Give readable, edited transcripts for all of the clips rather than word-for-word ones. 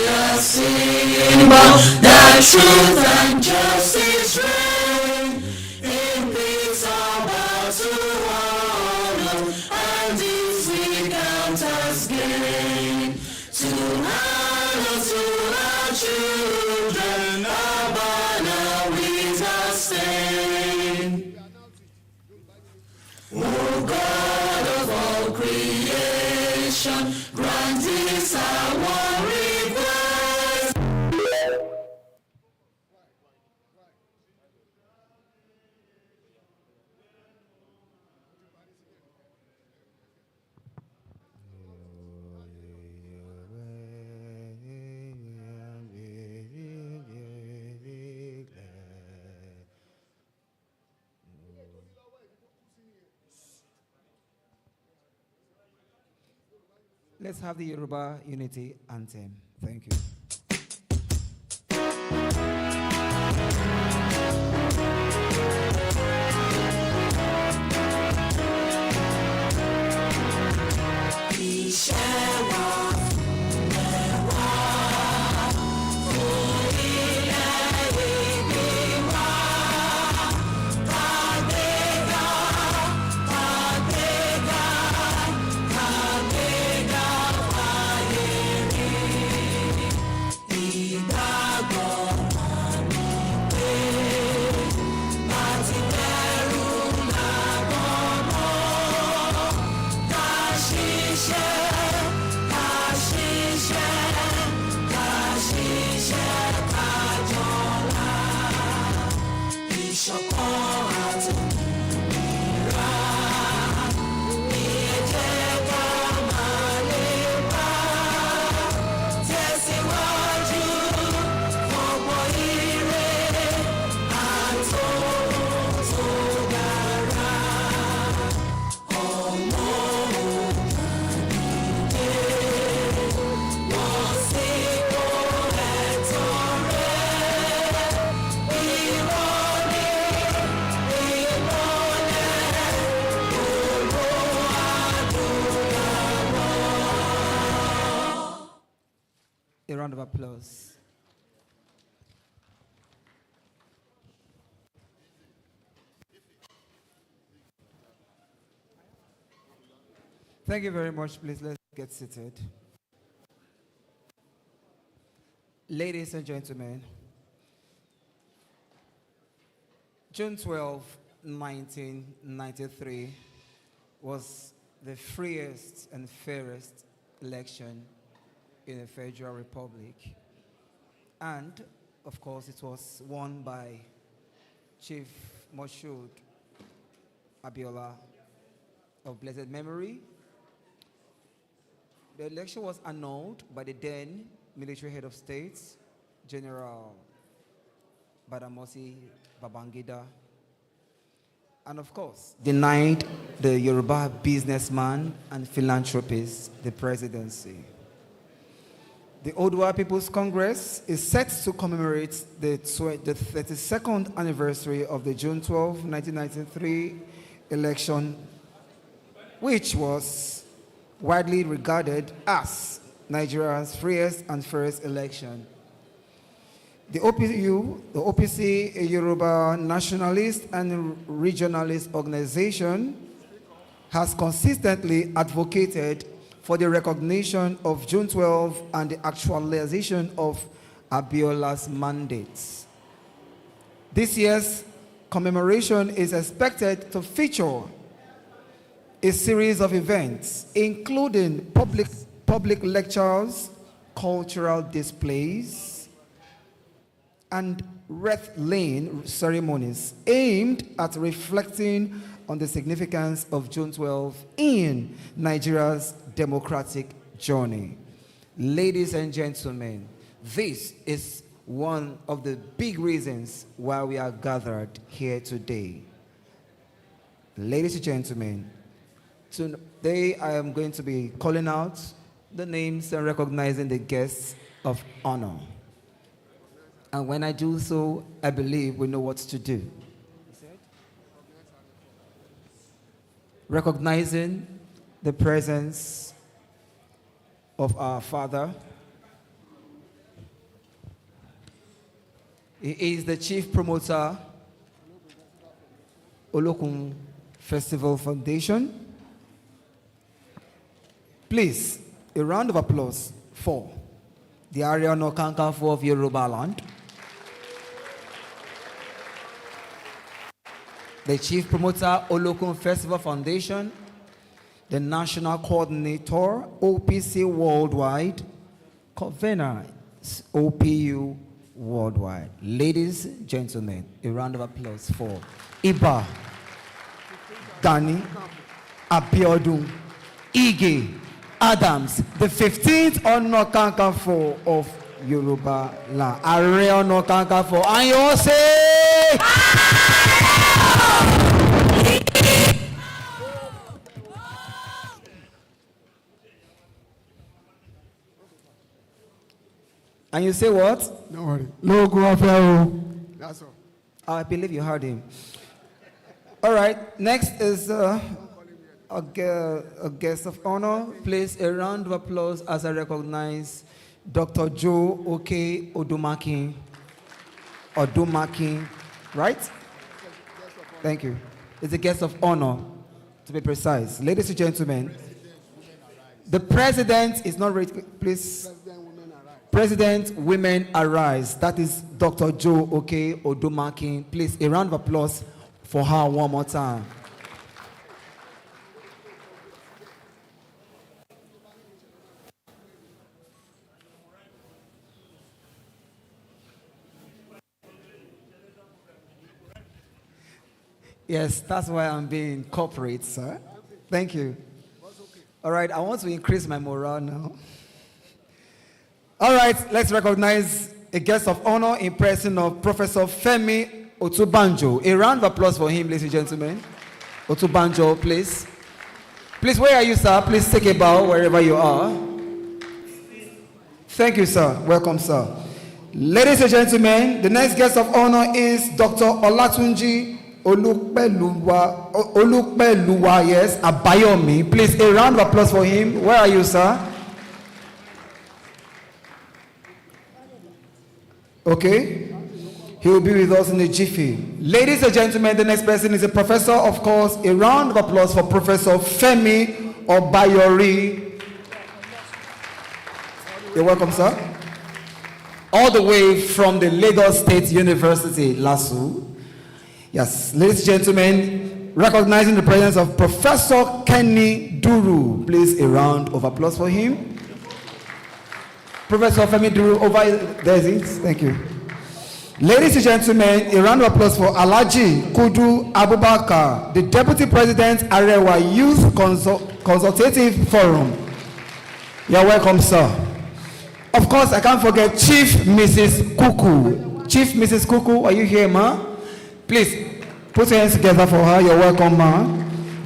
a symbol that truth and justice reign. In peace our bow to honor, and this we count as gain. To honor to our children, our banner with our stain. O God of all creation, grant this our request. Let's have the Yoruba Unity Anthem. Thank you. A round of applause. Thank you very much. Please, let's get seated. Ladies and gentlemen, June 12, 1993 was the freest and fairest election in a federal republic. And, of course, it was won by Chief Moshood Abiola of blessed memory. The election was annulled by the then military head of state, General Badamasi Babangida, and of course, denied the Yoruba businessman and philanthropist the presidency. The Oodua People's Congress is set to commemorate the 32nd anniversary of the June 12, 1993 election, which was widely regarded as Nigeria's freest and fairest election. The OPU, the OPC, a Yoruba nationalist and regionalist organization, has consistently advocated for the recognition of June 12 and the actualization of Abiola's mandates. This year's commemoration is expected to feature a series of events, including public lectures, cultural displays, and wreath-laying ceremonies aimed at reflecting on the significance of June 12 in Nigeria's democratic journey. Ladies and gentlemen, this is one of the big reasons why we are gathered here today. Ladies and gentlemen, today I am going to be calling out the names and recognizing the guests of honor. And when I do so, I believe we know what to do. Recognizing the presence of our father, He is the chief promoter, Olokun Festival Foundation. Please, a round of applause for the Ariel Nokankafo of Yoruba land, the chief promoter, Olokun Festival Foundation, the national coordinator, OPC Worldwide, convener, OPU Worldwide. Ladies, gentlemen, a round of applause for Iba, Gani, Abiodun, Ige, Adams, the 15th Onokankafo of Yoruba land. Are Onokankafo, and you all say, and you say what? Don't worry. Logo affair. That's all. I believe you heard him. All right, next is a guest of honor. Please, a round of applause as I recognize Dr. Joe Oke Odumaki. Odumaki, right? Thank you. It's a guest of honor, to be precise. Ladies and gentlemen, the president is not ready. Please. President Women Arise. That is Dr. Joe Oke Odumaki. Please, a round of applause for her one more time. Yes, that's why I'm being corporate, sir. Thank you. All right, I want to increase my morale now. All right, let's recognize a guest of honor in person of Professor Femi Otubanjo. A round of applause for him, ladies and gentlemen. Otubanjo, please. Please, where are you, sir? Please take a bow wherever you are. Thank you, sir. Welcome, sir. Ladies and gentlemen, the next guest of honor is Dr. Olatunji Olupeluwa, yes, Abayomi. Please, a round of applause for him. Where are you, sir? Okay, he will be with us in a jiffy. Ladies and gentlemen, the next person is a professor, of course. A round of applause for Professor Femi Obayori. You're welcome, sir. All the way from the Lagos State University, LASU. Yes, ladies and gentlemen, recognizing the presence of Professor Kenny Duru. Please, a round of applause for him. Professor Femi Duru, over there is it. Thank you. Ladies and gentlemen, a round of applause for Alhaji Kudu Abubakar, the Deputy President, Arewa Youth Consultative Forum. You're welcome, sir. Of course, I can't forget Chief Mrs. Kuku. Chief Mrs. Kuku, are you here, ma? Please, put your hands together for her. You're welcome, ma.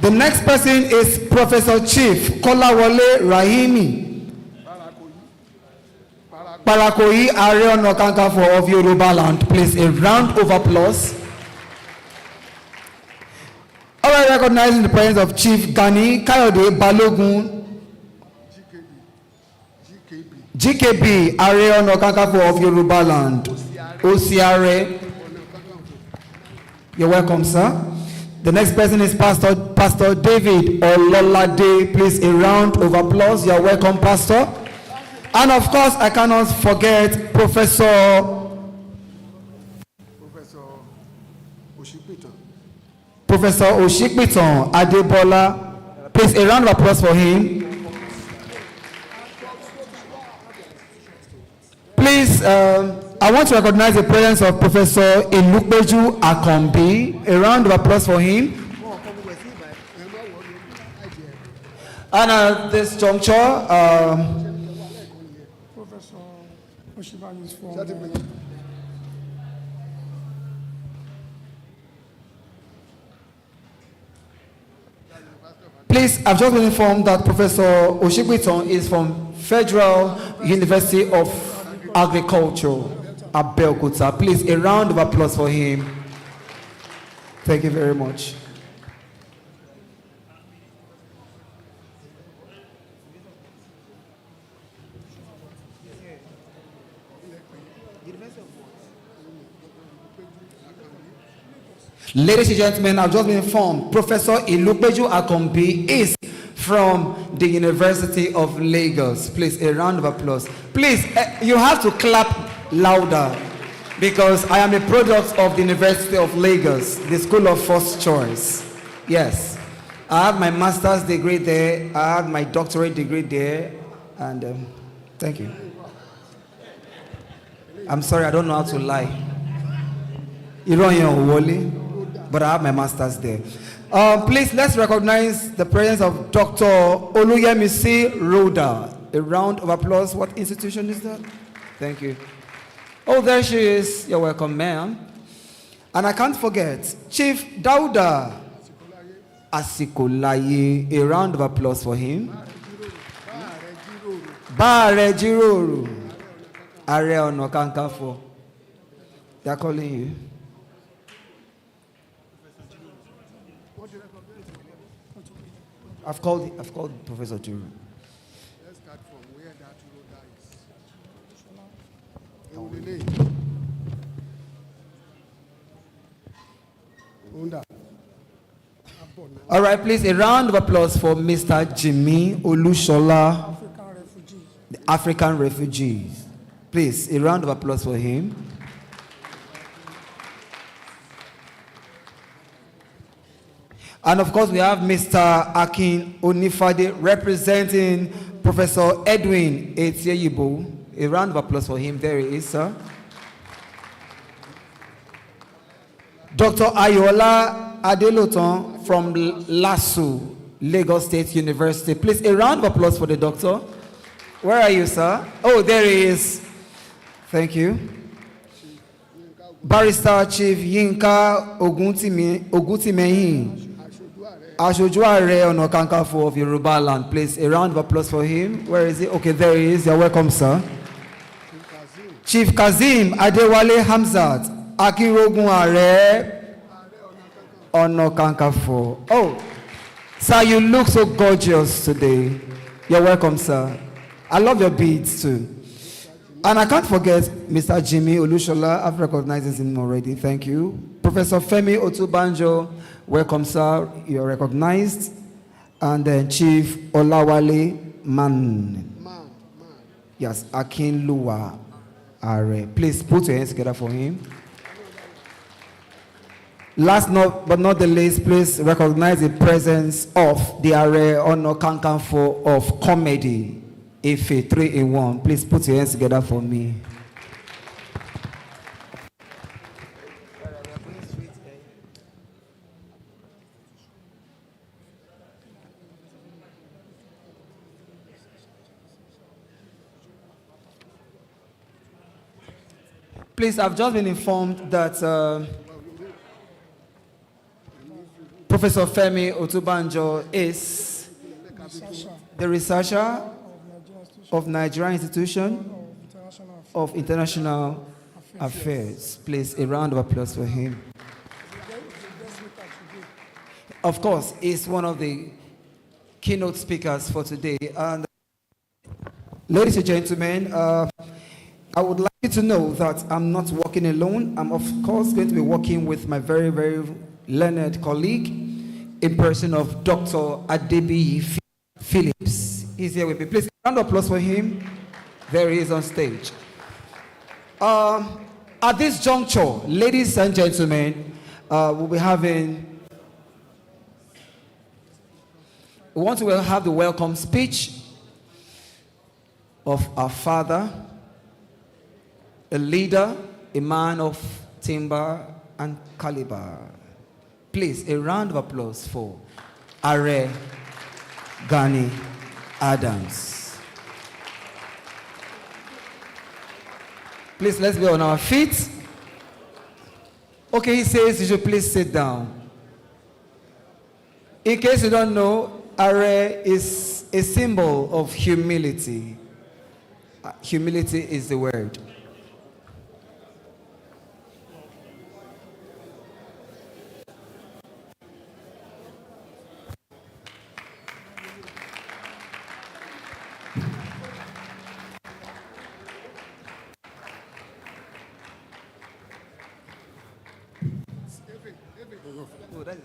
The next person is Professor Chief Kolawole Rahimi. Parakoyi Ariel Nokankafo of Yoruba land. Please, a round of applause. All right, recognizing the presence of Chief Gani Kayode Balogun, GKB Ariel Nokankafo of Yoruba land. Osiare. You're welcome, sir. The next person is Pastor David Ololade. Please, a round of applause. You're welcome, Pastor. And of course, I cannot forget Professor Oshikpiton Adebola. Please, a round of applause for him. Please, I want to recognize the presence of Professor Ilukbeju Akombi. A round of applause for him. And at this juncture, please, I've just been informed that Professor Oshikwiton is from Federal University of Agriculture, Abeokuta. Please, a round of applause for him. Thank you very much. Ladies and gentlemen, I've just been informed Professor Ilupeju Akombi is from the University of Lagos. Please, a round of applause. Please, you have to clap louder because I am a product of the University of Lagos, the school of first choice. Yes, I have my master's degree there, I have my doctorate degree there, and thank you. I'm sorry, I don't know how to lie. You don't hear Wally, but I have my master's there. Please, let's recognize the presence of Dr. Oluyemisi Roda. A round of applause. What institution is that? Thank you. Oh, there she is. You're welcome, ma'am. And I can't forget, Chief Dauda Asikolaye. A round of applause for him. Bare Jiroru. Are Ona Kankafo. They're calling you. I've called Professor Turu. Let's start from where that road is. All right, please, a round of applause for Mr. Jimmy Olushola, the African refugees. Please, a round of applause for him. And of course, we have Mr. Akin Onifade representing Professor Edwin Etieyibo. A round of applause for him. There he is, sir. Dr. Ayola Adeloton from LASU, Lagos State University. Please, a round of applause for the doctor. Where are you, sir? Oh, there he is. Thank you. Barrister Chief Yinka Ogutimehin. Aṣojú Ààrẹ Ọ̀nà Kakanfò of Yoruba land. Please, a round of applause for him. Where is he? Okay, there he is. You're welcome, sir. Chief Kazim Adewale Hamzat, Akinrogun Ààrẹ Ọ̀nà Kakanfò. Oh, sir, you look so gorgeous today. You're welcome, sir. I love your beads too. And I can't forget Mr. Jimmy Olushola. I've recognized him already. Thank you. Professor Femi Otubanjo. Welcome, sir. You're recognized. And then Chief Olawale Man. Yes, Akin Luwa Are. Please put your hands together for him. Last but not the least, please recognize the presence of the Are Ono Kakanfo of Comedy. Ife 3-in-1. Please put your hands together for me. Please, I've just been informed that Professor Femi Otubanjo is the researcher of Nigerian Institution of International Affairs. Please, a round of applause for him. Of course, he's one of the keynote speakers for today. And ladies and gentlemen, I would like you to know that I'm not working alone. I'm, of course, going to be working with my very, very learned colleague in person of Dr. Adebiyi Phillips. He's here with me. Please, a round of applause for him. There he is on stage. At this juncture, ladies and gentlemen, we'll be having, we want to have the welcome speech of our father, a leader, a man of timber and caliber. Please, a round of applause for Are Gani Adams. Please, let's be on our feet. Okay, he says you should please sit down. In case you don't know, Are is a symbol of humility. Humility is the word. Oh, that is.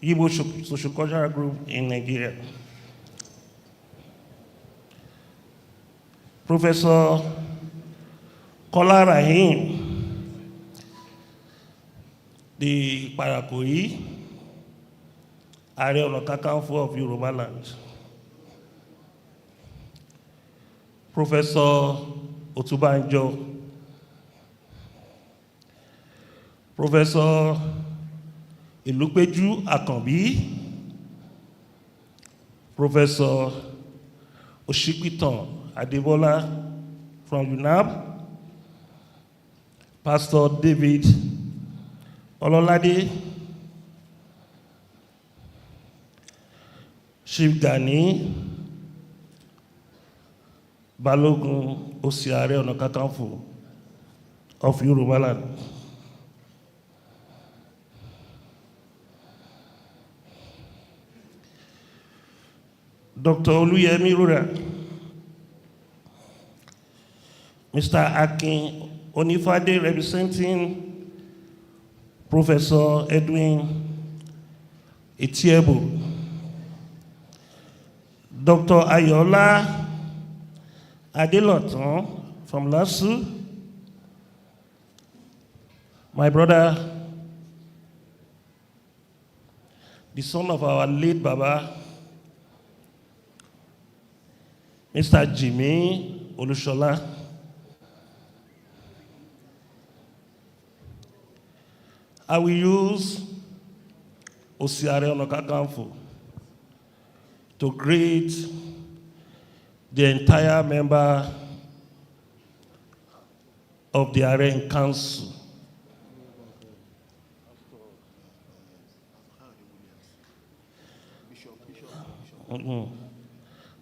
Igbo Social Cultural Group in Nigeria. Professor Kola Rahim, the Parakoyi, Ààrẹ Ọ̀nà Kakanfò of Yoruba land. Professor Otubanjo, Professor Ilupeju Akanbi, Professor Oshipitan Adebola from UNAB, Pastor David Ololade, Chief Gani Balogun Osiare Ọ̀nà Kakanfò of Yoruba land. Dr. Oluyemi Rura, Mr. Akin Onifade representing Professor Edwin Etiebo, Dr. Ayola Adelotan from LASU, my brother the son of our late Baba, Mr. Jimmy Olushola. I will use Osiare Ọ̀nà Kakanfò to greet the entire member of the Arena Council.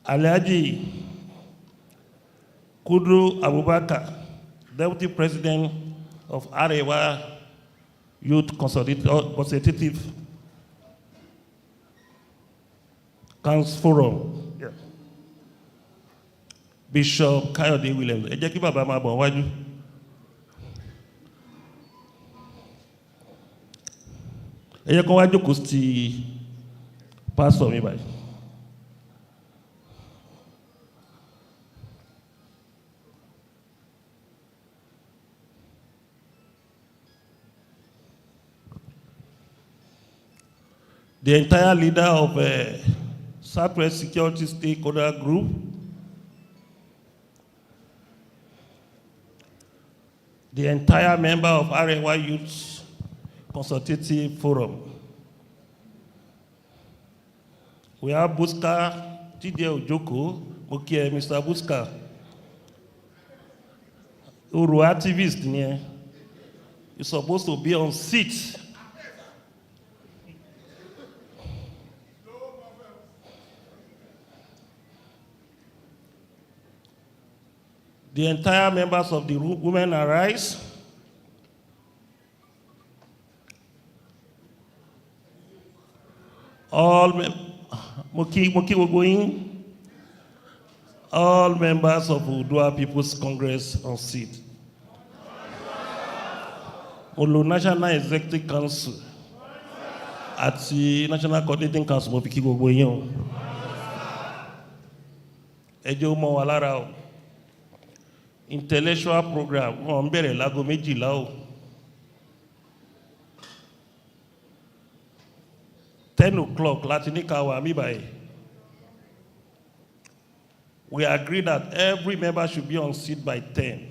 Alhaji Kudru Abubakar, Deputy President of Arewa Youth Consultative Council Forum. Yeah. Bishop Kayode Williams. Ẹ jẹ́ kí bàbá máa bọ̀ wájú. Ẹ jẹ́ kó wá jókòó sí pásítọ̀ mi báyìí. The entire leader of Southwest Security Stakeholder Group, the entire member of Arewa Youth Consultative Forum. We have Buska, Tide Ojoko, Mokie, Mr. Buska, Uru activist here. You're supposed to be on seat. The entire members of the Women Arise, all all members of Oodua People's Congress on seat. Olo National Executive Council àti National Coordinating Council mo fi kí gbogbo yín o. Ẹ jẹ́ ó mọ́ wa lára o. Intellectual program wọ́n bẹ̀rẹ̀ láago 12 o. 10 o'clock láti ní ká wà mí báyìí. We agree that every member should be on seat by 10.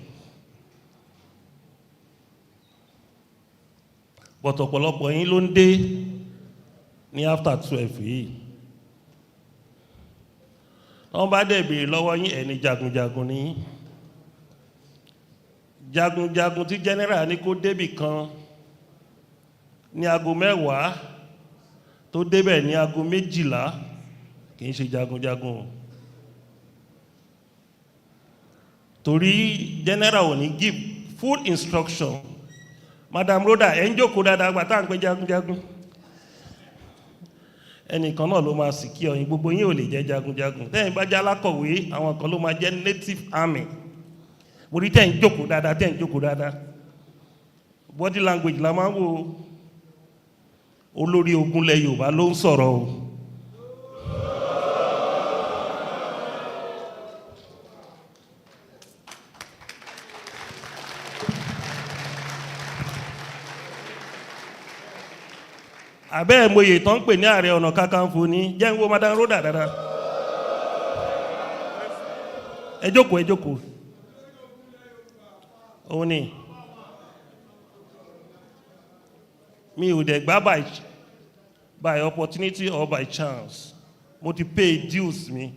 But ọ̀pọ̀lọpọ̀ yín ló ń dé ní after 12 yìí. Wọ́n bá dẹ̀ béèrè lọ́wọ́ yín ẹni jagunjagun ni. Jagunjagun tí general ní kó débì kan ní aago 10 tó débẹ̀ ní aago 12 kì í ṣe jagunjagun. Torí general ò ní give full instruction. Madam Rhoda ẹ ń jókòó dáadáa gbà tá à ń pè jagunjagun. Ẹnìkan náà ló máa sìkí ọyìn, gbogbo yín ò lè jẹ́ jagunjagun. Tẹ́yìn bá jẹ́ alákọ̀wé, àwọn kan ló máa jẹ́ native army. Mo rí tẹ́ ń jókòó dáadáa. Body language la máa ń wo. Olórí ogunlẹ̀ Yorùbá ló ń sọ̀rọ̀ o. Àbẹ́ ìmòye tán pè ní Ààrẹ Ọ̀nà Kakanfò ní jẹ́ ń wo Madam Rhoda dáadáa. Ẹ jókòó. Òun ni. Mi ò dẹ̀ gbà by opportunity or by chance. Mo ti pay dues mi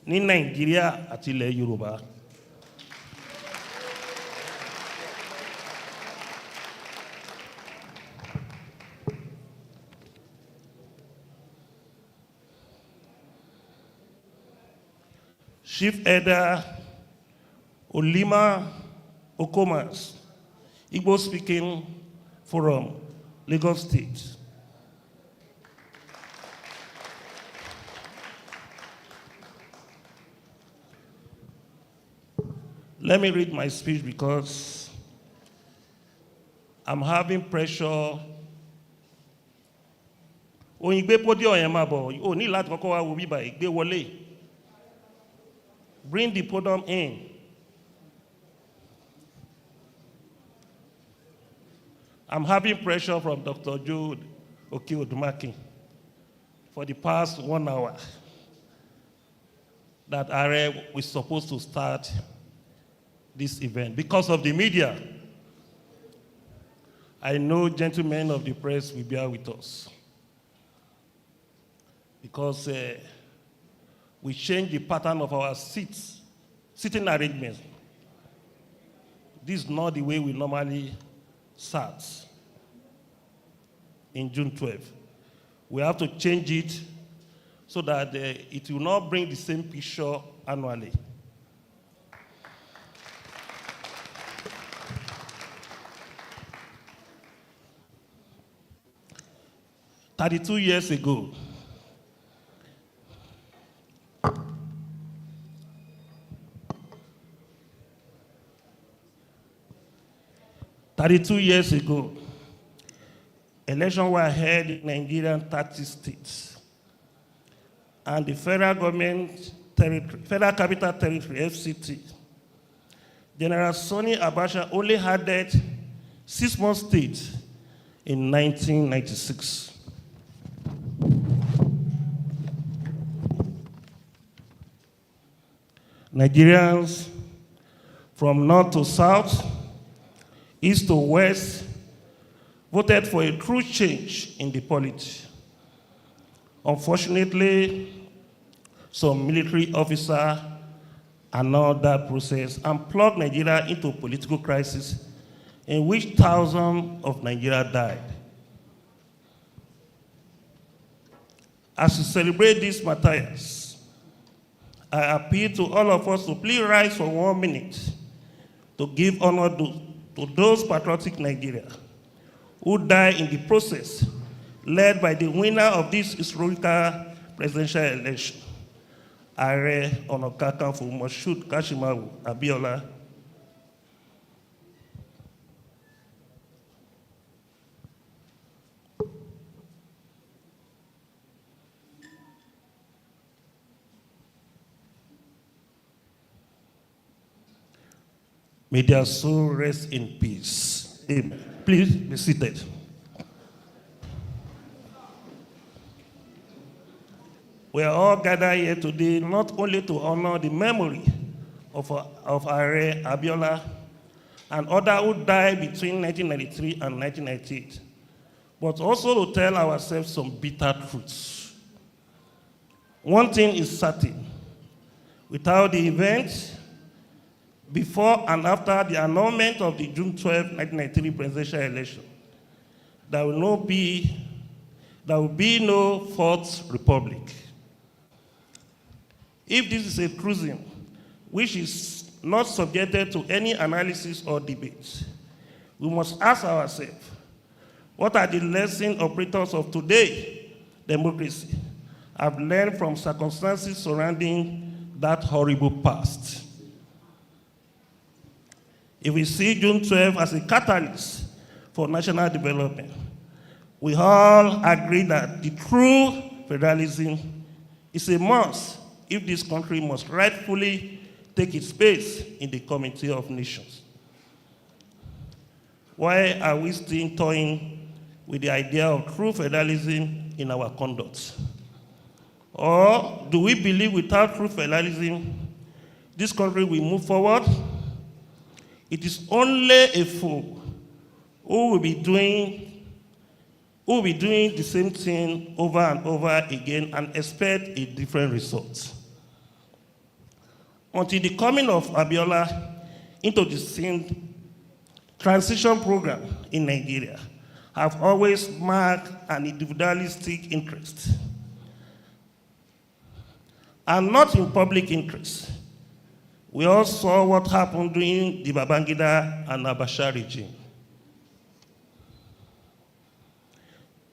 ní Nàìjíríà àti ilẹ̀ Yorùbá. Chief Elder Olima Okomas, Igbo Speaking Forum, Lagos State. Let me read my speech because I'm having pressure. Oyingbe podium yẹn máa bọ̀, o ní láti kọ́kọ́ wá wo bíbá ìgbé wọlé. Bring the podium in. I'm having pressure from Dr. Jude Okiodumaki. for the past 1 hour that we're supposed to start this event because of the media. I know gentlemen of the press will bear with us because we changed the pattern of our sitting arrangements. This is not the way we normally start in June 12th. We have to change it so that it will not bring the same picture annually. "32 years ago, elections were held in Nigerian 30 states, and the federal government territory, Federal Capital Territory, FCT, General Sani Abacha only added 6 more states in 1996. Nigerians from north to south, east to west, voted for a true change in the polity. Unfortunately, some military officer annulled that process and plugged Nigeria into a political crisis in which thousands of Nigeria died. As we celebrate this Matthias, I appeal to all of us to please rise for 1 minute to give honor to those patriotic Nigeria who died in the process led by the winner of this historical presidential election, Are Ona Kakanfo Moshood Kashimawo Abiola. May their soul rest in peace. Amen. Please be seated. We are all gathered here today not only to honor the memory of Are Abiola and others who died between 1993 and 1998, but also to tell ourselves some bitter truths. One thing is certain: without the event, before and after the annulment of the June 12, 1993 presidential election, there will be no Fourth Republic. If this is a truism which is not subjected to any analysis or debate, we must ask ourselves, what are the lesson operators of today democracy have learned from circumstances surrounding that horrible past? If we see June 12 as a catalyst for national development, we all agree that the true federalism is a must if this country must rightfully take its place in the community of nations. Why are we still toying with the idea of true federalism in our conduct? Or do we believe without true federalism, this country will move forward? It is only a fool who will be doing the same thing over and over again and expect a different result. Until the coming of Abiola into the scene, transition program in Nigeria have always marked an individualistic interest and not in public interest. We all saw what happened during the Babangida and Abacha regime.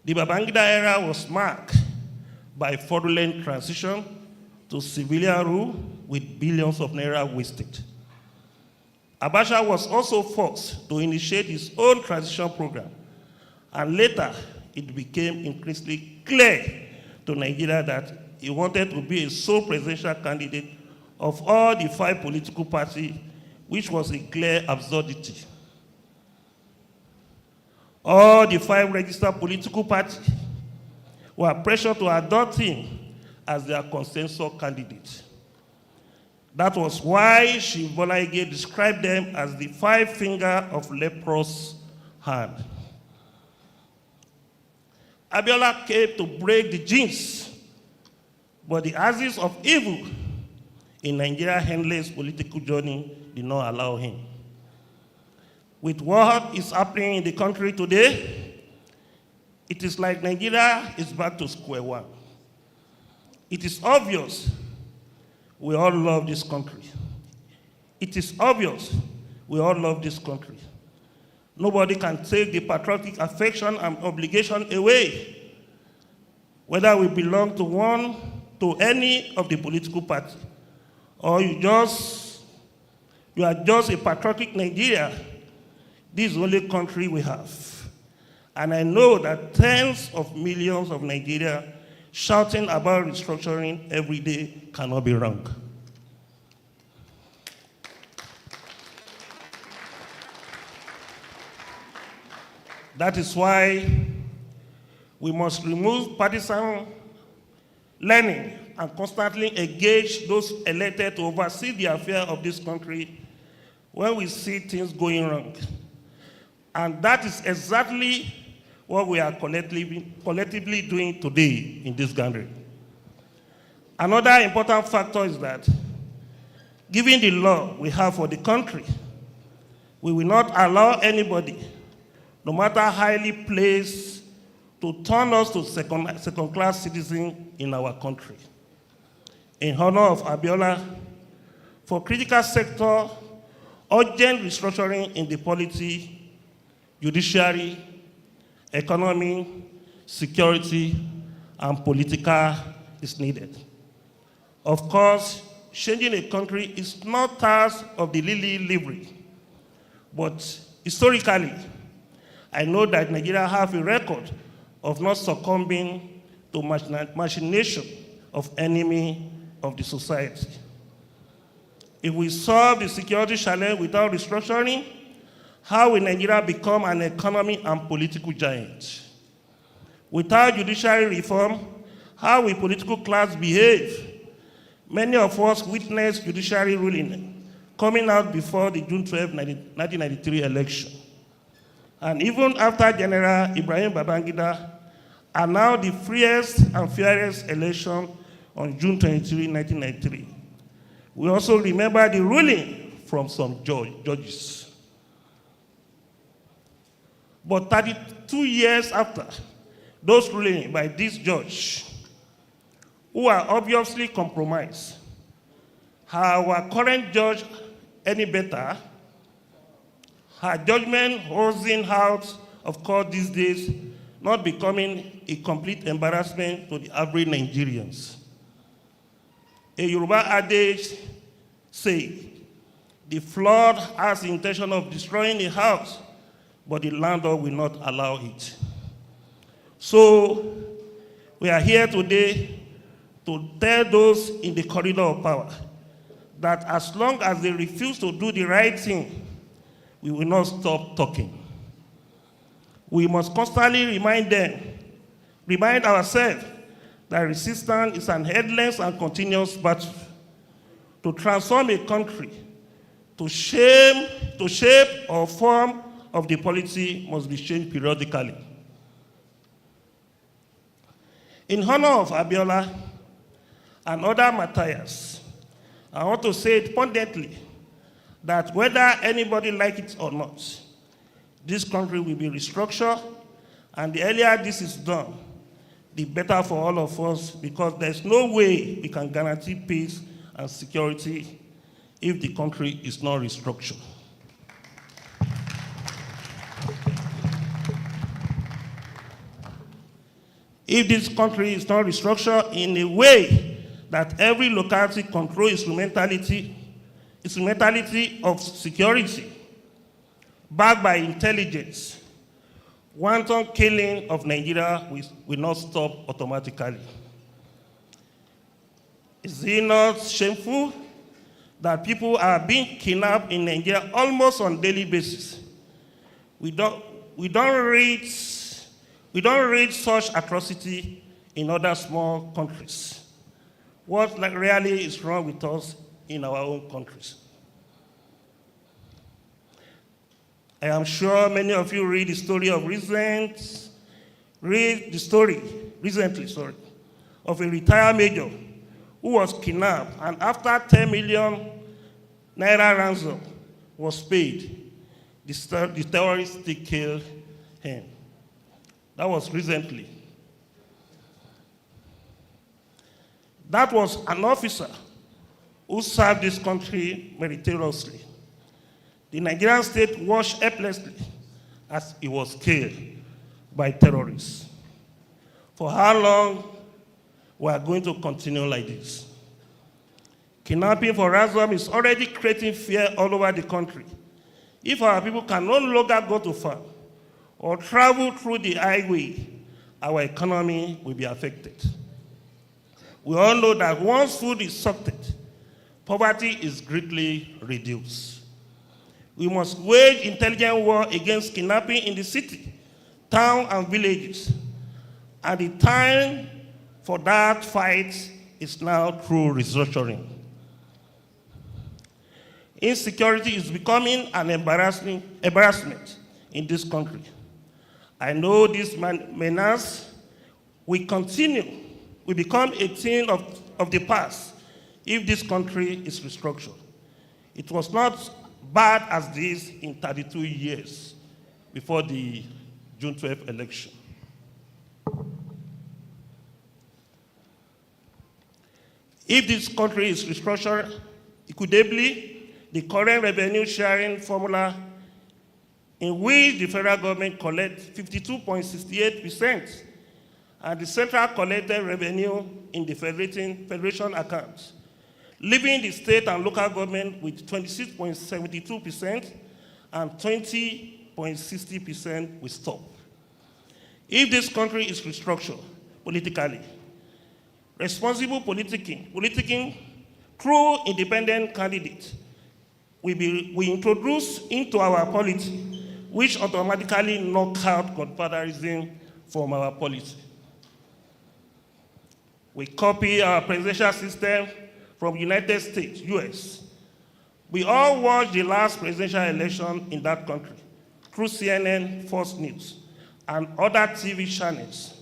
The Babangida era was marked by fraudulent transition to civilian rule with billions of naira wasted. Abacha was also forced to initiate his own transition program, and later it became increasingly clear to Nigeria that he wanted to be a sole presidential candidate of all the 5 political parties, which was a clear absurdity. All the 5 registered political parties were pressured to adopt him as their consensus candidate. That was why Chief Bola Ige described them as the 5 finger of leprous hand. Abiola came to break the jinx, but the axis of evil in Nigeria's endless political journey did not allow him. With what is happening in the country today, it is like Nigeria is back to square one. It is obvious we all love this country. It is obvious we all love this country. Nobody can take the patriotic affection and obligation away, whether we belong to any of the political parties, or you are just a patriotic Nigeria. This is the only country we have. And I know that tens of millions of Nigerians shouting about restructuring every day cannot be wrong. That is why we must remove partisan learning and constantly engage those elected to oversee the affairs of this country when we see things going wrong. And that is exactly what we are collectively doing today in this gathering. Another important factor is that, given the law we have for the country, we will not allow anybody, no matter highly placed, to turn us to second-class citizens in our country. In honor of Abiola, for critical sector, urgent restructuring in the polity, judiciary, economy, security, and political is needed. Of course, changing a country is not task of the lily livery, but historically, I know that Nigeria have a record of not succumbing to machination of enemy of the society. If we solve the security challenge without restructuring, how will Nigeria become an economy and political giant? Without judiciary reform, how will political class behave? Many of us witnessed judiciary ruling coming out before the June 12, 1993 election. And even after General Ibrahim Babangida announced the freest and fairest election on June 23, 1993. We also remember the ruling from some judges. But 32 years after those rulings by this judge, who are obviously compromised, our current judge any better? Her judgment oozing out of court these days, not becoming a complete embarrassment to the average Nigerians. A Yoruba adage says, the flood has the intention of destroying a house, but the landlord will not allow it. So we are here today to tell those in the corridor of power that as long as they refuse to do the right thing, we will not stop talking. We must constantly remind ourselves that resistance is an endless and continuous battle. To transform a country, to shape or form of the polity must be changed periodically. In honor of Abiola and other martyrs, I want to say it punditly that whether anybody likes it or not, this country will be restructured, and the earlier this is done, the better for all of us, because there's no way we can guarantee peace and security if the country is not restructured. If this country is not restructured in a way that every locality controls instrumentality of security, backed by intelligence, wanton killing of Nigeria will not stop automatically. Is it not shameful that people are being kidnapped in Nigeria almost on a daily basis? We don't read such atrocity in other small countries. What really is wrong with us in our own countries? I am sure many of you read the story recently, of a retired major who was kidnapped, and after 10 million naira ransom was paid, the terrorists still killed him. That was recently. That was an officer who served this country meritoriously. The Nigerian state watched helplessly as he was killed by terrorists. For how long we are going to continue like this? Kidnapping for ransom is already creating fear all over the country. If our people can no longer go to farm or travel through the highway, our economy will be affected. We all know that once food is sorted, poverty is greatly reduced. We must wage intelligent war against kidnapping in the city, town, and villages. And the time for that fight is now through restructuring. Insecurity is becoming an embarrassment in this country. I know this menace will become a thing of the past if this country is restructured. It was not bad as this in 32 years before the June 12th election. If this country is restructured equitably, the current revenue sharing formula in which the federal government collects 52.68% and the central collected revenue in the federation accounts, leaving the state and local government with 26.72% and 20.60% will stop. If this country is restructured politically, responsible politicking through independent candidates will introduce into our polity, which automatically knock out godfatherism from our policy. We copy our presidential system from United States, US. We all watched the last presidential election in that country through CNN, Fox News, and other TV channels.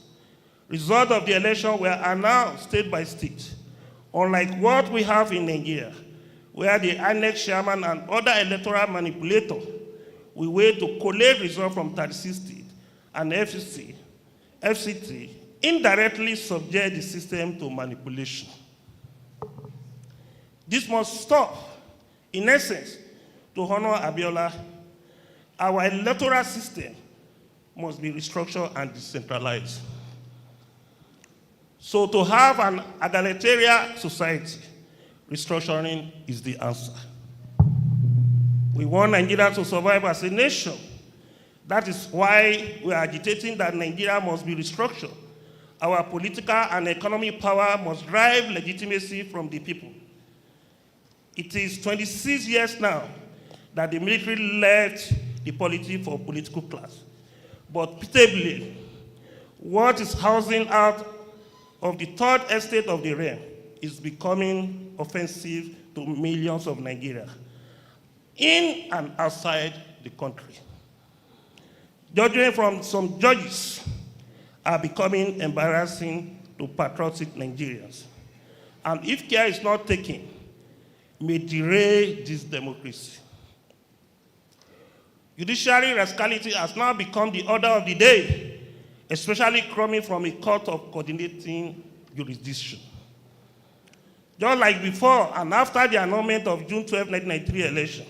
Results of the election were announced state by state, unlike what we have in Nigeria, where the INEC chairman and other electoral manipulators will wait to collate results from 36 states, and FCT indirectly subject the system to manipulation. This must stop. In essence, to honor Abiola, our electoral system must be restructured and decentralized. So to have an egalitarian society, restructuring is the answer. We want Nigeria to survive as a nation. That is why we are agitating that Nigeria must be restructured. Our political and economic power must drive legitimacy from the people. It is 26 years now that the military left the polity for political class. But pitiably, what is housing out of the third estate of the realm is becoming offensive to millions of Nigerians in and outside the country. Judgment from some judges are becoming embarrassing to patriotic Nigerians. And if care is not taken, may derail this democracy. Judiciary rascality has now become the order of the day, especially coming from a court of coordinating jurisdiction. Just like before and after the annulment of June 12, 1993 election,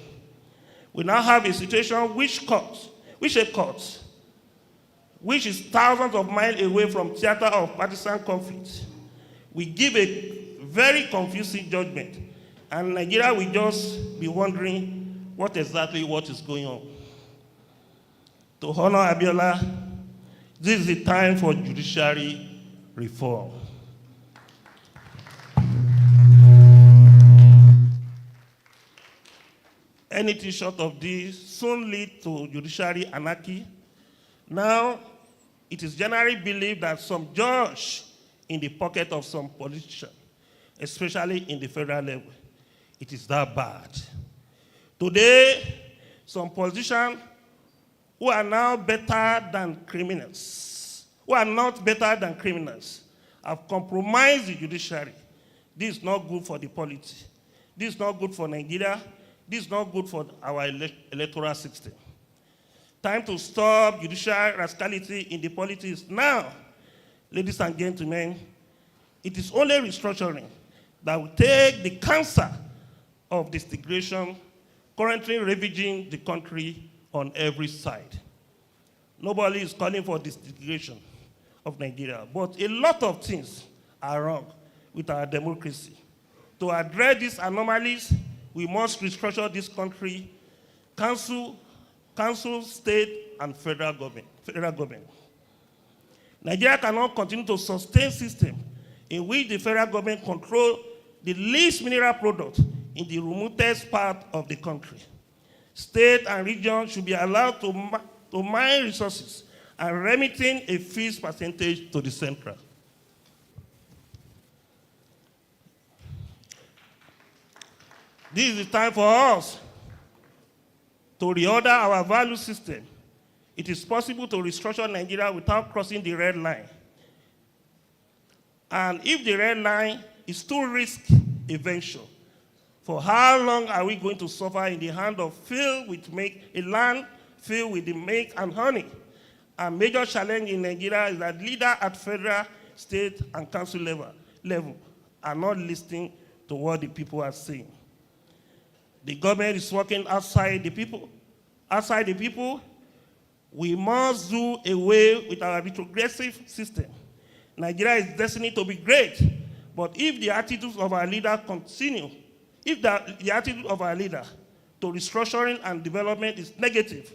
we now have a situation which is thousands of miles away from theater of partisan conflict, we give a very confusing judgment, and Nigeria will just be wondering what is going on. To honor Abiola, this is the time for judiciary reform. Anything short of this soon lead to judiciary anarchy. Now, it is generally believed that some judge in the pocket of some politicians, especially in the federal level. It is that bad. Today, some politicians who are now better than criminals, who are not better than criminals, have compromised the judiciary. This is not good for the polity. This is not good for Nigeria. This is not good for our electoral system. Time to stop judicial rascality in the politics now. Ladies and gentlemen, it is only restructuring that will take the cancer of disintegration currently ravaging the country on every side. Nobody is calling for disintegration of Nigeria, but a lot of things are wrong with our democracy. To address these anomalies, we must restructure this country, council, state, and federal government. Nigeria cannot continue to sustain a system in which the federal government controls the least mineral product in the remotest part of the country. State and regions should be allowed to mine resources and remitting a fixed percentage to the central. This is the time for us to reorder our value system. It is possible to restructure Nigeria without crossing the red line. And if the red line is too risky a venture, for how long are we going to suffer in the hand of a land filled with the milk and honey? A major challenge in Nigeria is that leaders at federal, state, and council level are not listening to what the people are saying. The government is working outside the people. Outside the people, we must do away with our retrogressive system. Nigeria is destined to be great, but if the attitudes of our leaders continue, if the attitude of our leader to restructuring and development is negative,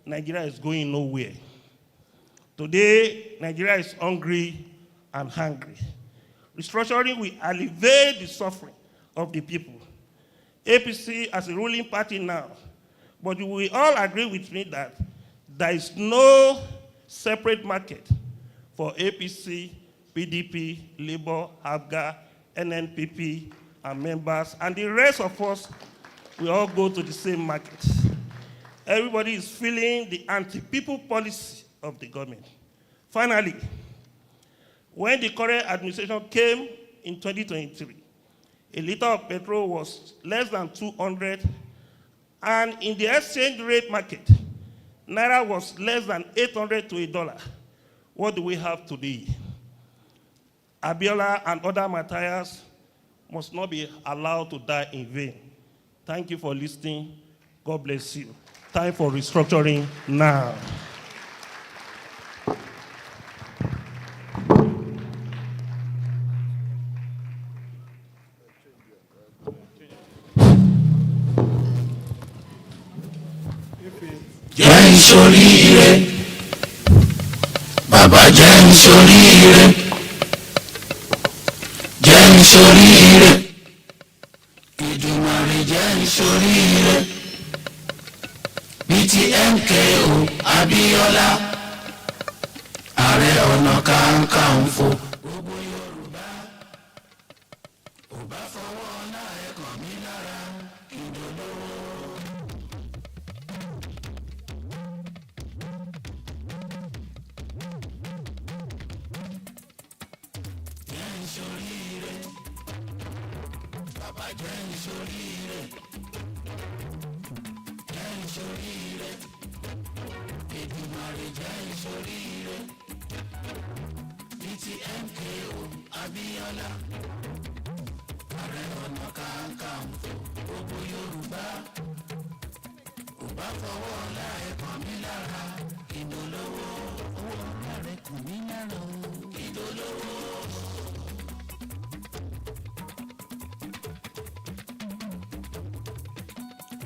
Nigeria is going nowhere. Today, Nigeria is hungry and hungry. Restructuring will alleviate the suffering of the people. APC as a ruling party now, but you will all agree with me that there is no separate market for APC, PDP, Labour, ABGA, NNPP, and members, and the rest of us, we all go to the same market. Everybody is feeling the anti-people policy of the government. Finally, when the current administration came in 2023, a liter of petrol was less than 200, and in the exchange rate market, Naira was less than 800 to $1. What do we have today? Abiola and other martyrs must not be allowed to die in vain. Thank you for listening. God bless you. Time for restructuring now. Jẹ́ n ṣoríire, bàbá jẹ́ n ṣoríire, jẹ́ n ṣoríire, Èdùmàrè jẹ́ n ṣoríire, bíi ti MKO Abíọ́lá, Ààrẹ Ọ̀nà Kakanfò. Gbogbo Yorùbá ò bá fọwọ́ ọlá ẹ̀ kàn mí lára kí n dolówó. MKO Abíọ́lá, Ààrẹ Ọ̀nà Kakanfò. Gbogbo Yorùbá ò bá fọwọ́ ọlá ẹ̀ kàn mí lára kí n dolówó. Owó ọlá rẹ̀ kàn mí lára kí n dolówó.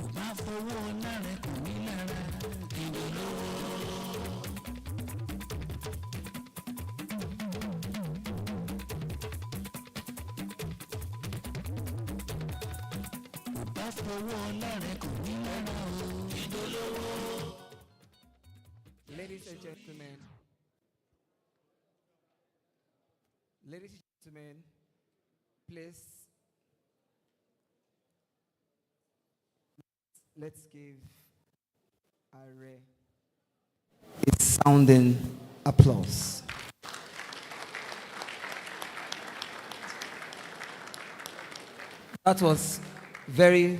Ò bá fọwọ́ ọlá rẹ̀ kàn mí lára kí n dolówó. Ladies and gentlemen, Ladies and gentlemen, please, let's give Are a sounding applause. That was very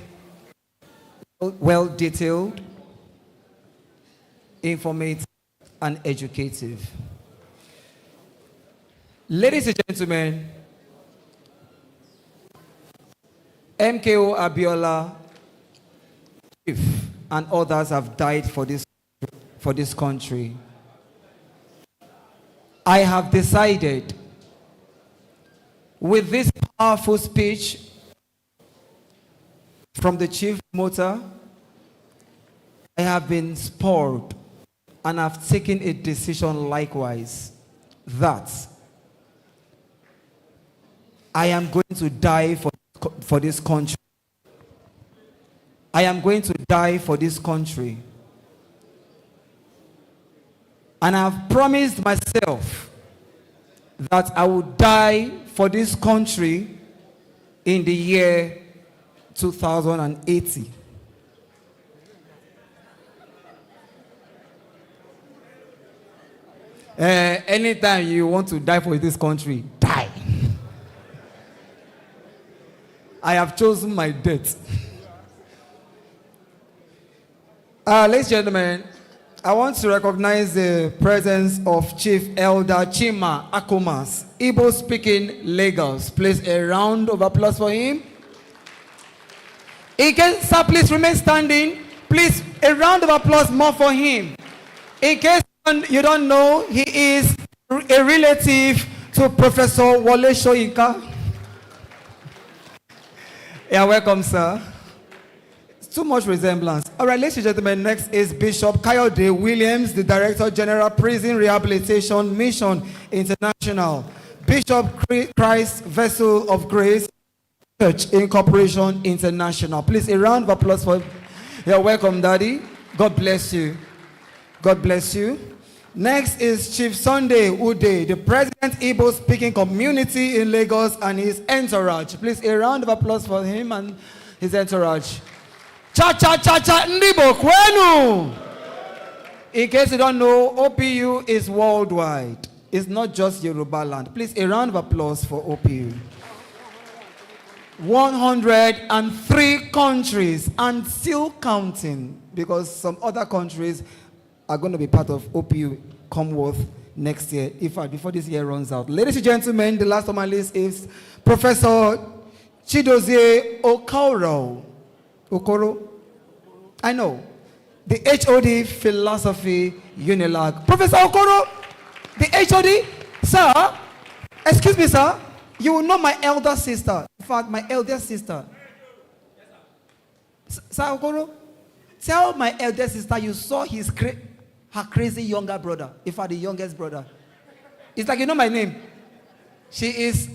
well detailed, informative, and educative. Ladies and gentlemen, MKO Abiola, Chief, and others have died for this country. I have decided, with this powerful speech from the chief motor, I have been spurred and have taken a decision likewise that I am going to die for this country. I am going to die for this country. And I have promised myself that I will die for this country in the year 2080. Anytime you want to die for this country, die. I have chosen my death. Ladies and gentlemen, I want to recognize the presence of Chief Elder Chima Akumas, Igbo-speaking Lagos. Please, a round of applause for him. Sir, please remain standing. Please, a round of applause more for him. In case you don't know, he is a relative to Professor Wole Soyinka. Yeah, welcome, sir. Too much resemblance. All right, ladies and gentlemen, next is Bishop Kayode Williams, the Director General, Prison Rehabilitation Mission International. Bishop Christ Vessel of Grace Church Incorporation International. Please, a round of applause for him. You're welcome, Daddy. God bless you. God bless you. Next is Chief Sunday Ude, the President Igbo-speaking community in Lagos and his entourage. Please, a round of applause for him and his entourage. Cha-cha-cha-cha Ndibo Kwenu! In case you don't know, OPU is worldwide. It's not just Yoruba land. Please, a round of applause for OPU. 103 countries and still counting, because some other countries are going to be part of OPU Commonwealth next year, in fact, before this year runs out. Ladies and gentlemen, the last on my list is Professor Chidozie Okoro. I know. The HOD Philosophy Unilag. Professor Okoro, the HOD, sir, excuse me, sir, you will know my elder sister. In fact, my elder sister. Sir Okoro, tell my elder sister you saw her crazy younger brother. In fact, the youngest brother. It's like you know my name. She is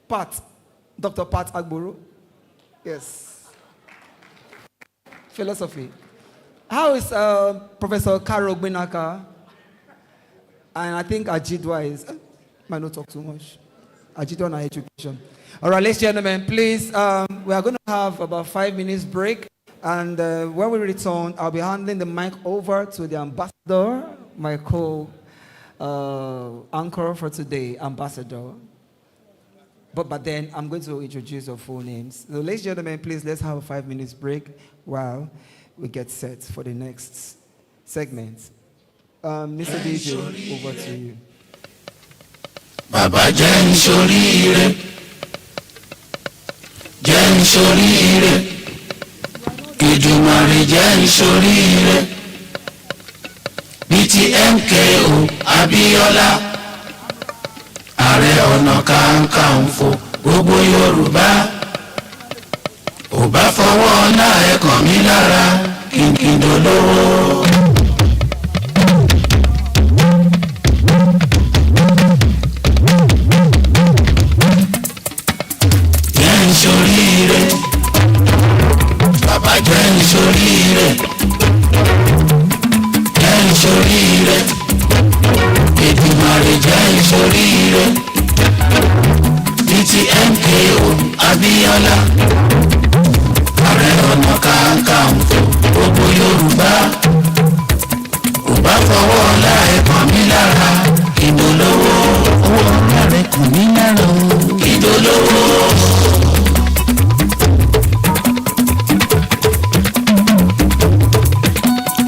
Pat, Dr. Pat Agboro. Yes. Philosophy. How is Professor Karo Gbenaka? And I think Ajidwa is, might not talk too much. Ajidwa and education. All right, ladies and gentlemen, please, we are going to have about 5 minutes break. And when we return, I'll be handing the mic over to the ambassador, my co-anchor for today, ambassador. But then I'm going to introduce your full names. So ladies and gentlemen, please, let's have a 5 minutes break while we get set for the next segment. Mr. DJ, over to you. Baba Jen Shorire, Jen Shorire, Idumari Jen Shorire, BTMKO Abiola, Ààrẹ Ọ̀nà Kakanfò gbogbo Yorùbá, ò bá fọwọ́ ọ̀nà ẹ̀kàn mi lára kìnkìndolówó. Jẹ́ n ṣoríire, bàbá jẹ́ n ṣoríire, jẹ́ n ṣoríire, Èdùmàrè jẹ́ n ṣoríire. Abíọ́lá Ààrẹ Ọ̀nà Kakanfò gbogbo Yorùbá ò bá fọwọ́ ọlá ẹ̀ kàn mí lára ìdólówó owó ọlá rẹ̀ kàn mí lára ìdólówó.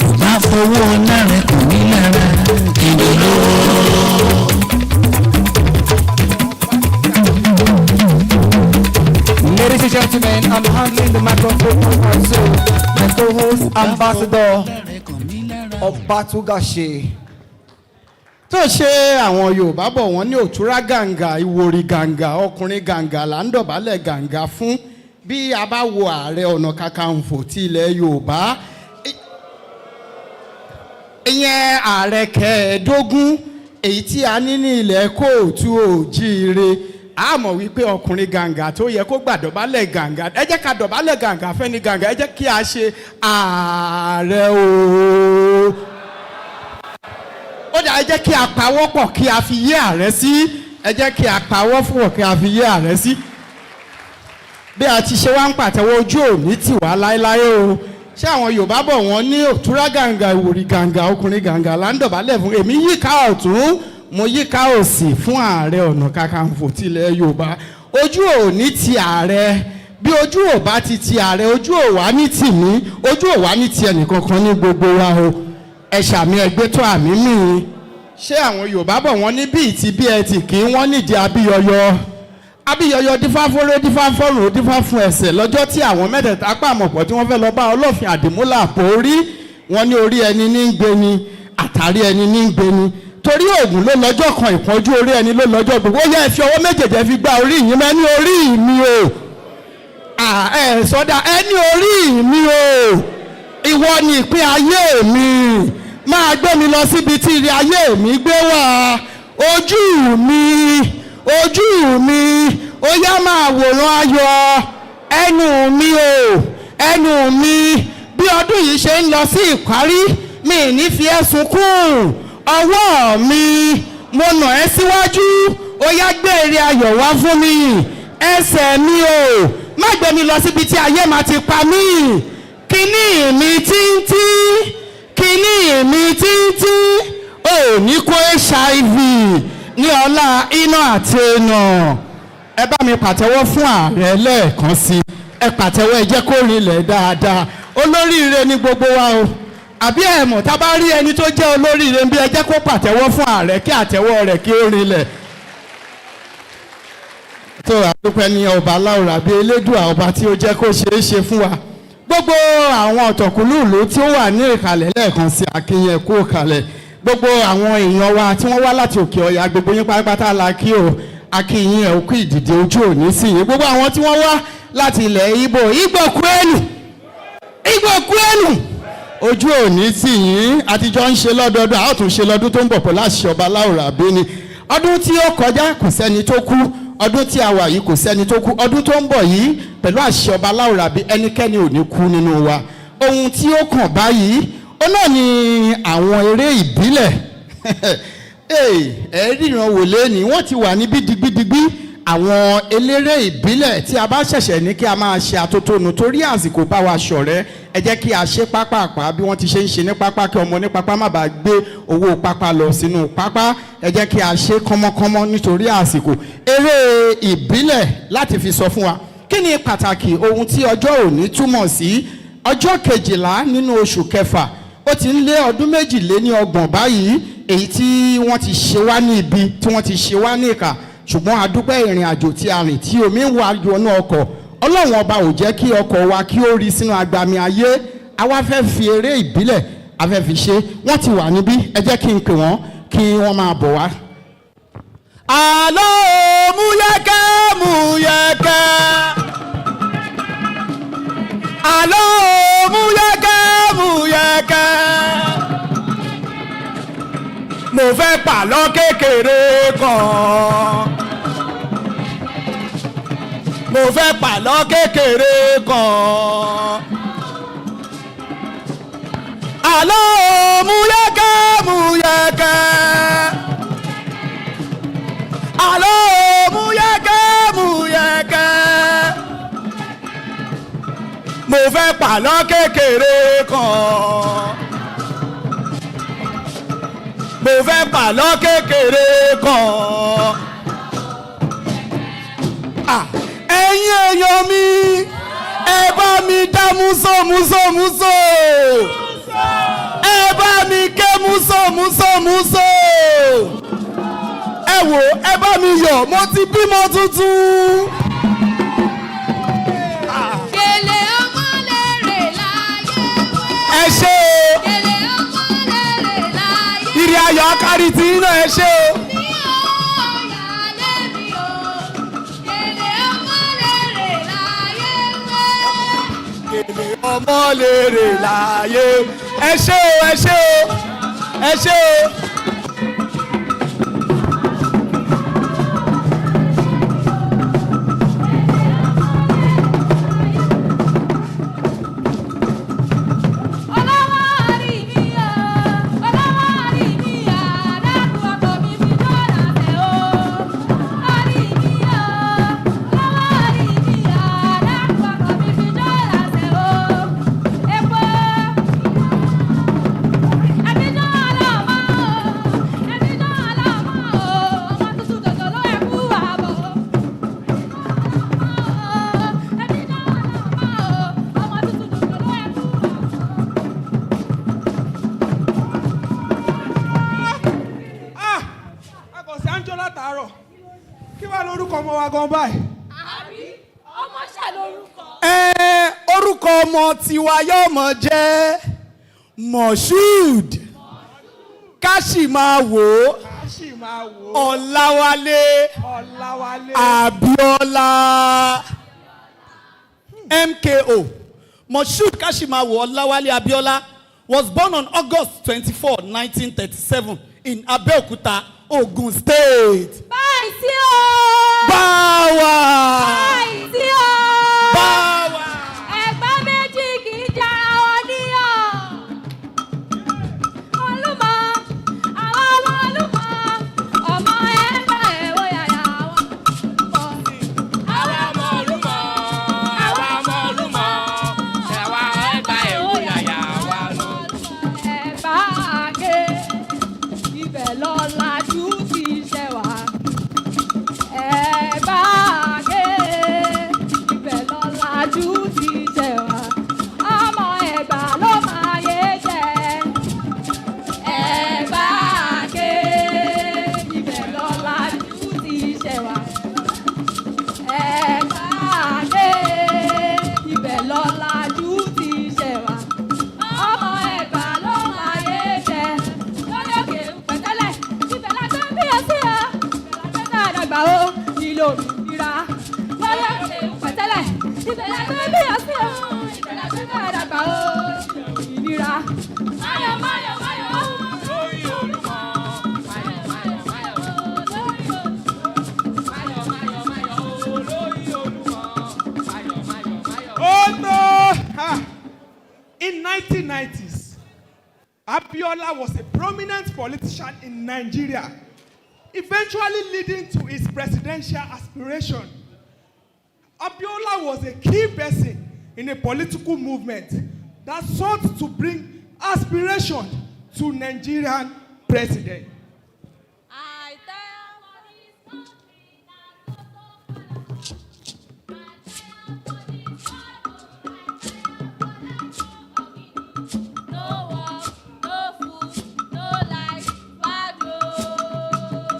ò bá fọwọ́ ọlá rẹ̀ kàn mí lára ìdólówó. Ladies and gentlemen, I'm handling the microphone also. My co-host, Ambassador Ọbátúgàṣe. tó ṣe àwọn Yorùbá bọ̀ wọ́n ní òtúrá gàǹgà ìwòrì gàǹgà ọkùnrin gàǹgà là ń dọ̀bálẹ̀ gàǹgà fún bí a bá wo Ààrẹ Ọ̀nà Kakanfò ti ilẹ̀ Yorùbá ìyẹn ààrẹ kẹẹ̀ẹ́dógún èyí tí a ní ní ilẹ̀ Kóòtù Òjíire a mọ̀ wípé ọkùnrin gàǹgà tó yẹ kó gbà dọ̀bálẹ̀ gàǹgà ẹ jẹ́ ká dọ̀bálẹ̀ gàǹgà fẹ́ni gàǹgà ẹ jẹ́ kí a ṣe ààrẹ ooo. ó dà ẹ jẹ́ kí a pawọ́ pọ̀ kí a fi yé ààrẹ sí ẹ jẹ́ kí a pawọ́ pọ̀ kí a fi yé ààrẹ sí. bí a ti ṣe wá ń pàtẹ́wọ́ ojú òní tì wá láéláé o ṣé àwọn Yorùbá bọ̀ wọ́n ní òtúrá gàǹgà ìwòrì gàǹgà ọkùnrin gàǹgà là ń dọ̀bálẹ̀ fún èmi yíká ọ̀tún mo yíká òsì fún Ààrẹ Ọ̀nà Kakanfò tilẹ̀ Yorùbá ojú òní ti ààrẹ bí ojú ò bá ti ààrẹ ojú ò wá ní tì mí ojú ò wá ní ti ẹnìkankan ní gbogbo wa o ẹ ṣàmì ẹgbẹ́ tó àmì mì í ṣé àwọn Yorùbá bọ̀ wọ́n ní bíi ti bí ẹ ti kì í wọ́n nídìí abíyọyọ dífá fóró dífá fọ́rùn dífá fún ẹsẹ̀ lọ́jọ́ tí àwọn mẹ́tẹ̀ẹ̀ta pàmọ̀pọ̀ tí wọ́n fẹ́ lọ bá Ọlọ́fin àdìmúlà àpòrí wọn ní orí ẹni ní ń gbé ni àtàrí ẹni ní ń gbé ni torí Ògún ló lọ́jọ́ kan ìpọ́njú orí ẹni ló lọ́jọ́ gbogbo ó yẹ ẹ fi ọwọ́ méjèèjì fi gba orí yín mẹ́ni orí mi o ẹ sọ́dà ẹni orí mi o ìwọ ni ìpín ayé mi máa gbé mi lọ síbi tí ilé ayé mi gbé wá ojú mi ó yá máa wòran ayọ̀ ẹnu mi o ẹnu mi bí ọdún yìí ṣe ń lọ sí ìparí mi ní fi ẹ́ sunkún ọwọ́ mi mo nà ẹ́ síwájú ó yá gbé èrè ayọ̀ wá fún mi ẹsẹ̀ mi o má gbé mi lọ síbi tí ayé máa ti pa mí kíní mi tíntín ò ní kó HIV ní ọlá iná àti ẹnà ẹ bá mi pàtẹ́wọ́ fún ààrẹ lẹ́ẹ̀kan sí ẹ pàtẹ́wọ́ ẹ jẹ́ kó rinlẹ̀ dáadáa olóríire ní gbogbo wa o àbí ẹ mọ̀ tá a bá rí ẹni tó jẹ́ olóríire bí ẹ jẹ́ kó pàtẹ́wọ́ fún ààrẹ kí àtẹ́wọ́ rẹ̀ kí ó rinlẹ̀ tó àdúpẹ́ ní ọba aláwòrán àbí elédùà ọba tí ó jẹ́ kó ṣeé ṣe fún wa gbogbo àwọn ọ̀tọ̀kùlùlù tí ó wà ní ìkàlẹ̀ lẹ́ẹ̀kan sí akínyẹn kú ìkàlẹ̀ gbogbo àwọn èèyàn wa tí wọ́n wá láti òkè ọ̀yà gbogbo yín pátápátá la kí o akínyìn ẹ̀ òkú ìdìde ojú òní sí yín gbogbo àwọn tí wọ́n wá láti ilẹ̀ Ìgbò kwenu ojú òní sí yín àtijọ́ ń ṣe lọ́dọọdún àwọn tó ń ṣe lọ́dún tó ń bọ̀ pẹ̀lú àṣẹ ọba láwùrà bí ni ọdún tí ó kọjá kò sẹ́ni tó kú ọdún tí a wà yìí kò sẹ́ni tó kú ọdún tó ń bọ̀ yìí pẹ̀lú àṣẹ ọba láwùrà bí ẹnikẹ́ni ò ní kú nínú wa ohun tí ó kàn báyìí ó náà ni àwọn eré ìbílẹ̀ ríran wò lẹ́ni wọ́n ti wà ní digbidigbi àwọn eléré ìbílẹ̀ tí a bá ṣẹ̀ṣẹ̀ ní kí a máa ṣe àtótónu torí àsìkò bá wa ṣọ̀rẹ́ ẹ jẹ́ kí a ṣe pápápá bí wọ́n ti ṣe ń ṣe ní pápá kí ọmọ ní pápá má bàa gbé owó pápá lọ sínú pápá ẹ jẹ́ kí a ṣe kánmọ́kánmọ́ nítorí àsìkò eré ìbílẹ̀ láti fi sọ fún wa kí ni pàtàkì ohun tí ọjọ́ òní túmọ̀ sí ọjọ́ 12 nínú oṣù kẹfà ó ti ń lé ọdún 22 báyìí èyí tí wọ́n ti ṣe wá ní ibi tí wọ́n ti ṣe wá ní ìkà ṣùgbọ́n adúpẹ́ ìrìn àjò tí a rìn tí omi ń wá yọnú ọkọ̀ ọlọ́run ọba ò jẹ́ kí ọkọ̀ wa kí ó rí sínú agbami ayé a wá fẹ́ fi eré ìbílẹ̀ a fẹ́ fi ṣe wọ́n ti wà níbí ẹ jẹ́ kí n pè wọ́n kí wọ́n máa bọ̀ wá. àlọ́ múyẹ́kẹ́ àlọ́ múyẹ́kẹ́ mo fẹ́ pàlọ́ kékeré kan mo fẹ́ pàlọ́ kékeré kan àlọ́ múyẹ́kẹ́ àlọ́ múyẹ́kẹ́ pàlọ́ kékeré kan. Mo fẹ́ pàlọ́ kékeré kan. Ẹ̀yin èèyàn mi, ẹ bá mi dá múso múso múso. Ẹ bá mi ké múso múso múso. Ẹ wò, ẹ bá mi yọ̀, mo ti bímọ tuntun. Gèlè ọmọ lèrè láyé wé. Ẹ ṣé o. Gèlè ọmọ lèrè láyé. Ìrì ayọ̀ akárí tí iná ẹ ṣé o. Mi ò yálé mi o. Gèlè ọmọ lèrè láyé wé. Gèlè ọmọ lèrè láyé. Ẹ ṣé o, ẹ ṣé o, ẹ ṣé o. Orúkọ ọmọ tiwa yóò mọ̀ jẹ́ Moshood Káṣímáwò Ọláwálé Abíọ́lá MKO. Moshood Káṣímáwò Ọláwálé Abíọ́lá was born on August 24, 1937 in Abeokuta, Ogun State. Báyìí sí o. Báwa. Báyìí sí o. Báwa. Ẹ̀gbá méjì kì í já wọn níyàn. Olúmọ, àwọn ọmọ Olúmọ, ọmọ ẹgbẹ́ ẹ̀wọ̀ yàyà wọn. Àwa ọmọ Olúmọ, àwa ọmọ Olúmọ, àwa ẹgbà ẹ̀wù yàyà wa lọ. Ẹ̀bá àgé, ibẹ̀ lọ́làjú ti ṣẹ̀ wá. Ẹ̀bá àgé, ibẹ̀ lọ́làjú ti ṣẹ̀ wá. Ọmọ Ẹ̀gbá ló máa yé jẹ. Ẹ̀bá àgé, ibẹ̀ lọ́làjú ti ṣẹ̀ wá. Ẹ̀bá àgé, ibẹ̀ lọ́làjú ti ṣẹ̀ wá. Ọmọ Ẹ̀gbá ló máa yé jẹ. Lórí òkè pẹ̀tẹ́lẹ̀, ibẹ̀ la gbé bí ẹ sí ọ. Ibẹ̀ la gbé dàgbà o, nílò òmìnira. Lórí òkè pẹ̀tẹ́lẹ̀, ibẹ̀ la gbé bí ẹ sí ọ. Ibẹ̀ la gbé dàgbà o, nílò òmìnira. Máyọ̀ máyọ̀ máyọ̀. Lórí Olúmọ, máyọ̀ máyọ̀ máyọ̀. Lórí Olúmọ. Máyọ̀ máyọ̀ máyọ̀. Lórí Olúmọ, máyọ̀ máyọ̀ máyọ̀. Oh no! In 1990s, Abiola was a prominent politician in Nigeria, eventually leading to his presidential aspiration. Abiola was a key person in a political movement that sought to bring aspiration to Nigerian president. I tell for this country that no work, no food, no life, bad road.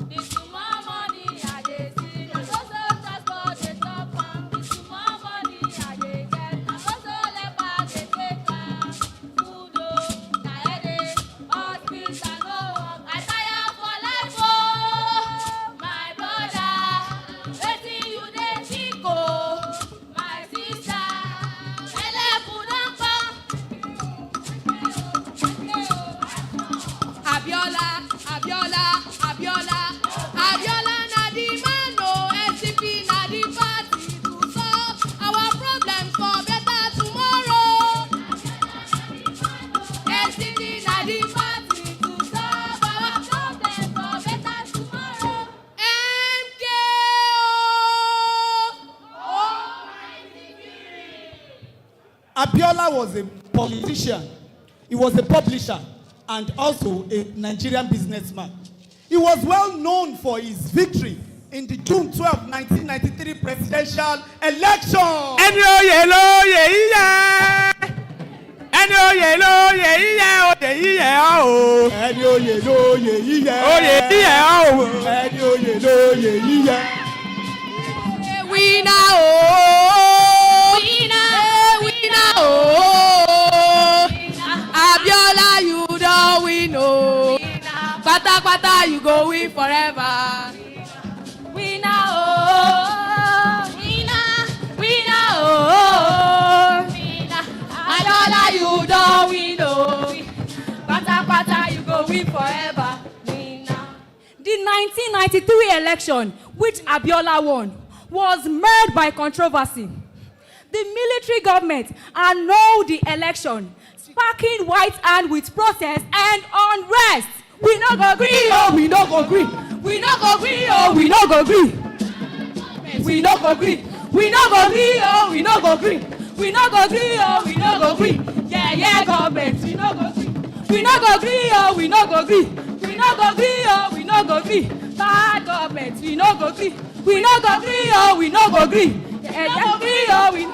The small money I dey see, na so transport dey top am. The small money I dey get, na so leper dey take am. Food o, na headache, Abiola was a politician. He was a publisher and also a Nigerian businessman. He was well known for his victory in the June 12, 1993 presidential election. Ẹni oyè lóyè yíyẹ. Ẹni oyè lóyè yíyẹ oyè yíyẹ ọ́ o. Ẹni oyè lóyè yíyẹ. Oyè yíyẹ ọ́ o. Ẹni oyè lóyè yíyẹ. Winner oh. Winner oh. Abiola you don win oh. Pátápátá you go win forever. Winner oh. Winner oh. Abiola you don win oh. Pátápátá you go win forever. The 1993 election, which Abiola won, was marred by controversy. The military government annulled the election, sparking white hand with protest and unrest. We no go gree, oh, we no go gree. We no go gree, oh, we no go gree. We no go gree. We no go gree, oh, we no go gree. We no go gree, oh, we no go gree. Yeah, government, we no go gree. We no go gree, oh, we no go gree. We no go gree, oh, we no go gree. Bad government, we no go gree. We no go gree, oh, we no go gree. Yeah, gree, oh, we.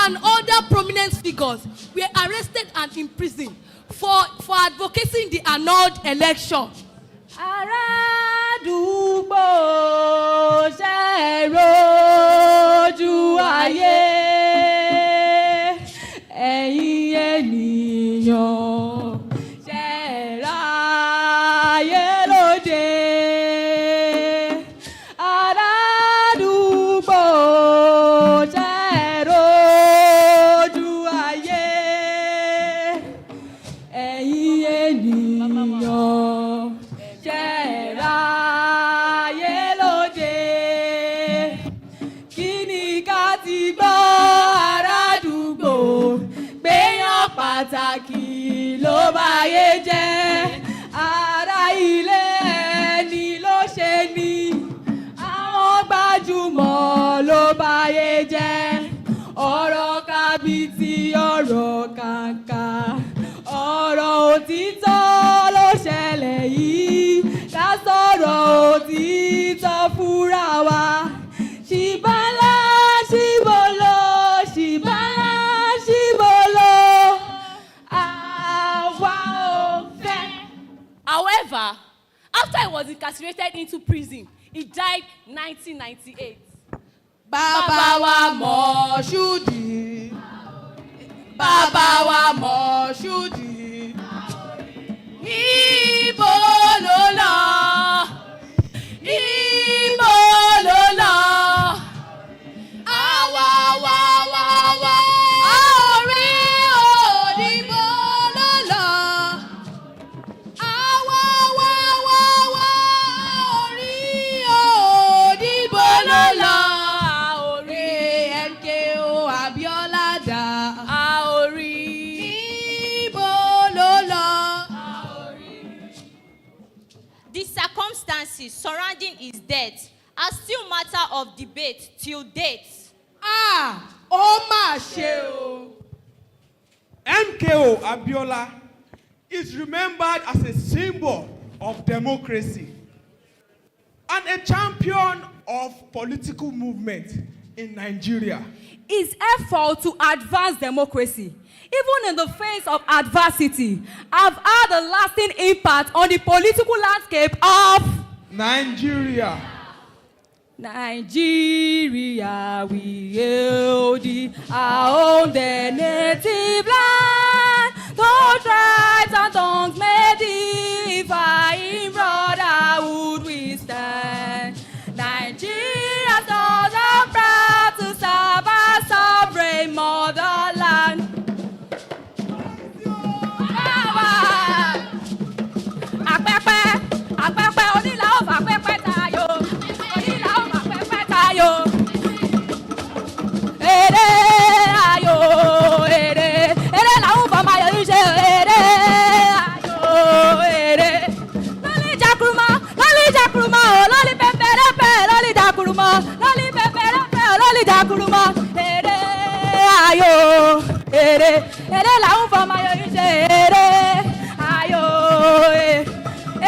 And other prominent figures were arrested and imprisoned for advocating the annulled election. Arádùúgbò ṣe rojú ayé ẹ̀yin ènìyàn ṣe ráyé lóde. Arádùúgbò ṣe rojú ayé ẹ̀yin ènìyàn ṣe ráyé lóde. Kí ni ká ti gbọ́ arádùúgbò gbéyàn pàtàkì ló báyé jẹ́. Ará ilé ẹni ló ṣe ni àwọn gbajúmọ̀ ló báyé jẹ́. Ọ̀rọ̀ kábìtì ọ̀rọ̀ kàǹkà ọ̀rọ̀ òtítọ́ ló ṣẹlẹ̀ yìí ká sọ̀rọ̀ òtítọ́ fúnra wa. Ṣìbálà ṣìbọ̀lọ̀ ṣìbálà ṣìbọ̀lọ̀ àwa ò fẹ́. However, after he was incarcerated into prison, he died 1998. Bàbá wa Mọ̀ṣúdì. Bàbá wa Mọ̀ṣúdì. Ibo ló lọ? Ibo ló lọ? Àwa wá wá wá. A ò rí òdìbò ló lọ. Àwa wá wá wá. A ò rí òdìbò ló lọ. A ò rí MKO Abiola dà. a ò rí. Ibo ló lọ. The circumstances surrounding his death are still matter of debate till date. Ó mà ṣe o. MKO Abiola is remembered as a symbol of democracy and a champion of political movement in Nigeria. His effort to advance democracy, even in the face of adversity, have had a lasting impact on the political landscape of Nigeria. Nigeria, we hail thee, our own the native land. Though tribes and tongues may differ, in brotherhood we stand. eré. Eré là ń fọmọ ayọ̀ yìí ṣe eré. Ayọ̀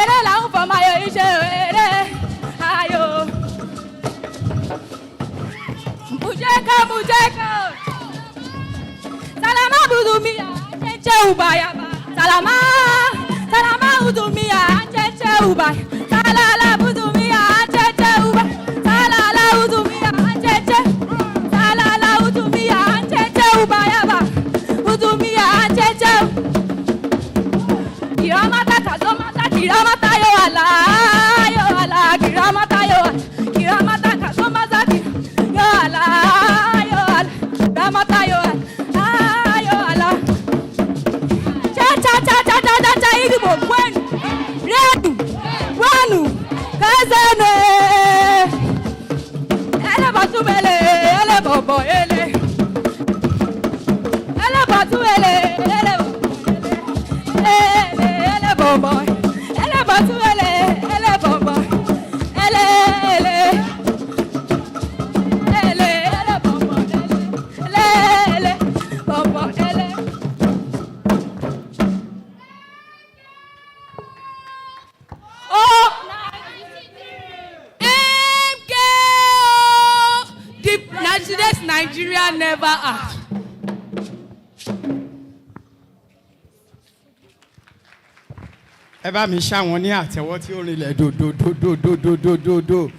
eré là ń fọmọ ayọ̀ yìí ṣe eré. Ayọ̀. Mujeka. Salama budumia, cheche ubayaba. Salama budumia, cheche ubay. Salala budumia, cheche ubay. Salala budumia, cheche. Salala budumia, cheche ubayaba. Budumia, cheche. Kiramata kazomata, kiramata yo ala. Kiramata yo ala. Kiramata kazomata, yo ala. Kiramata yo ala. Wanu kazene ele batumele ele bobo ele batuele ele bobo ele batuele ele bobo ele bobo ele bobo ele. Today's Nigeria never asked. Ẹ bá mi ṣàwọn ní àtẹ́wọ́ tí ó rinlẹ̀ dòdòdòdòdòdòdòdò.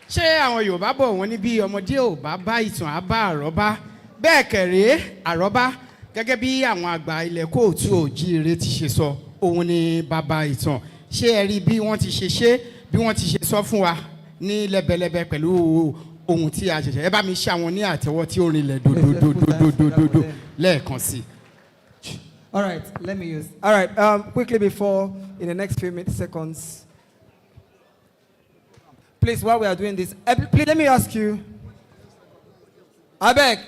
Ṣé àwọn Yorùbá bọ̀ wọ́n ní bí ọmọdé ò bá bá ìtàn á bá àrọ́bá? Bẹ́ẹ̀ kẹ̀rẹ́ àrọ́bá gẹ́gẹ́ bí àwọn àgbà ilẹ̀ kóòtù òjíire ti ṣe sọ, òun ni bàbá ìtàn. Ṣé ẹ rí bí wọ́n ti ṣe bí wọ́n ti ṣe sọ fún wa ní lẹ́bẹ̀lẹ́bẹ̀ pẹ̀lú ohun tí a ṣẹ̀ṣẹ̀ ẹ bá mi ṣàwọn ní àtẹ́wọ́ tí ó rinlẹ̀ dòdòdòdòdòdò lẹ́ẹ̀kan sí. All right, let me use. All right, quickly before, in the next few seconds. Please, while we are doing this, please let me ask you. I beg,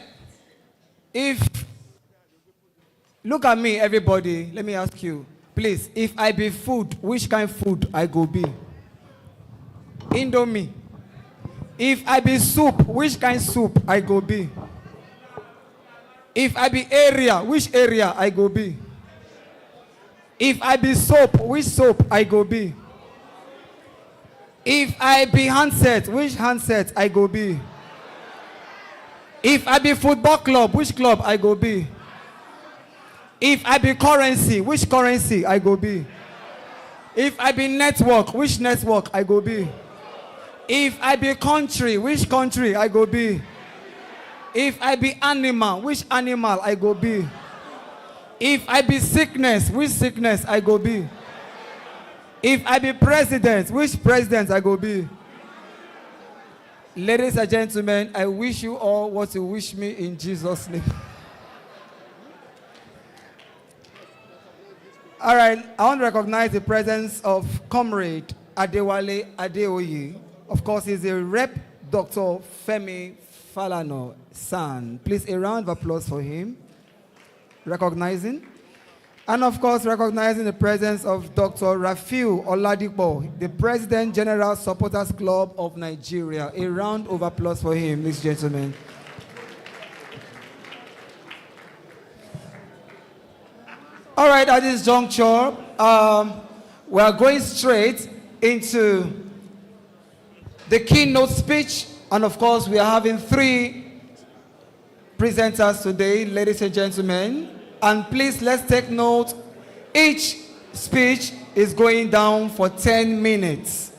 look at me, everybody. Let me ask you, please. If I be food, which kind of food I go be? Indomie. If I be soup, which kind of soup I go be? If I be area, which area I go be? If I be soap, which soap I go be? If I be handset, which handset I go be? If I be football club, which club I go be? If I be currency, which currency I go be? If I be network, which network I go be? If I be country, which country I go be? If I be animal, which animal I go be? If I be sickness, which sickness I go be? If I be president, which president I go be? Ladies and gentlemen, I wish you all what you wish me in Jesus' name. All right, I want to recognize the presence of Comrade Adewale Adeoye. Of course, he's a Rep. Dr. Femi Falano San. Please, a round of applause for him. Recognizing. And of course, recognizing the presence of Dr. Rafiu Oladipo, the President General Supporters Club of Nigeria. A round of applause for him, ladies and gentlemen. All right, at this juncture, we are going straight into the keynote speech. And of course, we are having 3 presenters today, ladies and gentlemen. And please, let's take note. Each speech is going down for 10 minutes.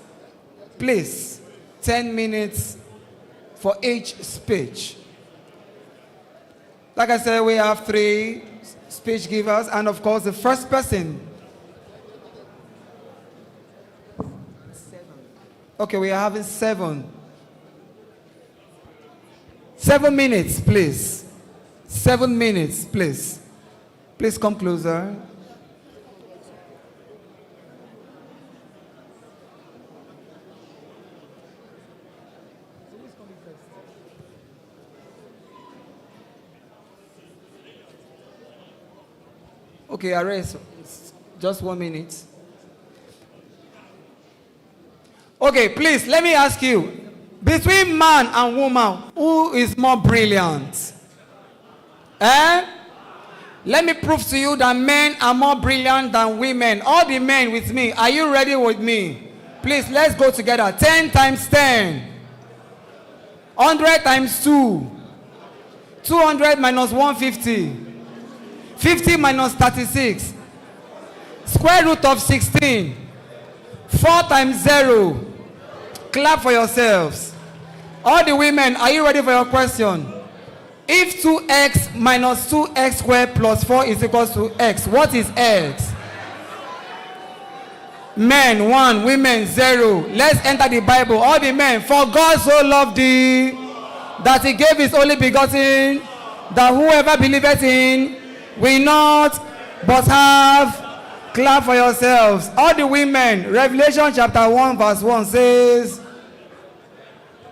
Please, 10 minutes for each speech. Like I said, we have 3 speech givers. And of course, the first person. Okay, we are having 7. 7 minutes, please. 7 minutes, please. Please come closer. Okay, arrest. Just 1 minute. Okay, please, let me ask you. Between man and woman, who is more brilliant? Let me prove to you that men are more brilliant than women. All the men with me, are you ready with me? Please, let's go together. 10 times 10. 100 times 2. 200 minus 150. 50 minus 36. Square root of 16. 4 times 0. Clap for yourselves. All the women, are you ready for your question? If 2x minus 2x squared plus 4 is equals to x, what is x? Men 1, women 0. Let's enter the Bible. All the men, for God so loved thee that he gave his only begotten, that whoever believeth in will not but have. Clap for yourselves. All the women, Revelation chapter 1 verse 1 says,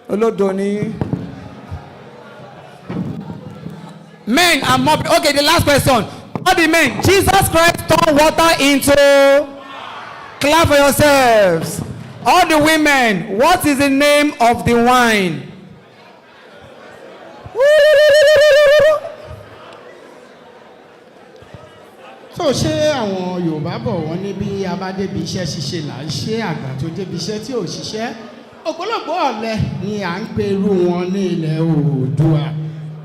Olodoni. Men are more. Okay, the last question. All the men, Jesus Christ turned water into. Clap for yourselves. All the women, what is the name of the wine? So ṣé àwọn Yorùbá bọ̀ wọ́n ní bí a bá débi iṣẹ́ ṣíṣe là ń ṣe àgbà tó débi iṣẹ́ tí ò ṣiṣẹ́ ògbólógbòó ọ̀lẹ ni à ń pe irú wọn ní ilẹ̀ Oòduà.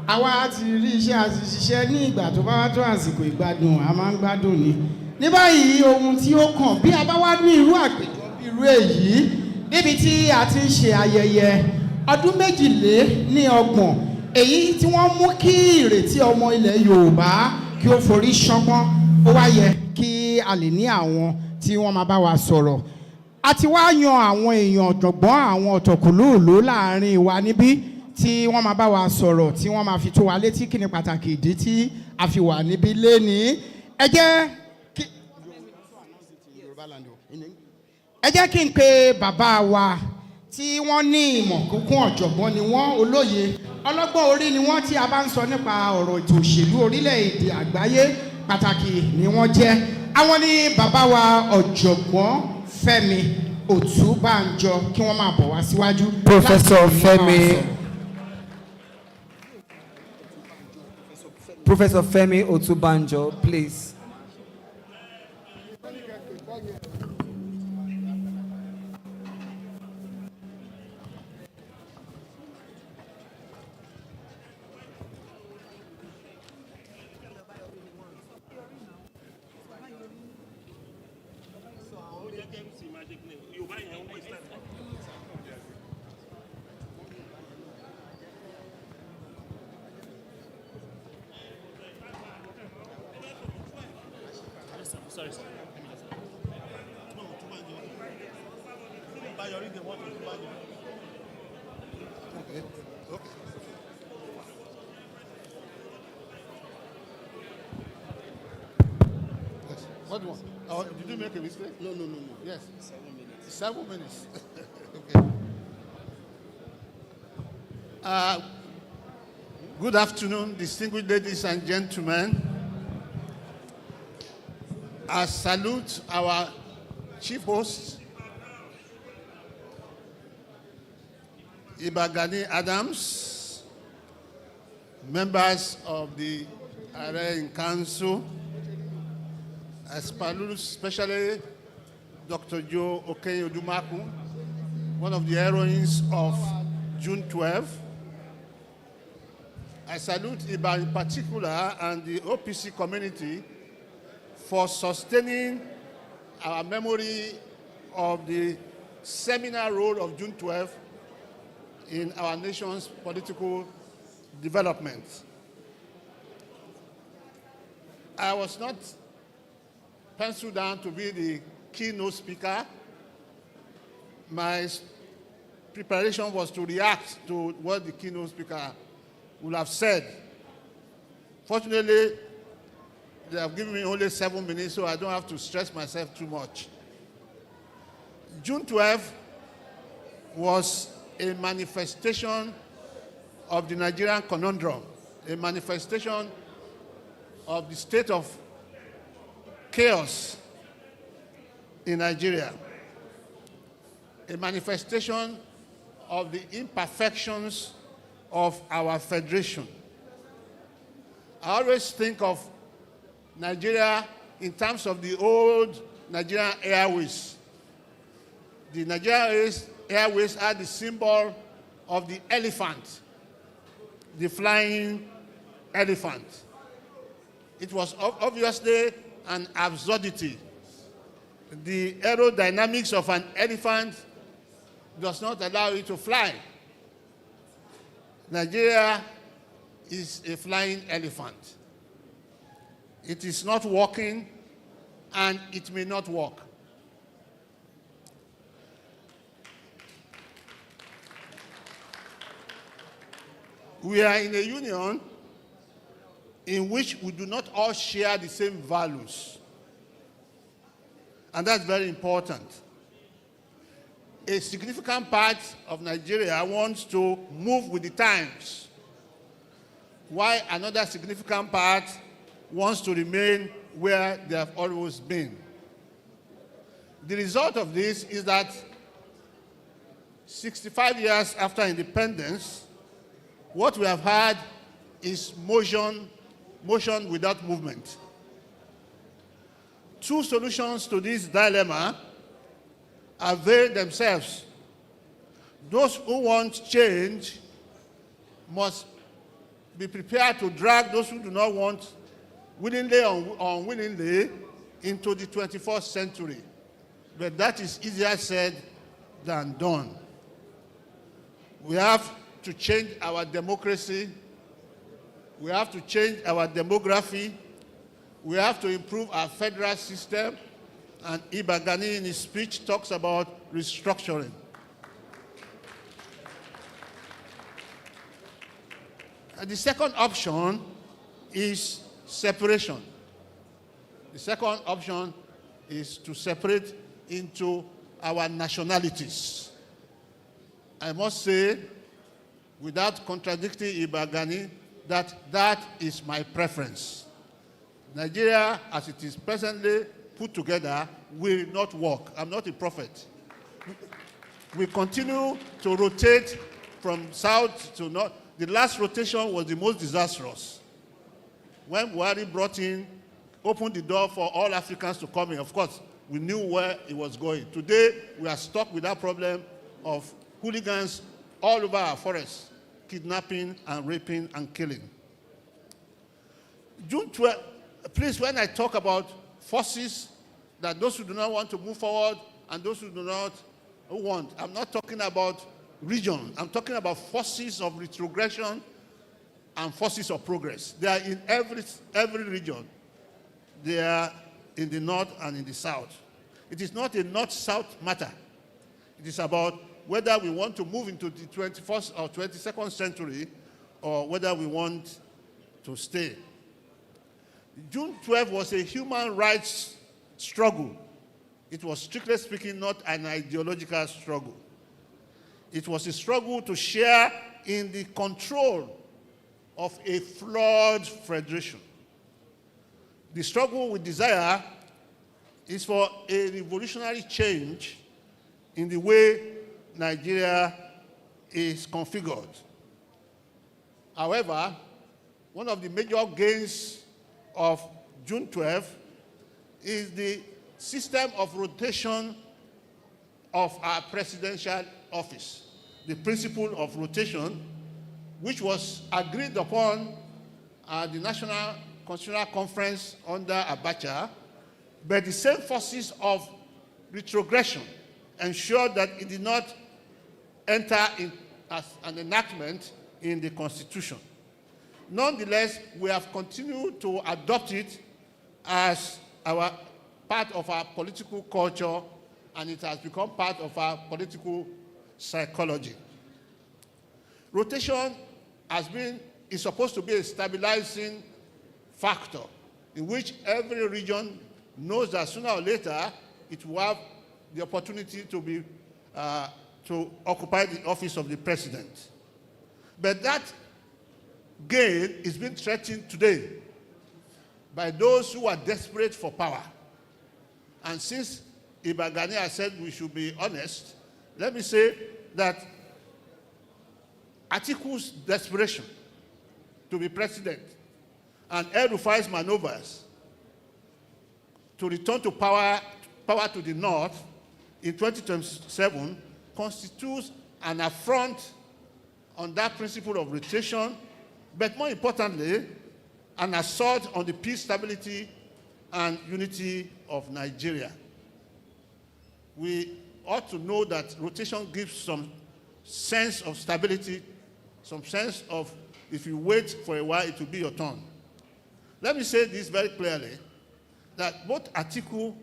Àwa ti rí iṣẹ́ àti ṣiṣẹ́ ní ìgbà tó bá wá tó àsìkò ìgbádùn a máa ń gbádùn ni. Ní báyìí ohun tí ó kàn bí a bá wá ní irú àpèjọ bí irú èyí níbi tí a ti ń ṣe ayẹyẹ ọdún 22 èyí tí wọ́n mú kí ìrètí ọmọ ilẹ̀ Yorùbá kí ó forí ṣánpọ́n ó wá yẹ kí a lè ní àwọn tí wọ́n máa bá wa sọ̀rọ̀. A ti wá yan àwọn èèyàn ọ̀jọ̀gbọ́n àwọn ọ̀tọ̀kùlúùlú láàrin wa níbí tí wọ́n máa bá wa sọ̀rọ̀ tí wọ́n máa fi tó wa létí kí ni pàtàkì ìdí tí a fi wà níbí lénìí. Ẹ jẹ́ kí n pe bàbá wa tí wọ́n ní ìmọ̀ kúnkún ọ̀jọ̀gbọ́n ni wọ́n, olóye ọlọ́gbọ́n orí ni wọ́n tí a bá ń sọ nípa ọ̀rọ̀ ètò òṣèlú orílẹ̀-èdè àgbáyé pàtàkì ni wọ́n jẹ́. Àwọn ni bàbá wa ọ̀jọ̀gbọ́n Fẹ́mi Ọ̀túnbànjọ kí wọ́n máa bọ̀ wá síwájú. Professor Fẹ́mi Ọ̀túnbànjọ, please. Sorry, sir. Okay. Okay. Yes. What do you want? Oh, did you make a mistake? No. Yes. 7 minutes. 7 minutes. Okay. Good afternoon, distinguished ladies and gentlemen. I salute our chief host, Ibagani Adams, members of the Array Council, especially Dr. Joe Okenye-Odumaku, one of the heroines of June 12. I salute Iba in particular and the OPC community for sustaining our memory of the seminal role of June 12 in our nation's political development. I was not penciled down to be the keynote speaker. My preparation was to react to what the keynote speaker would have said. Fortunately, they have given me only 7 minutes, so I don't have to stress myself too much. June 12 was a manifestation of the Nigerian conundrum, a manifestation of the state of chaos in Nigeria, a manifestation of the imperfections of our federation. I always think of Nigeria in terms of the old Nigerian Airways. The Nigerian Airways are the symbol of the elephant, the flying elephant. It was obviously an absurdity. The aerodynamics of an elephant does not allow it to fly. Nigeria is a flying elephant. It is not working, and it may not work. We are in a union in which we do not all share the same values. And that's very important. A significant part of Nigeria wants to move with the times, while another significant part wants to remain where they have always been. The result of this is that 65 years after independence, what we have had is motion without movement. Two solutions to this dilemma avail themselves. Those who want change must be prepared to drag those who do not want, willingly or unwillingly, into the 21st century. But that is easier said than done. We have to change our democracy. We have to change our demography. We have to improve our federal system. And Ibagani in his speech talks about restructuring. And the second option is separation. The second option is to separate into our nationalities. I must say, without contradicting Ibagani, that is my preference. Nigeria, as it is presently put together, will not work. I'm not a prophet. We continue to rotate from south to north. The last rotation was the most disastrous. When Buhari brought in, opened the door for all Africans to come in, of course, we knew where it was going. Today, we are stuck with that problem of hooligans all over our forests, kidnapping and raping and killing. June 12, please, when I talk about forces, that those who do not want to move forward and those who do not want, I'm not talking about region. I'm talking about forces of retrogression and forces of progress. They are in every region. They are in the north and in the south. It is not a north-south matter. It is about whether we want to move into the 21st or 22nd century or whether we want to stay. June 12 was a human rights struggle. It was, strictly speaking, not an ideological struggle. It was a struggle to share in the control of a flawed federation. The struggle we desire is for a revolutionary change in the way Nigeria is configured. However, one of the major gains of June 12 is the system of rotation of our presidential office. The principle of rotation, which was agreed upon at the National Constitutional Conference under Abacha, but the same forces of retrogression ensured that it did not enter in as an enactment in the Constitution. Nonetheless, we have continued to adopt it as part of our political culture, and it has become part of our political psychology. Rotation is supposed to be a stabilizing factor in which every region knows that sooner or later it will have the opportunity to occupy the office of the president. But that gain is being threatened today by those who are desperate for power. And since Ibagani has said we should be honest, let me say that Atiku's desperation to be president and El-Rufai's maneuvers to return to power to the North in 2027 constitutes an affront on that principle of rotation, but more importantly, an assault on the peace, stability, and unity of Nigeria. We ought to know that rotation gives some sense of stability, some sense of if you wait for a while, it will be your turn. Let me say this very clearly, that both Atiku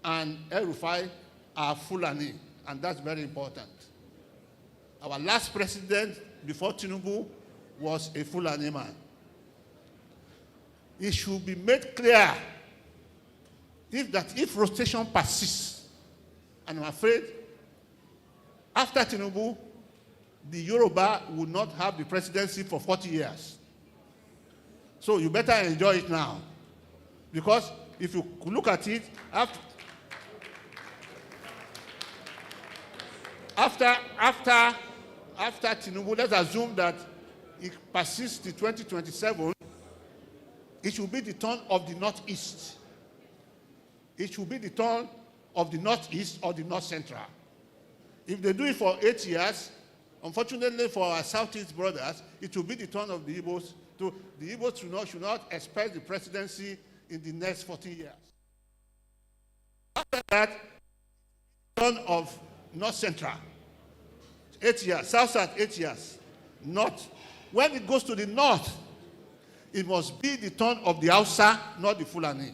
and El-Rufai are Fulani, and that's very important. Our last president before Tinubu was a Fulani man. It should be made clear if rotation persists, and I'm afraid after Tinubu, the Yoruba will not have the presidency for 40 years. So you better enjoy it now. Because if you look at it, after Tinubu, let's assume that it persists to 2027, it should be the turn of the Northeast. It should be the turn of the Northeast or the North Central. If they do it for 8 years, unfortunately for our Southeast brothers, it will be the turn of the Igbos. The Igbos should not expect the presidency in the next 14 years. After that, turn of North Central, 8 years, South, 8 years, North. When it goes to the North, it must be the turn of the Hausa, not the Fulani.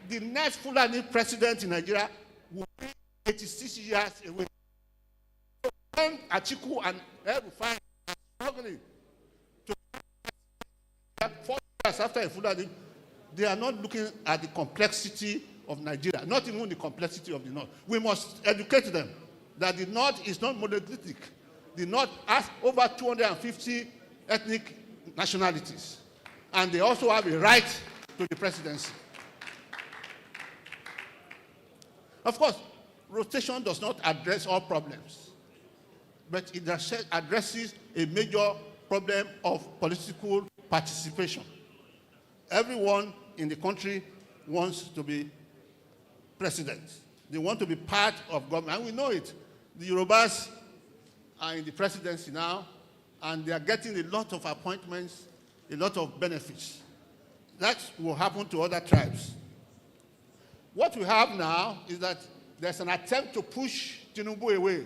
The next Fulani president in Nigeria will be 86 years away. So when Atiku and El-Rufai are struggling to 4 years after a Fulani, they are not looking at the complexity of Nigeria, not even the complexity of the North. We must educate them that the North is not monolithic. The North has over 250 ethnic nationalities, and they also have a right to the presidency. Of course, rotation does not address all problems, but it addresses a major problem of political participation. Everyone in the country wants to be president. They want to be part of government, and we know it. The Yorubas are in the presidency now, and they are getting a lot of appointments, a lot of benefits. That will happen to other tribes. What we have now is that there's an attempt to push Tinubu away.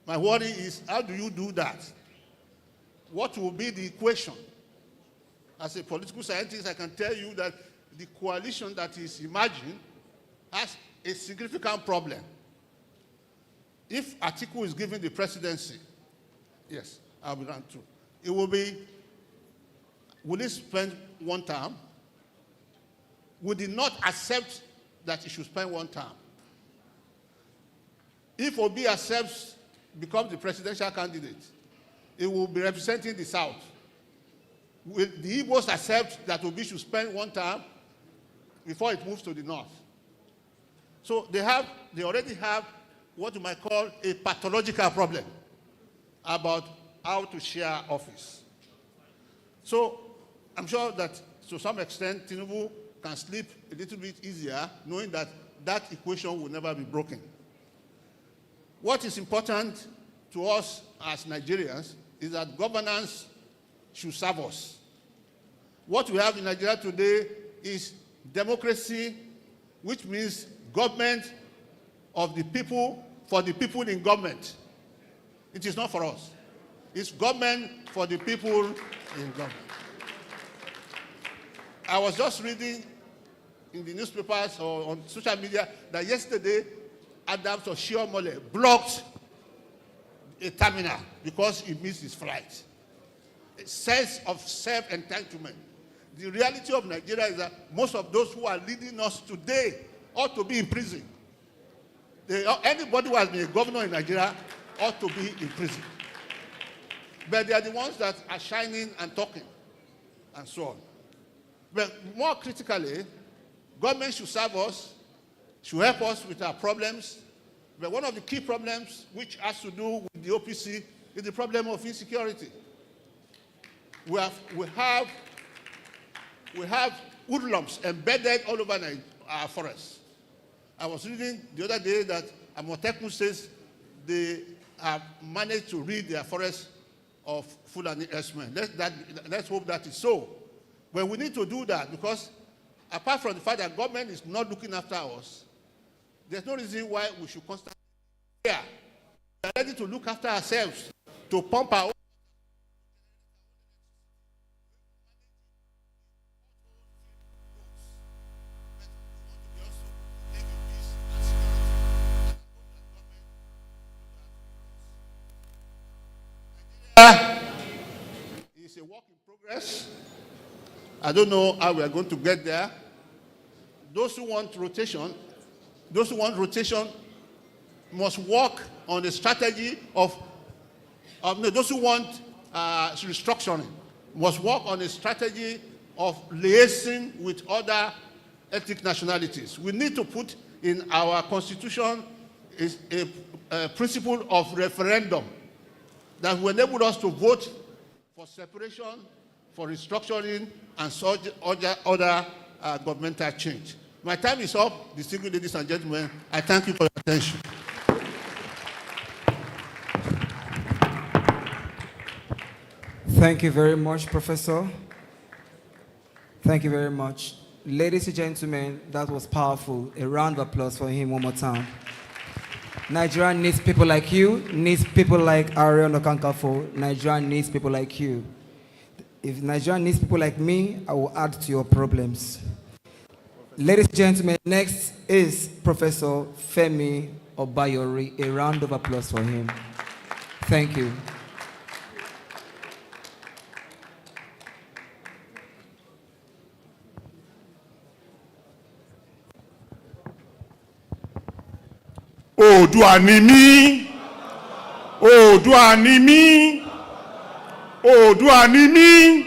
My worry is, how do you do that? What will be the equation? As a political scientist, I can tell you that the coalition that is emerging has a significant problem. If Atiku is given the presidency, yes, I'll be done too. It will be, will he spend one term? Would he not accept that he should spend one term? If Obi accepts, becomes the presidential candidate, he will be representing the South. Will the Igbos accept that Obi should spend one term before it moves to the North? So they already have what you might call a pathological problem about how to share office. So I'm sure that to some extent, Tinubu can sleep a little bit easier knowing that that equation will never be broken. What is important to us as Nigerians is that governance should serve us. What we have in Nigeria today is democracy, which means government of the people, for the people in government. It is not for us. It's government for the people in government. I was just reading in the newspapers or on social media that yesterday Adams Oshiomhole blocked a terminal because he missed his flight. A sense of self-entitlement. The reality of Nigeria is that most of those who are leading us today ought to be in prison. Anybody who has been a governor in Nigeria ought to be in prison. But they are the ones that are shining and talking and so on. But more critically, government should serve us, should help us with our problems. But one of the key problems which has to do with the OPC is the problem of insecurity. we have woodlumps embedded all over our forests. I was reading the other day that Amotekun says they have managed to rid their forests of Fulani herdsmen. Let's hope that is so. But we need to do that because apart from the fact that government is not looking after us, there's no reason why we should constantly care. We are ready to look after ourselves, to pump our own. It's a work in progress. I don't know how we are going to get there. Those who want rotation must work on the strategy of those who want restructuring must work on a strategy of liaising with other ethnic nationalities. We need to put in our constitution a principle of referendum that will enable us to vote for separation, for restructuring, and such other governmental change. My time is up, distinguished ladies and gentlemen. I thank you for your attention. Thank you very much, Professor. Thank you very much. Ladies and gentlemen, that was powerful. A round of applause for him one more time. Nigeria needs people like you, needs people like Ariel Nokankafo. Nigeria needs people like you. If Nigeria needs people like me, I will add to your problems. Ladies and gentlemen, next is Professor Femi Obayori. A round of applause for him. Thank you. Oodua ni mí. Oodua ni mí. Oodua ni mí.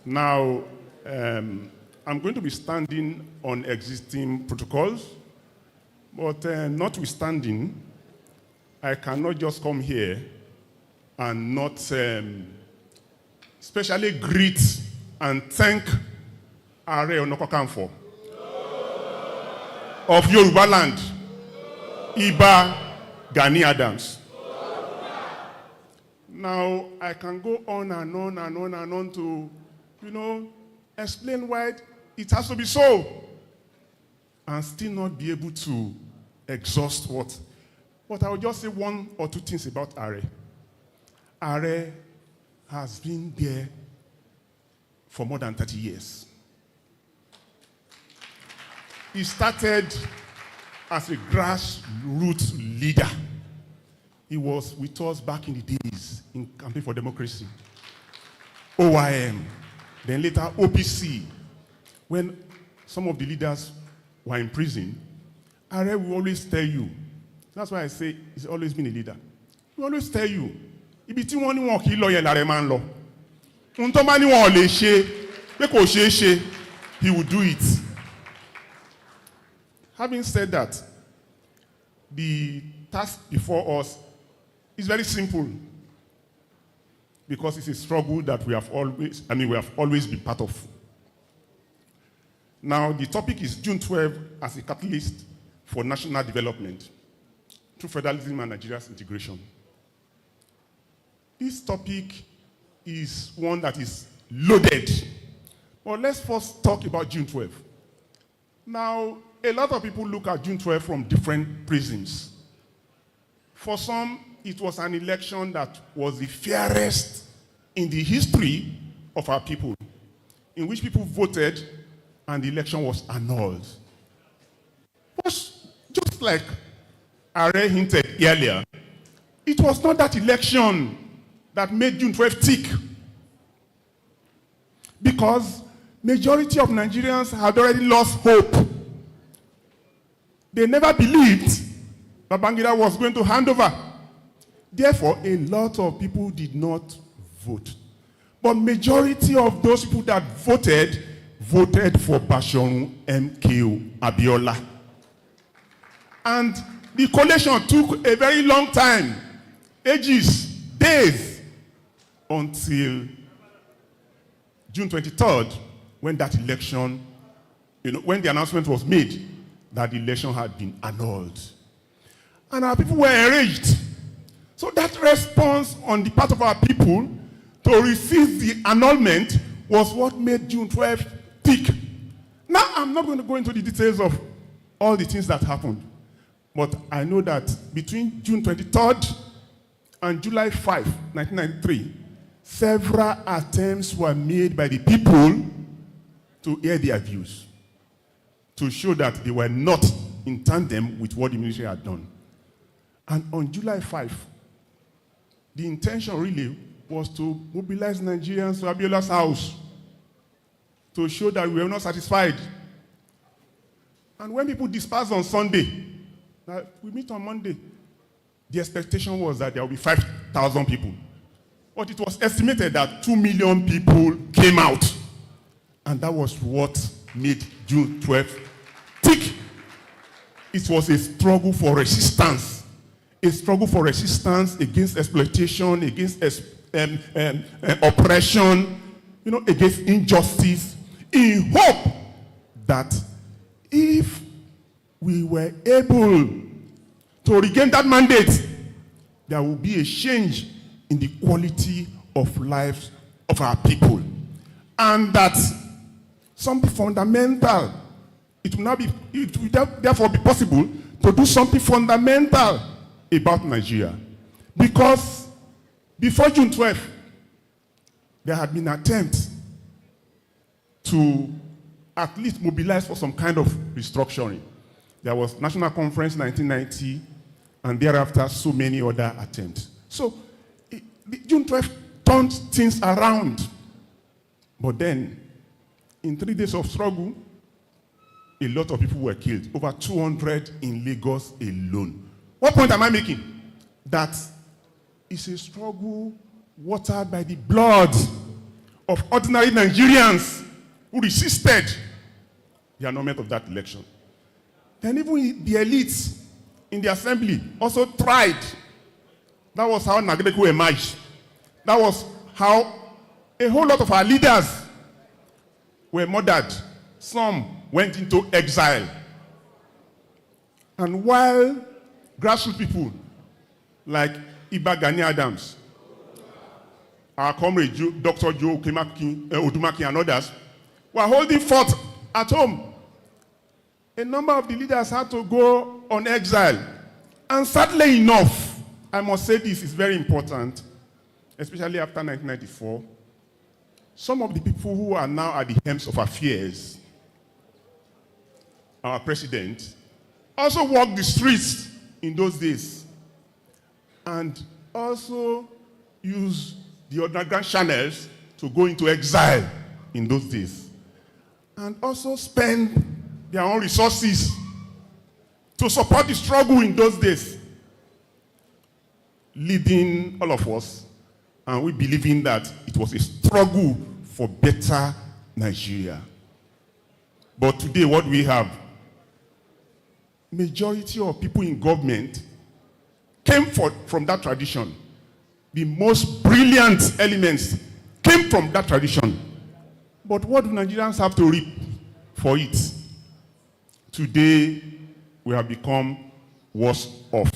Now, I'm going to be standing on existing protocols, but notwithstanding, I cannot just come here and not specially greet and thank Are Onokokanfo of Yoruba land, Iba Gani Adams. Now, I can go on and on and on and on to, explain why it has to be so, and still not be able to exhaust what. But I will just say one or two things about Are. Are has been there for more than 30 years. He started as a grassroots leader. He was with us back in the days in Campaign for Democracy, OIM, then later OPC. When some of the leaders were in prison, Are will always tell you. That's why I say he's always been a leader. He will always tell you, ibi tí wọ́n ní wọn kì í lọ yẹn lára máa ń lọ. Ohun tó bá ní wọn ò lè ṣe, pé kò ṣeé ṣe, he will do it. Having said that, the task before us is very simple because it's a struggle that we have always been part of. Now, the topic is June 12 as a catalyst for national development through federalism and Nigeria's integration. This topic is one that is loaded. But let's first talk about June 12. Now, a lot of people look at June 12 from different prisms. For some, it was an election that was the fairest in the history of our people, in which people voted and the election was annulled. But just like Are hinted earlier, it was not that election that made June 12 tick, because majority of Nigerians had already lost hope. They never believed Babangida was going to hand over. Therefore, a lot of people did not vote. But majority of those people that voted for Bashorun MKO Abiola. And the collation took a very long time, ages, days. until June 23rd, when that election, when the announcement was made that the election had been annulled. And our people were enraged. So that response on the part of our people to resist the annulment was what made June 12th tick. Now, I'm not going to go into the details of all the things that happened, but I know that between June 23rd and July 5, 1993, several attempts were made by the people to air their views, to show that they were not in tandem with what the military had done. And on July 5, the intention really was to mobilize Nigerians to Abiola's house to show that we were not satisfied. And when people dispersed on Sunday, we meet on Monday, the expectation was that there would be 5,000 people. But it was estimated that 2 million people came out. And that was what made June 12th tick. It was a struggle for resistance. A struggle for resistance against exploitation, against oppression, against injustice, in hope that if we were able to regain that mandate, there will be a change in the quality of lives of our people. And that something fundamental, it will therefore be possible to do something fundamental about Nigeria. Because before June 12th, there had been attempts to at least mobilize for some kind of restructuring. There was National Conference 1990, and thereafter so many other attempts. So June 12th turned things around. But then, in 3 days of struggle, a lot of people were killed. Over 200 in Lagos alone. What point am I making? That it's a struggle watered by the blood of ordinary Nigerians who resisted the annulment of that election. Then even the elites in the assembly also tried. That was how Nagdeku emerged. That was how a whole lot of our leaders were murdered. Some went into exile. And while grassroots people like Iba Gani Adams, our comrade Dr. Joe Odumaki and others were holding forth at home, a number of the leaders had to go on exile. And sadly enough, I must say this is very important, especially after 1994, some of the people who are now at the helms of affairs, our president, also walked the streets in those days and also used the underground channels to go into exile in those days and also spend their own resources to support the struggle in those days, leading all of us, and we believing that it was a struggle for better Nigeria. But today, what we have, majority of people in government came from that tradition. The most brilliant elements came from that tradition. But what do Nigerians have to reap for it? Today, we have become worse off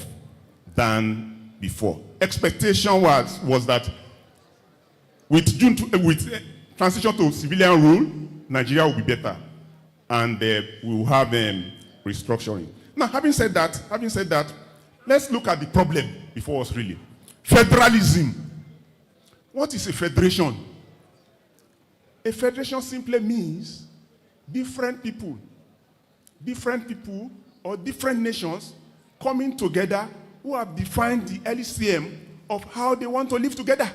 than before. Expectation was that with transition to civilian rule, Nigeria will be better, and we will have restructuring. Now, having said that, let's look at the problem before us really. Federalism. What is a federation? A federation simply means different people or different nations coming together who have defined the LCM of how they want to live together.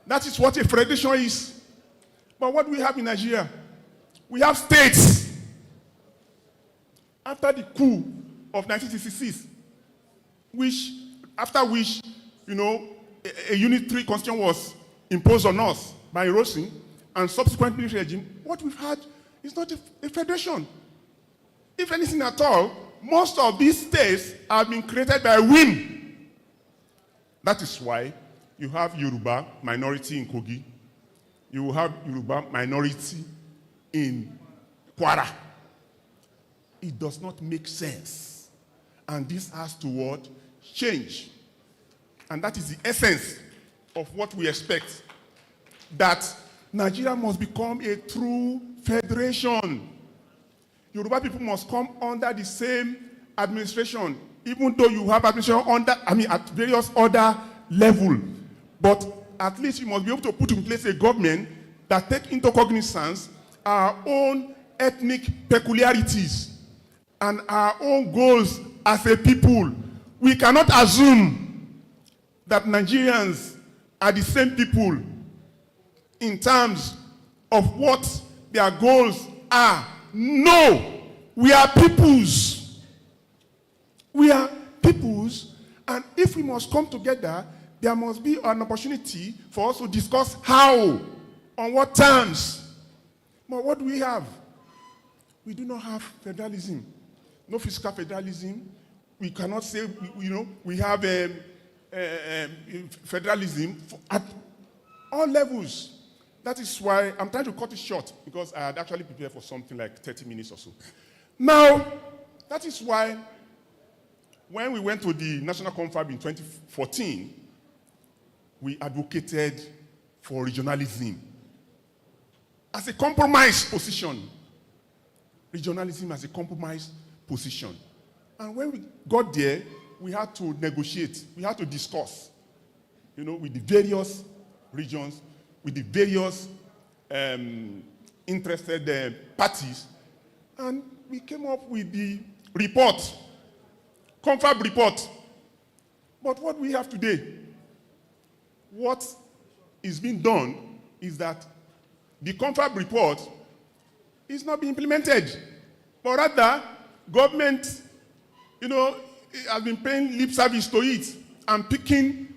That is what a federation is. But what do we have in Nigeria? We have states. After the coup of 1966, after which, a unitary constitution was imposed on us by Rosin and subsequent military regime, what we've had is not a federation. If anything at all, most of these states have been created by whim. That is why You have Yoruba minority in Kogi. You will have Yoruba minority in Kwara. It does not make sense. And this has to what? Change. And that is the essence of what we expect. That Nigeria must become a true federation. Yoruba people must come under the same administration, even though you have administration at various other levels. But at least you must be able to put in place a government that take into cognizance our own ethnic peculiarities and our own goals as a people. We cannot assume that Nigerians are the same people in terms of what their goals are. No, we are peoples. We are peoples, and if we must come together, there must be an opportunity for us to discuss how, on what terms. But what do we have? We do not have federalism. No fiscal federalism. We cannot say, we have federalism at all levels. That is why I'm trying to cut it short, because I had actually prepared for something like 30 minutes or so. Now, that is why when we went to the National Confab in 2014, we advocated for regionalism as a compromise position. Regionalism as a compromise position. And when we got there, we had to negotiate. We had to discuss, with the various regions, with the various interested parties. And we came up with the report, Confab report. But what we have today, what is being done is that the Confab report is not being implemented. But rather, government, has been paying lip service to it and picking,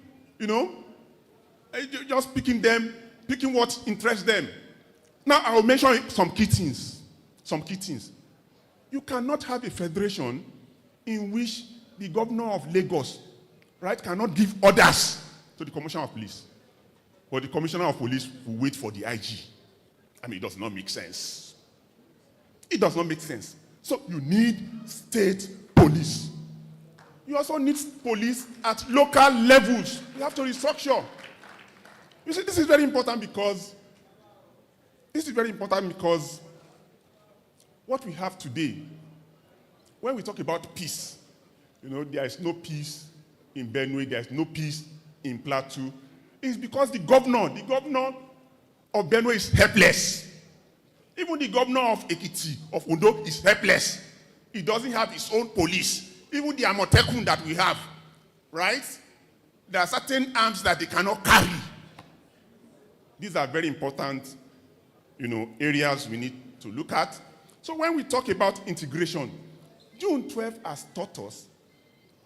just picking them, picking what interests them. Now, I will mention some key things. You cannot have a federation in which the governor of Lagos, right, cannot give orders to the commissioner of police. But the commissioner of police will wait for the IG. It does not make sense. It does not make sense. So you need state police. You also need police at local levels. You have to restructure. You see, this is very important because what we have today, when we talk about peace, there is no peace in Benue, there is no peace in Plateau. It's because the governor of Benue is helpless. Even the governor of Ekiti, of Ondo, is helpless. He doesn't have his own police. Even the Amotekun that we have, right? There are certain arms that they cannot carry. These are very important, areas we need to look at. So when we talk about integration, June 12 has taught us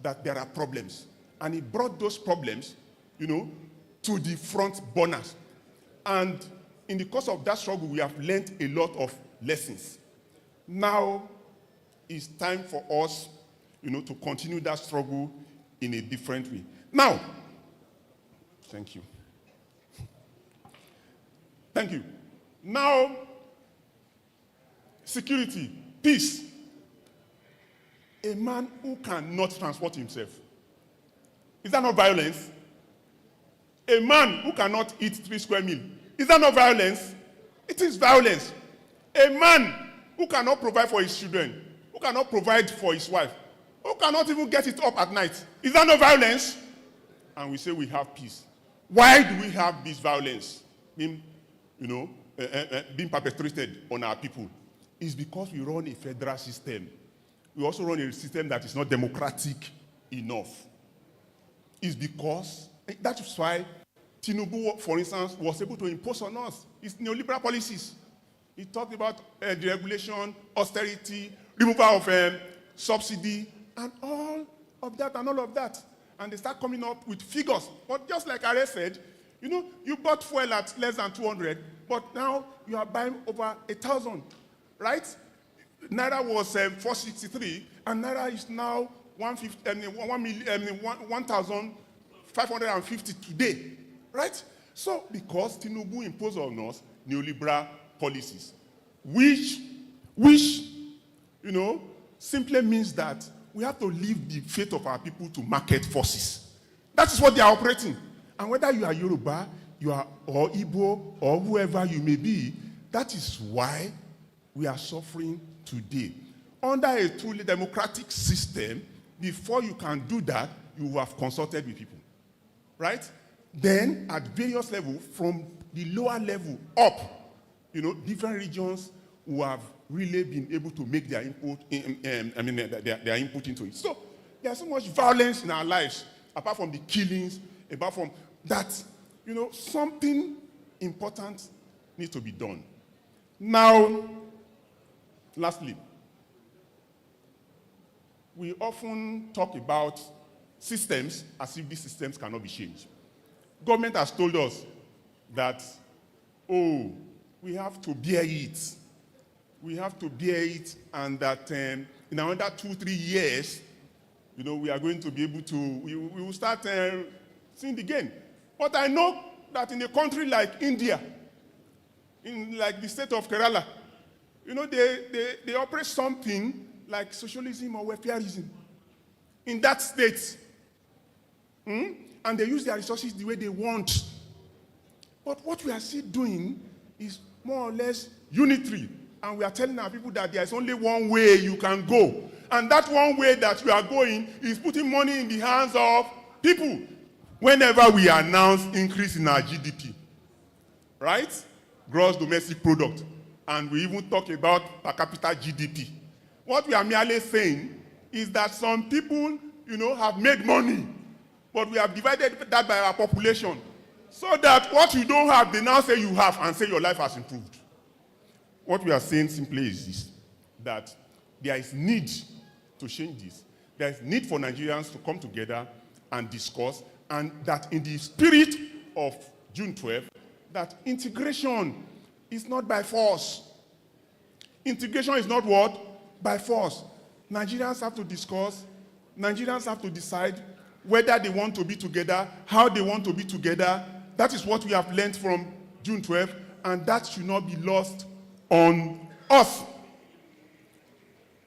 that there are problems. And he brought those problems, to the front burners. And in the course of that struggle, we have learned a lot of lessons. Now, it's time for us, to continue that struggle in a different way. Now, thank you. Thank you. Now, security, peace. A man who cannot transport himself. Is that not violence? A man who cannot eat 3 square meals. Is that not violence? It is violence. A man who cannot provide for his children, who cannot provide for his wife, who cannot even get it up at night. Is that not violence? And we say we have peace. Why do we have this violence being perpetrated on our people? It's because we run a federal system. We also run a system that is not democratic enough. It's because, that is why Tinubu, for instance, was able to impose on us his neoliberal policies. He talked about deregulation, austerity, removal of subsidy, and all of that. And they start coming up with figures. But just like Are said, you bought fuel at less than 200, but now you are buying over 1,000, right? Naira was 463, and Naira is now 1,550 today. Right? So, because Tinubu imposed on us neoliberal policies, which, you know, simply means that we have to leave the fate of our people to market forces. That is what they are operating. And whether you are Yoruba, you are or Igbo, or whoever you may be, that is why we are suffering today. Under a truly democratic system, before you can do that, you have consulted with people, right? Then, at various levels, from the lower level up, you know, different regions who have really been able to make their input, their input into it. So, there's so much violence in our lives, apart from the killings, apart from that, you know, something important needs to be done. Now, lastly, we often talk about systems as if these systems cannot be changed. Government has told us that, oh, we have to bear it. We have to bear it, and that in another 2-3 years, you know, we are going to be able to, we will start seeing the gain. But I know that in a country like India, in like the state of Kerala, you know, they operate something like socialism or welfareism in that state. And they use their resources the way they want. But what we are still doing is more or less unitary. And we are telling our people that there is only one way you can go. And that one way that you are going is putting money in the hands of people. Whenever we announce increase in our GDP, right? Gross domestic product. And we even talk about per capita GDP. What we are merely saying is that some people, you know, have made money, but we have divided that by our population. So that what you don't have, they now say you have and say your life has improved. What we are saying simply is this, that there is need to change this. There is need for Nigerians to come together and discuss, and that in the spirit of June 12th, that integration is not by force. Integration is not what? By force. Nigerians have to discuss. Nigerians have to decide whether they want to be together, how they want to be together. That is what we have learned from June 12th, and that should not be lost on us.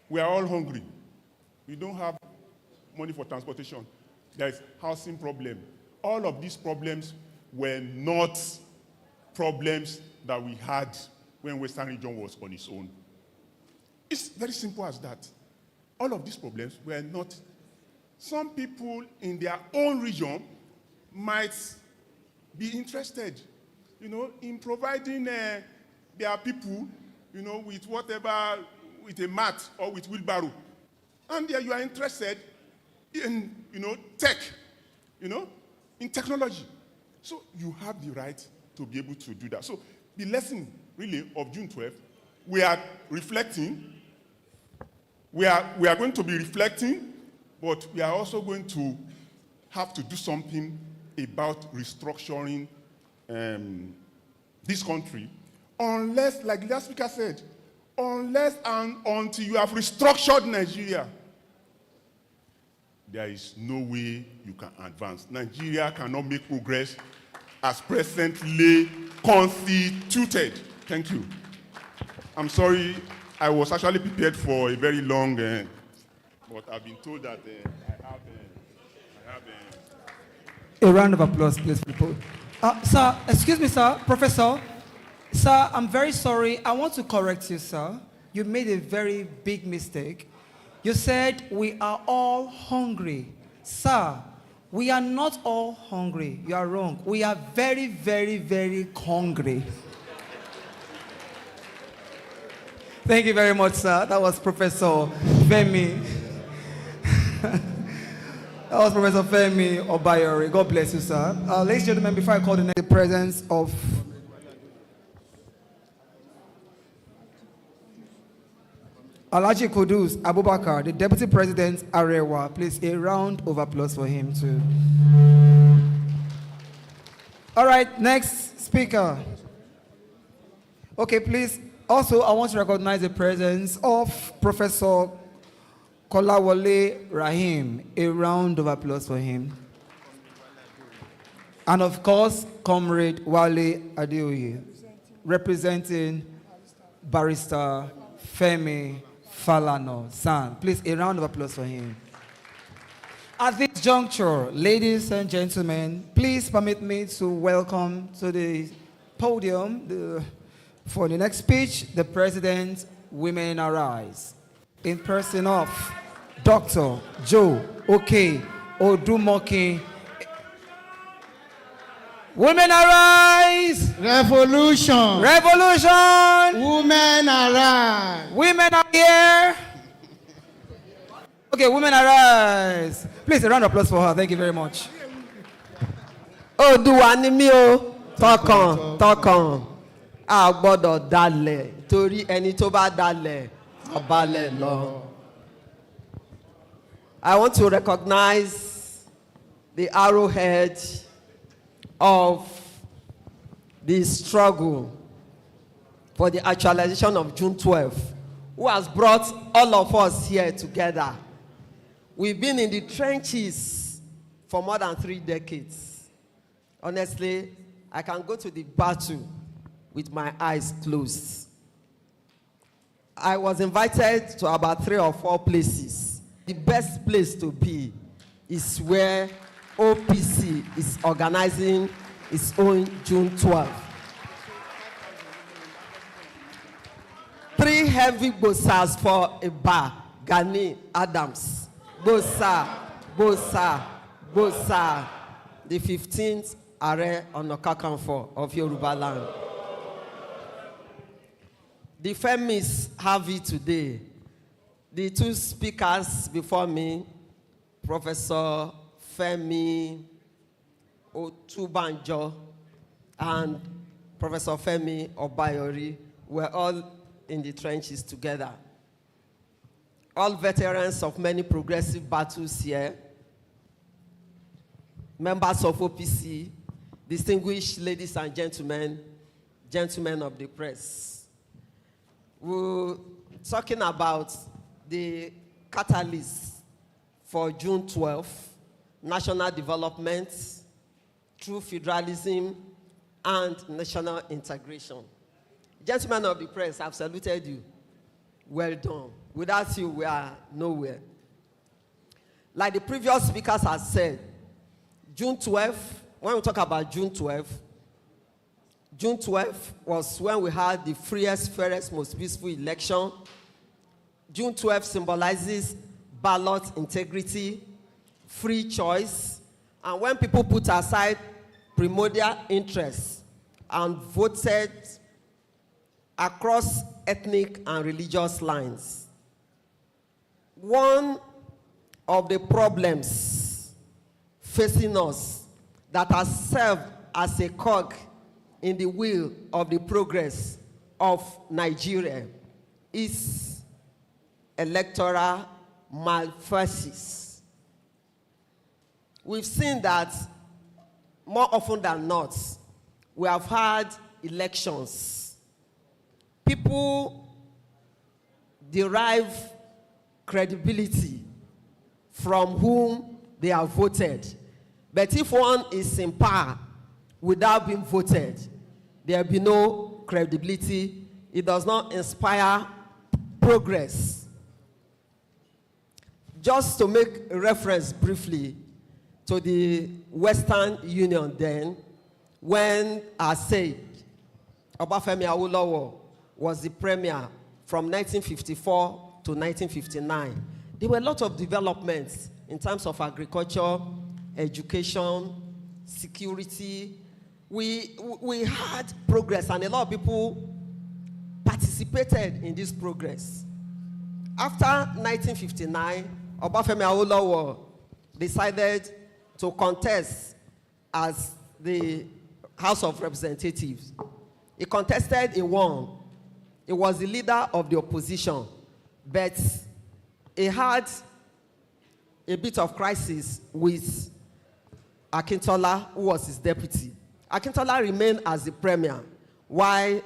We are all hungry. We don't have money for transportation. There is housing problem. All of these problems were not problems that we had when Western region was on its own. It's very simple as that. All of these problems were not. Some people in their own region might be interested, you know, in providing their people, you know, with whatever, with a mat or with wheelbarrow. And there you are interested in, you know, tech, you know, in technology. So you have the right to be able to do that. So the lesson, really, of June 12th, we are reflecting. We are going to be reflecting, but we are also going to have to do something about restructuring this country, unless, like the last speaker said, unless and until you have restructured Nigeria, there is no way you can advance. Nigeria cannot make progress as presently constituted. Thank you. I'm sorry, I was actually prepared for a very long, but I've been told that I have a round of applause, please, for the podium. Sir, excuse me, sir, Professor. Sir, I'm very sorry. I want to correct you, sir. You made a very big mistake. You said we are all hungry. Sir, we are not all hungry. You are wrong. We are very, very, very hungry. Thank you very much, sir. That was Professor Femi. That was Professor Femi Obayori. God bless you, sir. Ladies and gentlemen, before I call the next, presence of Alhaji Kudus Abubakar, the Deputy President Arewa. Please, a round of applause for him, too. All right, next speaker. Okay, please. Also, I want to recognize the presence of Professor Kolawole Rahim. A round of applause for him. And of course, Comrade Wale Adeoye, representing Barrister Femi Falano San. Please, a round of applause for him. At this juncture, ladies and gentlemen, please permit me to welcome to the podium for the next speech, the President, Women Arise, in person of Dr. Joe Oke Odumokin. Women Arise! Revolution! Revolution! Women arise! Women are here! Okay, women arise! Please, a round of applause for her. Thank you very much. Oodua ni mí o, tọkàn a gbọ́dọ̀ dalẹ̀ torí ẹni tó bá dalẹ̀ ọbalẹ̀ lọ. I want to recognize the arrowhead of the struggle for the actualization of June 12, who has brought all of us here together. We've been in the trenches for more than 3 decades. Honestly, I can go to the battle with my eyes closed. I was invited to about 3 or 4 places. The best place to be is where OPC is organizing its own June 12. 3 heavy bossas for a bar, Gani Adams. Bossa, Bossa, Bossa, the 15th Ààrẹ Ọ̀nà Kakanfò of Yoruba land. The Femis have it today. The 2 speakers before me, Professor Femi Otubanjo and Professor Femi Obayori, were all in the trenches together. All veterans of many progressive battles here, members of OPC, distinguished ladies and gentlemen, gentlemen of the press. We're talking about the catalyst for June 12, national development through federalism and national integration. Gentlemen of the press, I've saluted you. Well done. Without you, we are nowhere. Like the previous speakers have said, June 12, when we talk about June 12 was when we had the freest, fairest, most peaceful election. June 12 symbolizes ballot integrity, free choice, and when people put aside primordial interests and voted across ethnic and religious lines. One of the problems facing us that has served as a cog in the wheel of the progress of Nigeria is electoral malpractice. We've seen that more often than not, we have had elections. People derive credibility from whom they have voted. But if one is in power without being voted, there will be no credibility. It does not inspire progress. Just to make a reference briefly to the Western Union then, when I said Obafemi Awolowo was the premier from 1954 to 1959, there were a lot of developments in terms of agriculture, education, security. We had progress, and a lot of people participated in this progress. After 1959, Obafemi Awolowo decided to contest as the House of Representatives. He contested, he won. He was the leader of the opposition, but he had a bit of crisis with Akintola, who was his deputy. Akintola remained as the premier, while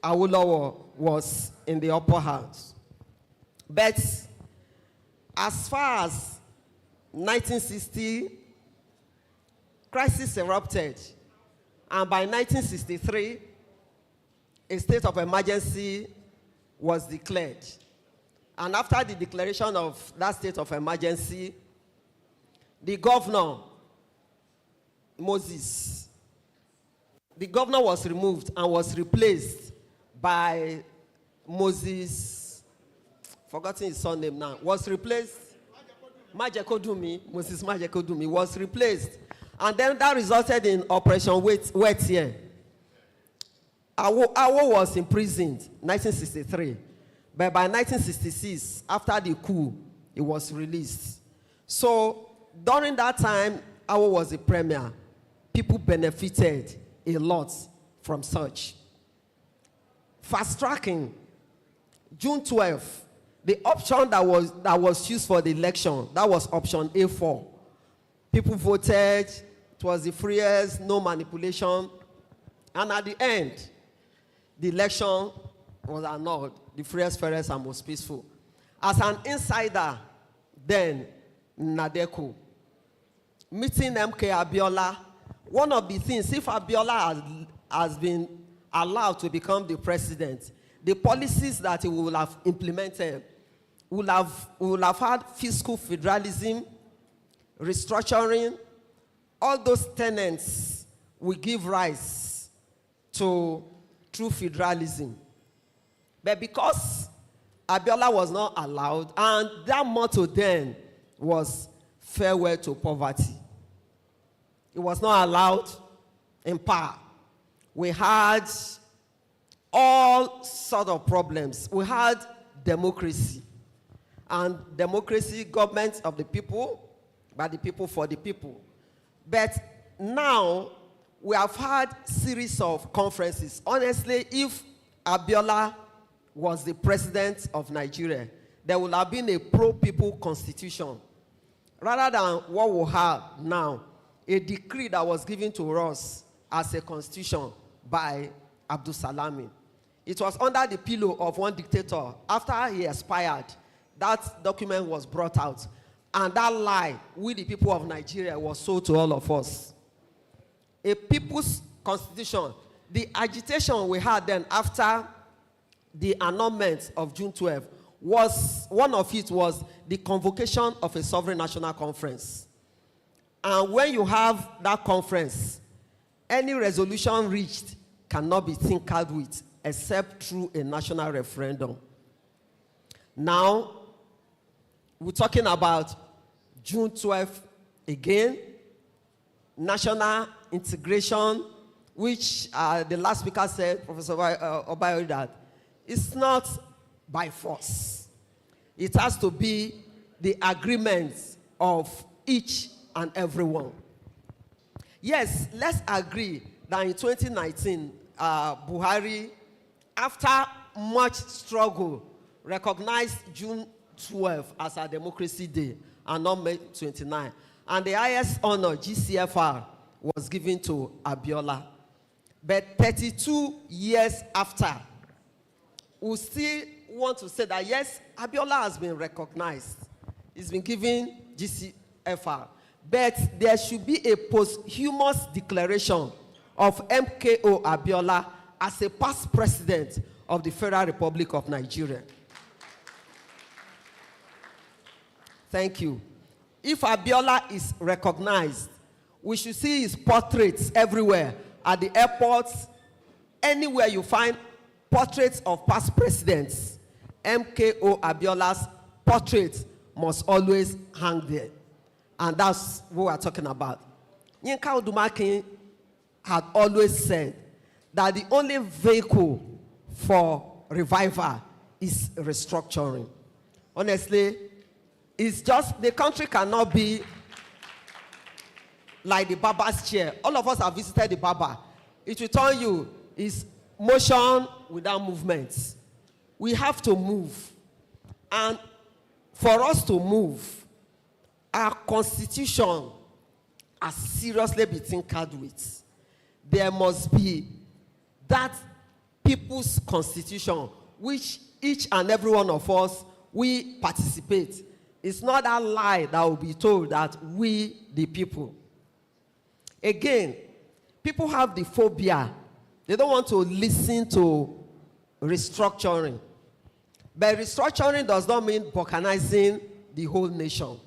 Awolowo was in the upper house. But as far as 1960, crisis erupted. And by 1963, a state of emergency was declared. And after the declaration of that state of emergency, the governor, Moses, the governor was removed and was replaced by Moses, forgotten his surname now, was replaced, Moses Majekodumi was replaced. And then that resulted in Operation Wet Here. Awo was imprisoned in 1963. But by 1966, after the coup, he was released. So during that time, Awo was the premier. People benefited a lot from such. Fast tracking, June 12th, the option that was used for the election, that was option A4. People voted, it was the freest, no manipulation. And at the end, the election was annulled, the freest, fairest, and most peaceful. As an insider, then, Nadeko, meeting MK Abiola, one of the things, if Abiola has been allowed to become the president, the policies that he will have implemented will have had fiscal federalism, restructuring, all those tenets will give rise to true federalism. But because Abiola was not allowed, and that motto then was farewell to poverty. He was not allowed in power. We had all sort of problems. We had democracy. And democracy, government of the people, by the people, for the people. But now, we have had series of conferences. Honestly, if Abiola was the president of Nigeria, there would have been a pro-people constitution. Rather than what we have now, a decree that was given to us as a constitution by Abdul Salami. It was under the pillow of one dictator. After he expired, that document was brought out. And that lie, we the people of Nigeria, was sold to all of us. A people's constitution. The agitation we had then after the annulment of June 12 was, one of it was the convocation of a sovereign national conference. And when you have that conference, any resolution reached cannot be tinkered with except through a national referendum. Now, we're talking about June 12th again, national integration, which the last speaker said, Professor Obayo, that it's not by force. It has to be the agreements of each and everyone. Yes, let's agree that in 2019, Buhari, after much struggle, recognized June 12 as our Democracy Day and not May 29. And the highest honor, GCFR, was given to Abiola. But 32 years after, we still want to say that yes, Abiola has been recognized. He's been given GCFR. But there should be a posthumous declaration of MKO Abiola as a past president of the Federal Republic of Nigeria. Thank you. If Abiola is recognized, we should see his portraits everywhere, at the airports, anywhere you find portraits of past presidents. MKO Abiola's portrait must always hang there. And that's what we're talking about. Yinka Odumakin had always said that the only vehicle for revival is restructuring. Honestly, it's just, the country cannot be like the barber's chair. All of us have visited the barber. It will tell you it's motion without movement. We have to move. And for us to move, our constitution has seriously been tinkered with. There must be that people's constitution, which each and every one of us, we participate. It's not that lie that will be told that we, the people. Again, people have the phobia. They don't want to listen to restructuring. But restructuring does not mean balkanizing the whole nation.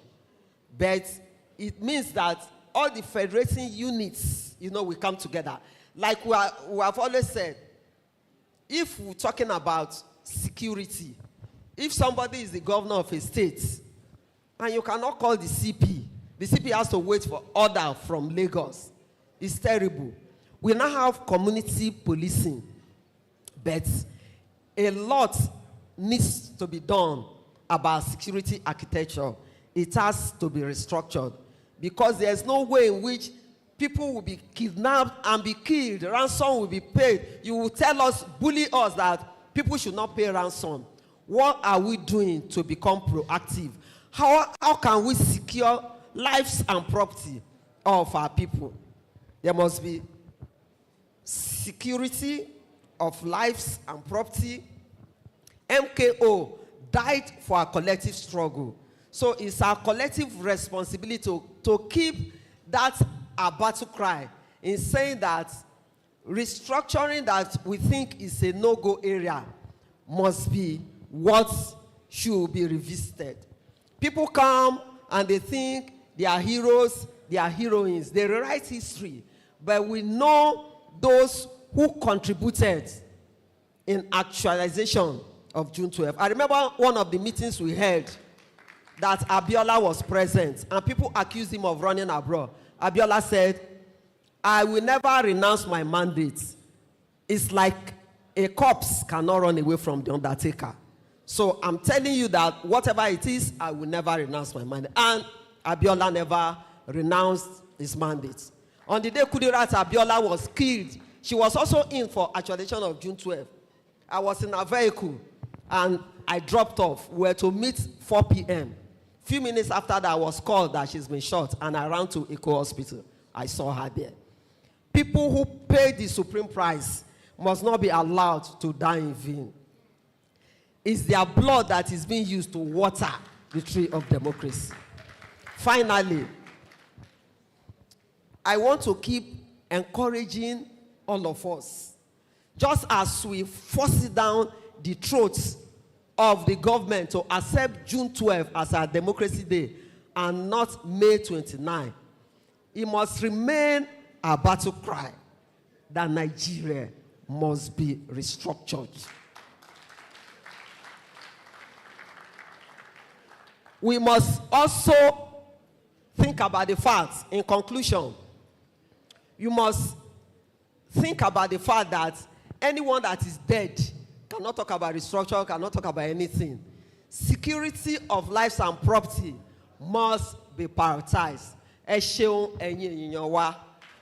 But it means that all the federating units, will come together. Like we have always said, if we're talking about security, if somebody is the governor of a state, and you cannot call the CP has to wait for order from Lagos. It's terrible. We now have community policing, but a lot needs to be done about security architecture. It has to be restructured because there's no way in which people will be kidnapped and be killed. Ransom will be paid. You will tell us, bully us that people should not pay ransom. What are we doing to become proactive? How can we secure lives and property of our people? There must be security of lives and property. MKO died for our collective struggle. So it's our collective responsibility to keep that our battle cry in saying that restructuring that we think is a no-go area must be what should be revisited. People come and they think they are heroes, they are heroines. They rewrite history. But we know those who contributed in actualization of June 12th. I remember one of the meetings we held that Abiola was present and people accused him of running abroad. Abiola said, I will never renounce my mandate. It's like a corpse cannot run away from the undertaker. So I'm telling you that whatever it is, I will never renounce my mandate. And Abiola never renounced his mandate. On the day Kudirat Abiola was killed, she was also in for actualization of June 12th. I was in a vehicle and I dropped off. We were to meet 4 p.m. Few minutes after that, I was called that she's been shot and I ran to Eco Hospital. I saw her there. People who pay the supreme price must not be allowed to die in vain. It's their blood that is being used to water the tree of democracy. Finally, I want to keep encouraging all of us. Just as we force it down the throats of the government to accept June 12 as our Democracy Day and not May 29, it must remain a battle cry that Nigeria must be restructured. We must also think about the facts. In conclusion, you must think about the fact that anyone that is dead cannot talk about restructure, cannot talk about anything. Security of lives and property must be prioritized. Ẹ ṣeun ẹ̀yin ènìyàn wa,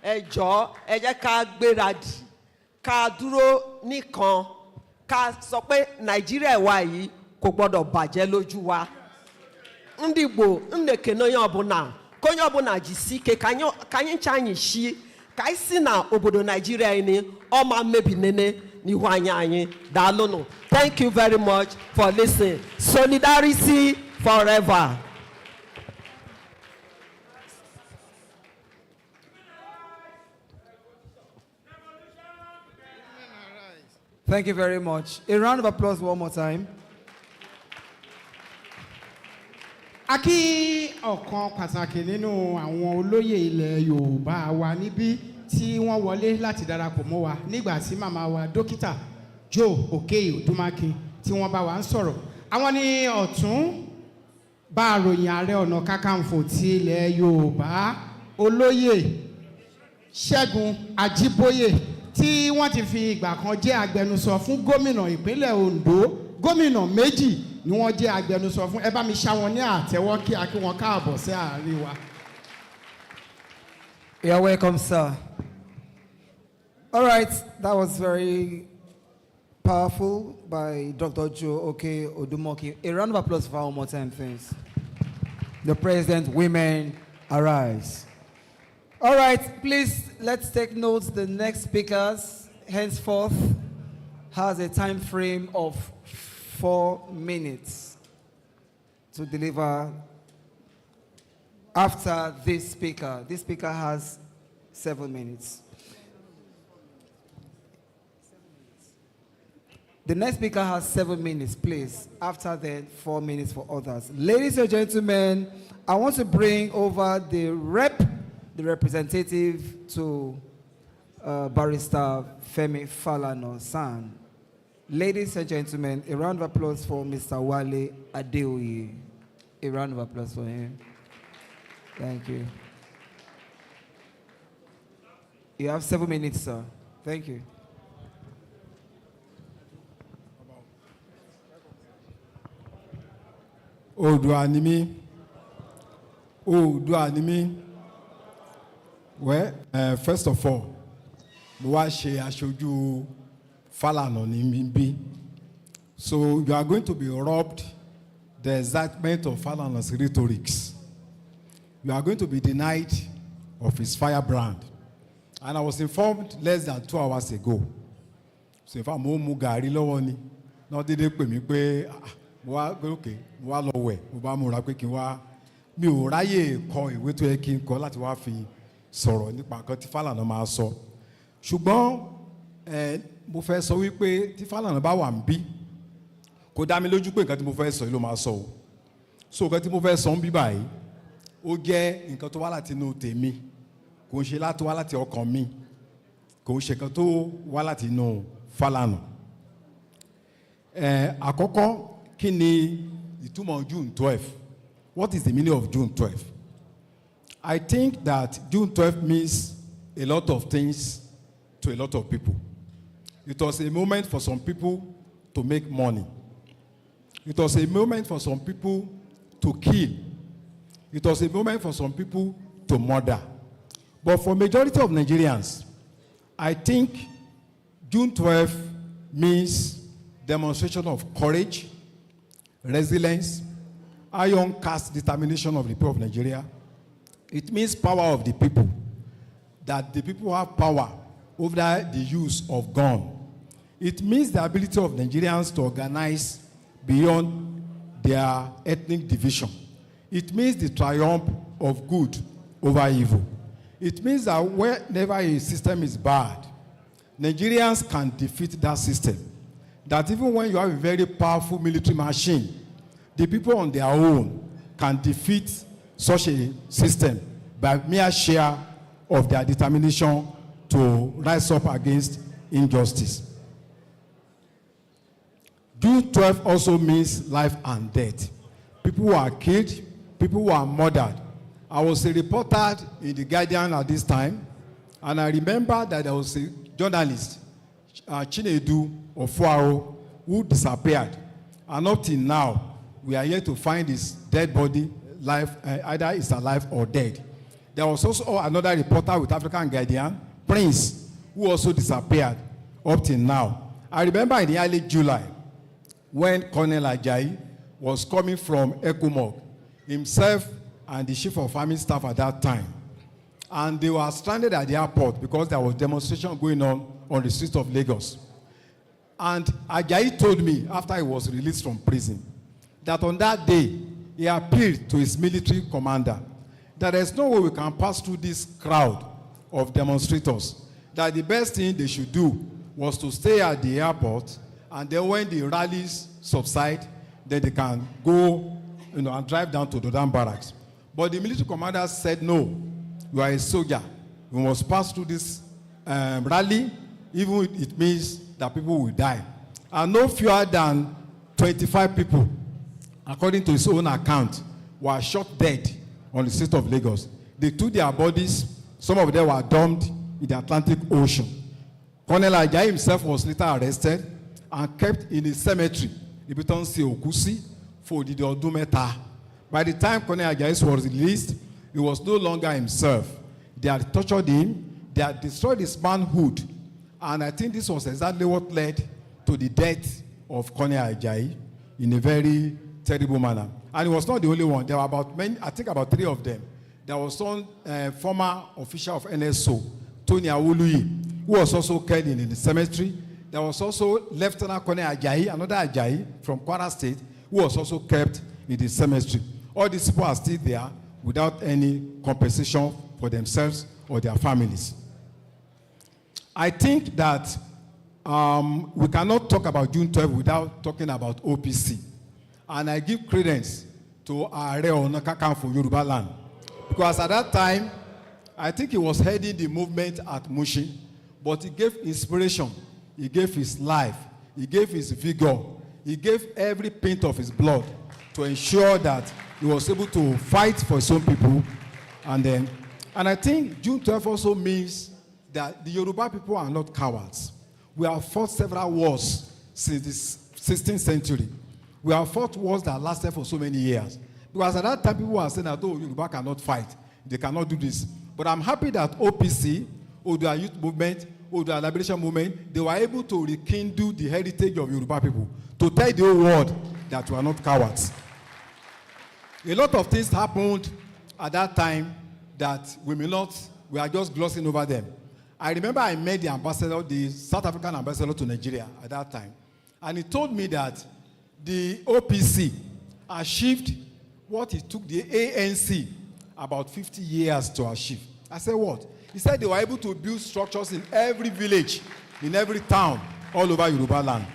ẹ jọ̀ọ́ ẹ jẹ́ ká gbéradì, ká dúró nìkan, ká sọ pé Nàìjíríà wa yìí kò gbọdọ̀ bàjẹ́ lójú wa. Ndị Igbo nneke n'onye ọbụla, ka onye ọbụla jisi ike ka anyị ncha anyị shi, ka anyị si na obodo Nigeria ini ọma mmebi nene n'ihu anyị daalụnụ. Thank you very much for listening. Solidarity forever. Thank you very much. A round of applause one more time. A kí ọ̀kan pàtàkì nínú àwọn olóyè ilẹ̀ Yorùbá wa níbí tí wọ́n wọlé láti darapọ̀ mọ́ wa nígbà tí màmá wa dókítà Joe Okeyi Odumakin tí wọ́n bá wa ń sọ̀rọ̀. Àwọn ní ọ̀tún bá ròyìn Ààrẹ Ọ̀nà Kakanfò ti ilẹ̀ Yorùbá olóyè Ṣẹ́gun Ajíbóyè tí wọ́n ti fi ìgbà kan jẹ́ agbẹnusọ fún gómìnà ìpínlẹ̀ Ondo. Gómìnà méjì ni wọ́n jẹ́ agbẹnusọ fún. Ẹ bá mi ṣá wọn ní àtẹ́wọ́ kí a kí wọn káàbọ̀ sí àárín wa. You're welcome, sir. All right, that was very powerful by Dr. Joe Okeyi Odumokin. A round of applause for one more time, thanks. The President, women, arise. All right, please, let's take notes. The next speakers, henceforth, has a time frame of 4 minutes to deliver after this speaker. This speaker has 7 minutes. The next speaker has 7 minutes, please. After that, 4 minutes for others. Ladies and gentlemen, I want to bring over the representative to Barrister Femi Falana-San. Ladies and gentlemen, a round of applause for Mr. Wale Adeoye. A round of applause for him. Thank you. You have 7 minutes, sir. Thank you. Oodua ni mí. Oodua ni mí. Well, first of all, mo wá ṣe aṣojú Falana ní bí. So you are going to be robbed the excitement of Falana's rhetorics. You are going to be denied of his firebrand. And I was informed less than 2 hours ago. So if I'm mu gàrí lọ́wọ́ ni, náà dédé pè mí pé mo wá okay, mo wá lọ wẹ̀, mo bá múra pé kí n wá mi ò ráyè kọ ìwé tó yẹ kí n kọ láti wá fi sọ̀rọ̀ nípa nǹkan tí Falana máa sọ. Ṣùgbọ́n mo fẹ́ sọ wípé tí Falana bá wà ń bí kò dá mi lójú pé nǹkan tí mo fẹ́ sọ yìí ló máa sọ o. So nǹkan tí mo fẹ́ sọ ń bí báyìí ó jẹ́ nǹkan tó wá láti inú tèmi, kò ń ṣe láti wá láti ọkàn mi, kò ń ṣe nǹkan tó wá láti inú Falana. Àkọ́kọ́, kí ni ìtumọ̀ June 12? What is the meaning of June 12? I think that June 12 means a lot of things to a lot of people. It was a moment for some people to make money. It was a moment for some people to kill. It was a moment for some people to murder. But for majority of Nigerians, I think June 12 means demonstration of courage, resilience, iron cast determination of the people of Nigeria. It means power of the people, that the people have power over the use of gun. It means the ability of Nigerians to organize beyond their ethnic division. It means the triumph of good over evil. It means that whenever a system is bad, Nigerians can defeat that system. That even when you have a very powerful military machine, the people on their own can defeat such a system by mere share of their determination to rise up against injustice. June 12 also means life and death. People who are killed, people who are murdered. I was a reporter in The Guardian at this time, and I remember that there was a journalist, Chinedu Ofuaro, who disappeared. And up till now, we are yet to find his dead body, either he's alive or dead. There was also another reporter with African Guardian, Prince, who also disappeared up till now. I remember in the early July, when Colonel Ajayi was coming from Ekumog, himself and the chief of army staff at that time. And they were stranded at the airport because there was demonstration going on the streets of Lagos. And Ajayi told me, after he was released from prison, that on that day, he appealed to his military commander that there's no way we can pass through this crowd of demonstrators, that the best thing they should do was to stay at the airport, and then when the rallies subside, then they can go and drive down to Dodan Barracks. But the military commander said, no, you are a soldier. You must pass through this rally, even if it means that people will die. And no fewer than 25 people, according to his own account, were shot dead on the street of Lagos. They took their bodies, some of them were dumped in the Atlantic Ocean. Colonel Ajayi himself was later arrested and kept in a cemetery, Ibitonsi Okusi, for the Odumeta. By the time Colonel Ajayi was released, he was no longer himself. They had tortured him, they had destroyed his manhood, and I think this was exactly what led to the death of Colonel Ajayi in a very terrible manner. And he was not the only one. There were about I think about 3 of them. There was one former official of NSO, Tony Awoluyi, who was also killed in the cemetery. There was also Lieutenant Colonel Ajayi, another Ajayi from Kwara State, who was also kept in the cemetery. All these people are still there without any compensation for themselves or their families. I think that we cannot talk about June 12 without talking about OPC. And I give credence to Are Ona Kakanfo Yoruba land. Because at that time, I think he was heading the movement at Mushin, but he gave inspiration, he gave his life, he gave his vigor, he gave every pint of his blood to ensure that he was able to fight for his own people. And I think June 12 also means that the Yoruba people are not cowards. We have fought several wars since the 16th century. We have fought wars that lasted for so many years. Because at that time, people were saying that, oh, Yoruba cannot fight. They cannot do this. But I'm happy that OPC, Oodua Youth Movement, Oodua Liberation Movement, they were able to rekindle the heritage of Yoruba people, to tell the whole world that we are not cowards. A lot of things happened at that time that we are just glossing over them. I remember I met the ambassador, the South African ambassador to Nigeria at that time, and he told me that the OPC achieved what it took the ANC about 50 years to achieve. I said, what? He said they were able to build structures in every village, in every town, all over Yoruba land.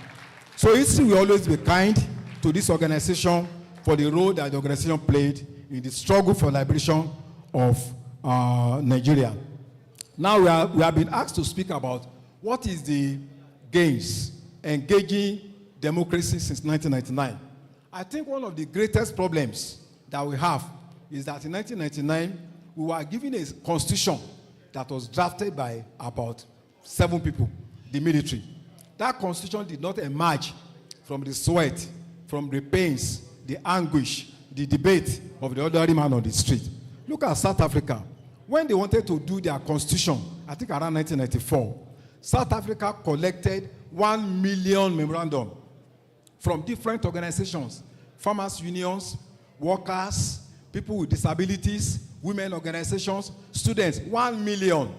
So history will always be kind to this organization for the role that the organization played in the struggle for liberation of Nigeria. Now we have been asked to speak about what is the gains engaging democracy since 1999. I think one of the greatest problems that we have is that in 1999, we were given a constitution that was drafted by about 7 people, the military. That constitution did not emerge from the sweat, from the pains, the anguish, the debate of the ordinary man on the street. Look at South Africa. When they wanted to do their constitution, I think around 1994, South Africa collected 1 million memorandum from different organizations, farmers' unions, workers, people with disabilities, women organizations, students, 1 million.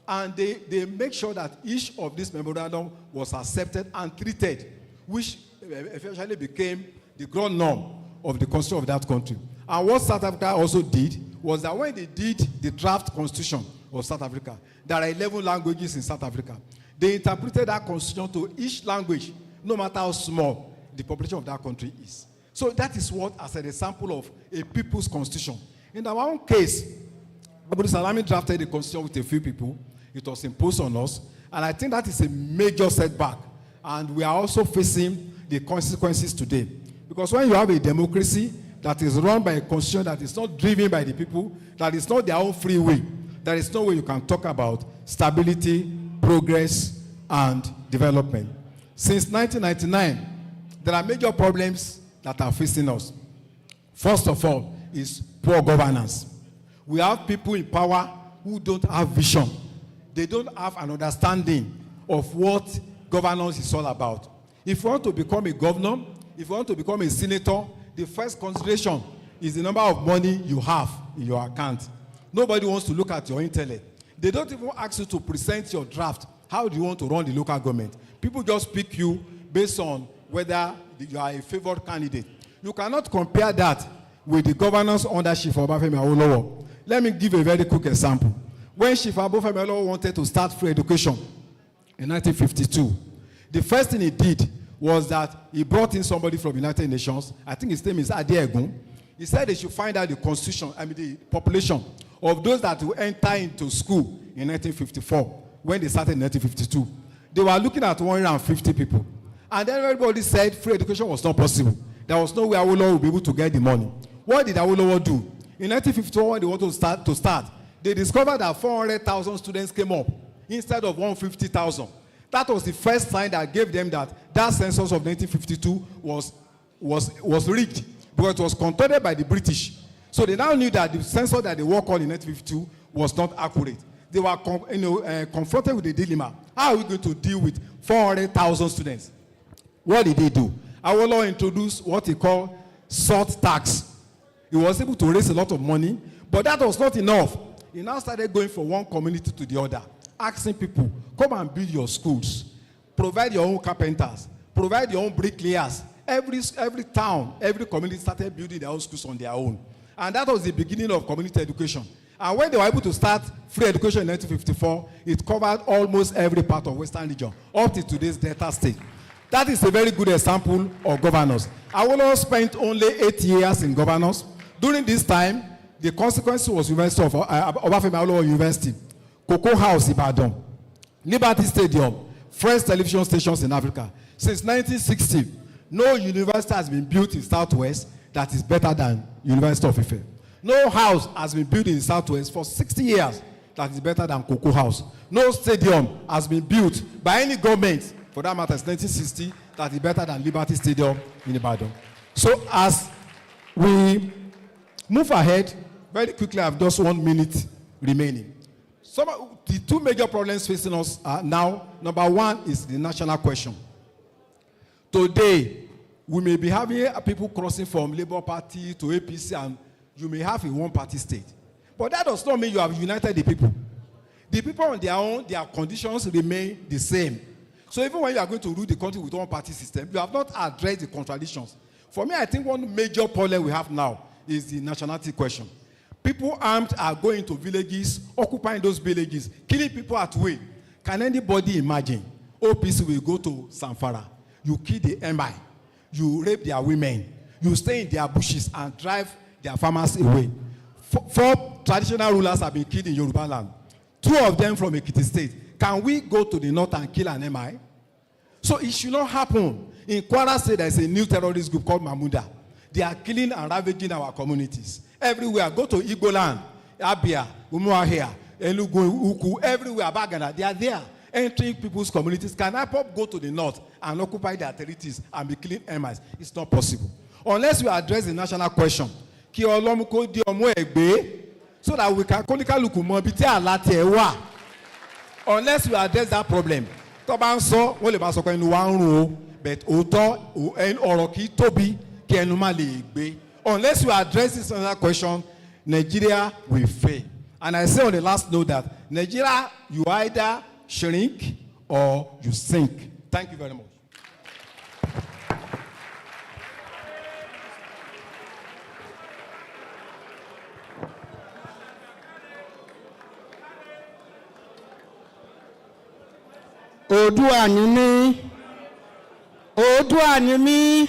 And they make sure that each of these memorandum was accepted and treated, which eventually became the ground norm of the constitution of that country. And what South Africa also did was that when they did the draft constitution of South Africa, there are 11 languages in South Africa. They interpreted that constitution to each language, no matter how small the population of that country is. So that is what, as an example of a people's constitution. In our own case, Abu Salami drafted the constitution with a few people. It was imposed on us. And I think that is a major setback. And we are also facing the consequences today. Because when you have a democracy that is run by a constitution that is not driven by the people, that is not their own free will, there is no way you can talk about stability, progress, and development. Since 1999, there are major problems that are facing us. First of all is poor governance. We have people in power who don't have vision. They don't have an understanding of what governance is all about. If you want to become a governor, if you want to become a senator, the first consideration is the number of money you have in your account. Nobody wants to look at your intellect. They don't even ask you to present your draft. How do you want to run the local government? People just pick you based on whether you are a favored candidate. You cannot compare that with the governance under Chief Obafemi Awolowo. Let me give a very quick example. When Chief Obafemi Awolowo wanted to start free education in 1952, the first thing he did was that he brought in somebody from the United Nations. I think his name is Adeegun. He said they should find out the population of those that will enter into school in 1954, when they started in 1952. They were looking at 150 people. And then everybody said free education was not possible. There was no way Awolowo would be able to get the money. What did Awolowo do? In 1954, when they wanted to start, they discovered that 400,000 students came up instead of 150,000. That was the first sign that gave them that census of 1952 was rigged, because it was conducted by the British. So they now knew that the census that they worked on in 1952 was not accurate. They were confronted with a dilemma. How are we going to deal with 400,000 students? What did they do? Awolowo introduced what he called salt tax. He was able to raise a lot of money, but that was not enough. He now started going from one community to the other, asking people, come and build your schools, provide your own carpenters, provide your own bricklayers. Every town, every community started building their own schools on their own. And that was the beginning of community education. And when they were able to start free education in 1954, it covered almost every part of Western region, up to today's Delta State. That is a very good example of governance. Awolowo spent only 8 years in governance. During this time, the consequence was University of Obafemi Awolowo University, Cocoa House Ibadan, Liberty Stadium, first television stations in Africa. Since 1960, no university has been built in Southwest that is better than University of Ife. No house has been built in Southwest for 60 years that is better than Cocoa House. No stadium has been built by any government, for that matter, since 1960, that is better than Liberty Stadium in Ibadan. So as we move ahead, very quickly, I have just 1 minute remaining. The two major problems facing us now, number one is the national question. Today, we may be having people crossing from Labour Party to APC, and you may have a one-party state. But that does not mean you have united the people. The people on their own, their conditions remain the same. So even when you are going to rule the country with one-party system, you have not addressed the contradictions. For me, I think one major problem we have now is the nationality question. People armed are going to villages, occupying those villages, killing people at will. Can anybody imagine? OPC will go to Zamfara. You kill the MI. You rape their women. You stay in their bushes and drive their farmers away. Four traditional rulers have been killed in Yoruba land. 2 of them from Ekiti State. Can we go to the north and kill an MI? So it should not happen. In Kwara State, there is a new terrorist group called Mamuda. They are killing and ravaging our communities. Everywhere. Go to Igbo land, Abia, Umuahia, Enugu, Uku, everywhere, Bagana. They are there, entering people's communities. Can IPOP go to the north and occupy their territories and be killing MIs? It's not possible. Unless we address the national question, so that we can unless we address that problem. But unless you address this other question, Nigeria will fail. And I say on the last note that Nigeria, you either shrink or you sink. Thank you very much. Oodua ni mí. Oodua ni mí.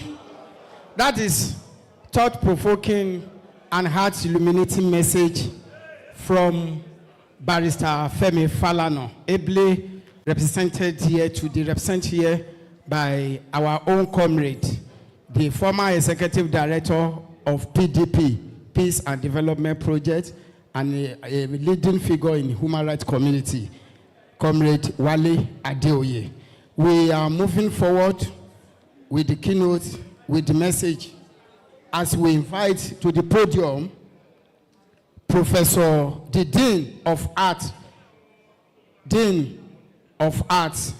That is thought-provoking and heart-illuminating message from Barrister Femi Falana, ably represented here by our own comrade, the former executive director of PDP, Peace and Development Project, and a leading figure in the human rights community, Comrade Wale Adeoye. We are moving forward with the keynote, with the message, as we invite to the podium Professor, the Dean of Arts,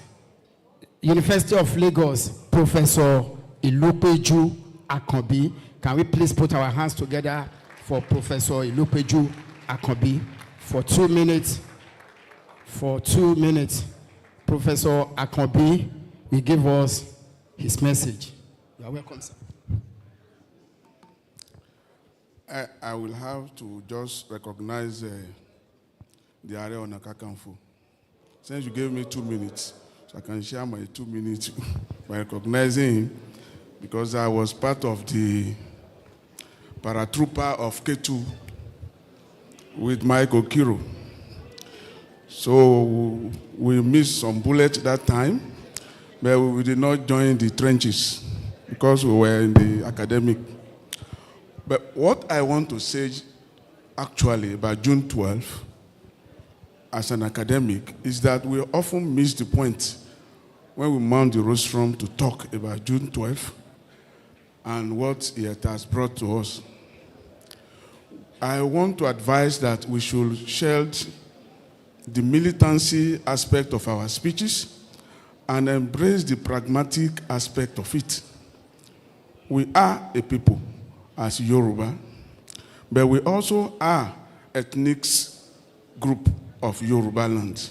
University of Lagos, Professor Ilupeju Akanbi. Can we please put our hands together for Professor Ilupeju Akanbi for 2 minutes? For 2 minutes, Professor Akanbi will give us his message. You are welcome, sir. I will have to just recognize the Are Ona Kakanfo. Since you gave me 2 minutes, so I can share my 2 minutes by recognizing him, because I was part of the paratrooper of K2 with Michael Kiro. So we missed some bullets that time, but we did not join the trenches because we were in the academic. But what I want to say actually about June 12th as an academic is that we often miss the point when we mount the rostrum to talk about June 12th and what it has brought to us. I want to advise that we should shield the militancy aspect of our speeches and embrace the pragmatic aspect of it. We are a people as Yoruba, but we also are ethnic group of Yoruba land.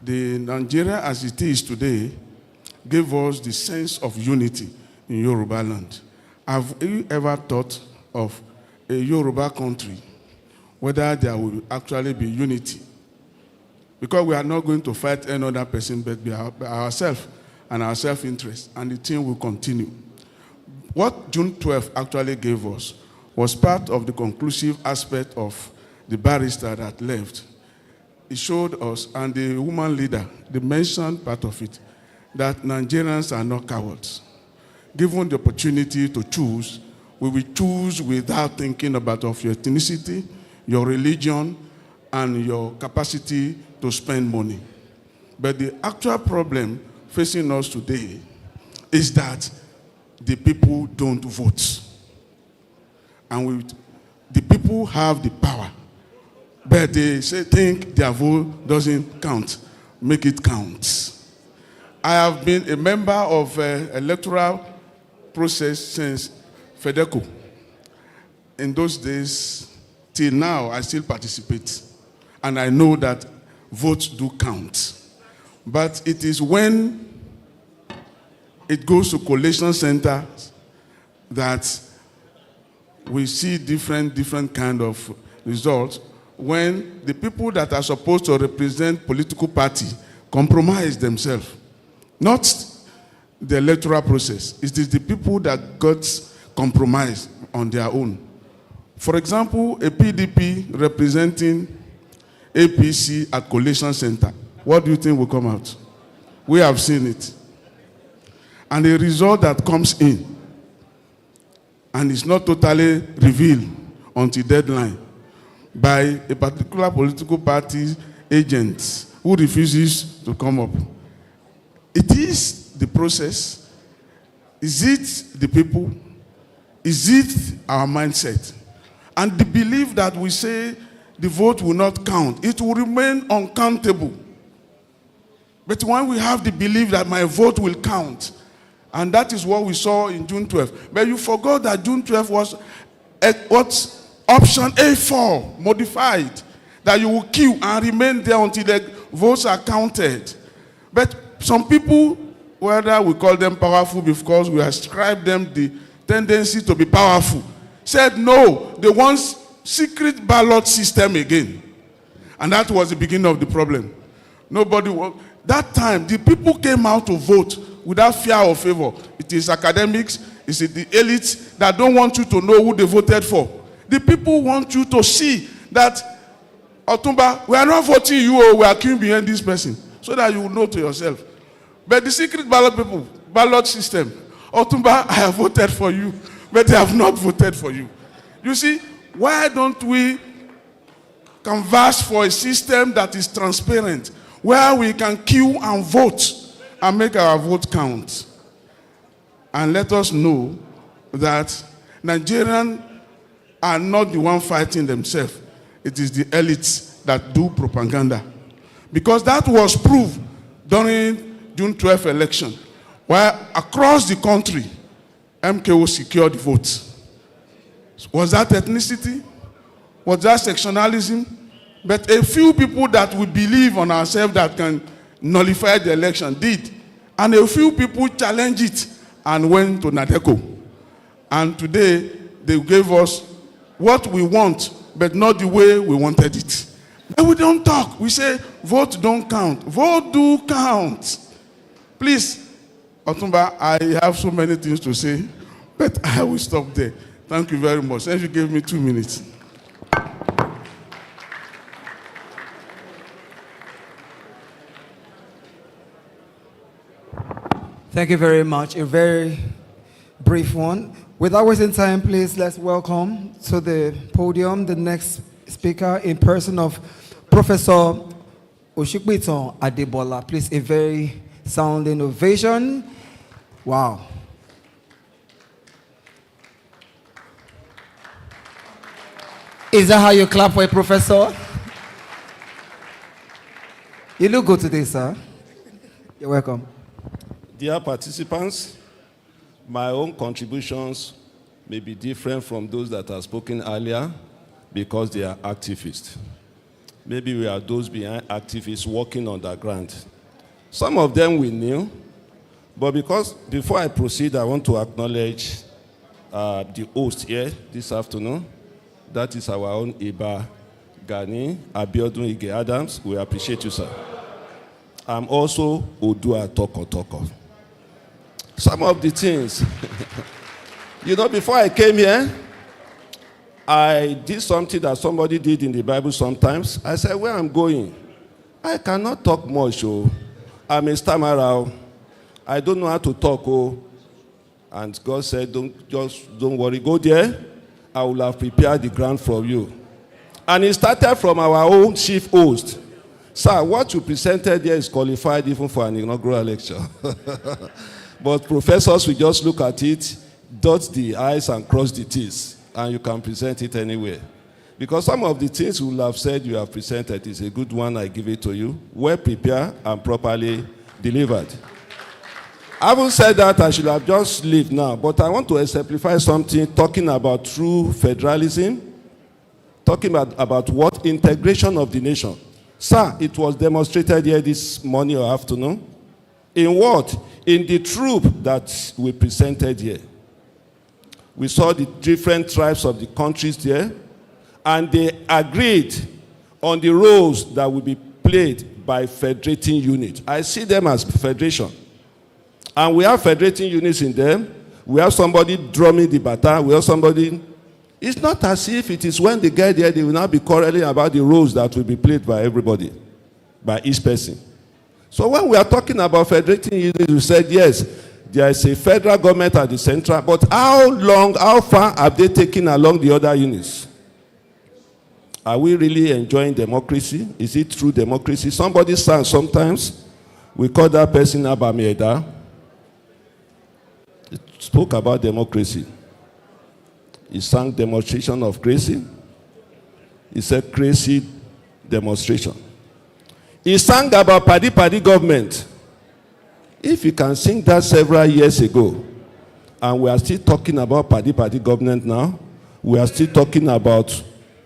The Nigeria as it is today gave us the sense of unity in Yoruba land. Have you ever thought of a Yoruba country whether there will actually be unity. Because we are not going to fight any other person but ourselves and our self-interest, and the thing will continue. What June 12th actually gave us was part of the conclusive aspect of the barrister that left. It showed us, and the woman leader, they mentioned part of it, that Nigerians are not cowards. Given the opportunity to choose, we will choose without thinking about of your ethnicity, your religion, and your capacity to spend money. But the actual problem facing us today is that the people don't vote. And the people have the power, but they think their vote doesn't count. Make it count. I have been a member of electoral process since FEDECO. In those days, till now, I still participate. And I know that votes do count. But it is when it goes to collation centers that we see different kind of results, when the people that are supposed to represent political party compromise themselves. Not the electoral process. It is the people that got compromised on their own. For example, a PDP representing APC at collation center. What do you think will come out? We have seen it. And the result that comes in, and is not totally revealed until deadline by a particular political party's agent who refuses to come up. It is the process. Is it the people? Is it our mindset? And the belief that we say the vote will not count, it will remain uncountable. But when we have the belief that my vote will count, and that is what we saw in June 12th. But you forgot that June 12th was option A4 modified, that you will queue and remain there until the votes are counted. But some people, whether we call them powerful because we ascribe them the tendency to be powerful, said no, they want secret ballot system again. And that was the beginning of the problem. That time, the people came out to vote without fear or favor. It is academics, it's the elites that don't want you to know who they voted for. The people want you to see that, Otumba, we are not voting you, or we are queuing behind this person, so that you will know to yourself. But the secret ballot system, Otumba, I have voted for you, but they have not voted for you. You see, why don't we canvass for a system that is transparent, where we can queue and vote and make our vote count? And let us know that Nigerians are not the one fighting themselves. It is the elites that do propaganda. Because that was proved during June 12th election, where across the country, MKO secured votes. Was that ethnicity? Was that sectionalism? But a few people that we believe on ourselves that can nullify the election did. And a few people challenged it and went to NADECO. And today, they gave us what we want, but not the way we wanted it. And we don't talk. We say, vote don't count. Vote do count. Please, Otumba, I have so many things to say, but I will stop there. Thank you very much. Since you gave me 2 minutes. Thank you very much. A very brief one. Without wasting time, please, let's welcome to the podium the next speaker in person of Professor Oshikbiton Adebola. Please, a very sounding ovation. Wow. Is that how you clap for a professor? You look good today, sir. You're welcome. Dear participants, my own contributions may be different from those that are spoken earlier because they are activists. Maybe we are those behind activists working on the ground. Some of them we knew, but because before I proceed, I want to acknowledge the host here this afternoon. That is our own Iba Gani Abiodun Ige Adams. We appreciate you, sir. I'm also Oodua Toko. Some of the things, before I came here, I did something that somebody did in the Bible sometimes. I said, where I'm going, I cannot talk much. I'm a stammerer. I don't know how to talk. And God said, don't worry, go there. I will have prepared the ground for you. And it started from our own chief host. Sir, what you presented here is qualified even for an inaugural lecture. But professors will just look at it, dot the I's and cross the T's, and you can present it anywhere. Because some of the things you will have said you have presented is a good one, I give it to you. Well prepared and properly delivered. Having said that, I should have just left now, but I want to exemplify something talking about true federalism, talking about what? Integration of the nation. Sir, it was demonstrated here this morning or afternoon. In what? In the troop that we presented here. We saw the different tribes of the countries there, and they agreed on the roles that will be played by federating units. I see them as federation. And we have federating units in them. We have somebody drumming the baton. We have somebody. It's not as if it is when they get there, they will now be quarreling about the roles that will be played by everybody, by each person. So when we are talking about federating units, we said, yes, there is a federal government at the central, but how far have they taken along the other units? Are we really enjoying democracy? Is it true democracy? Somebody sang sometimes, we call that person Abamieda. It spoke about democracy. He sang demonstration of crazy. He said crazy demonstration. He sang about party government. If you can sing that several years ago, and we are still talking about party government now, we are still talking about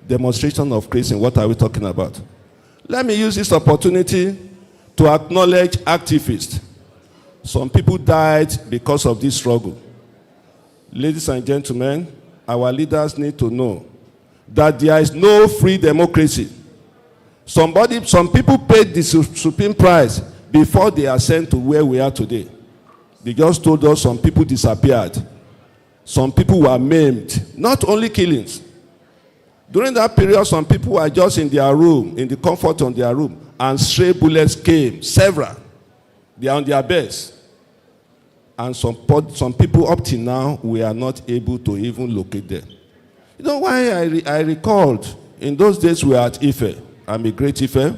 demonstration of crazy. What are we talking about? Let me use this opportunity to acknowledge activists. Some people died because of this struggle. Ladies and gentlemen, our leaders need to know that there is no free democracy. Some people paid the supreme price before they are sent to where we are today. They just told us some people disappeared. Some people were maimed. Not only killings. During that period, some people were just in their room, in the comfort of their room, and stray bullets came, several. They are on their beds. And some people up till now, we are not able to even locate them. You know why I recalled? In those days, we were at Ife. I'm a great Ife.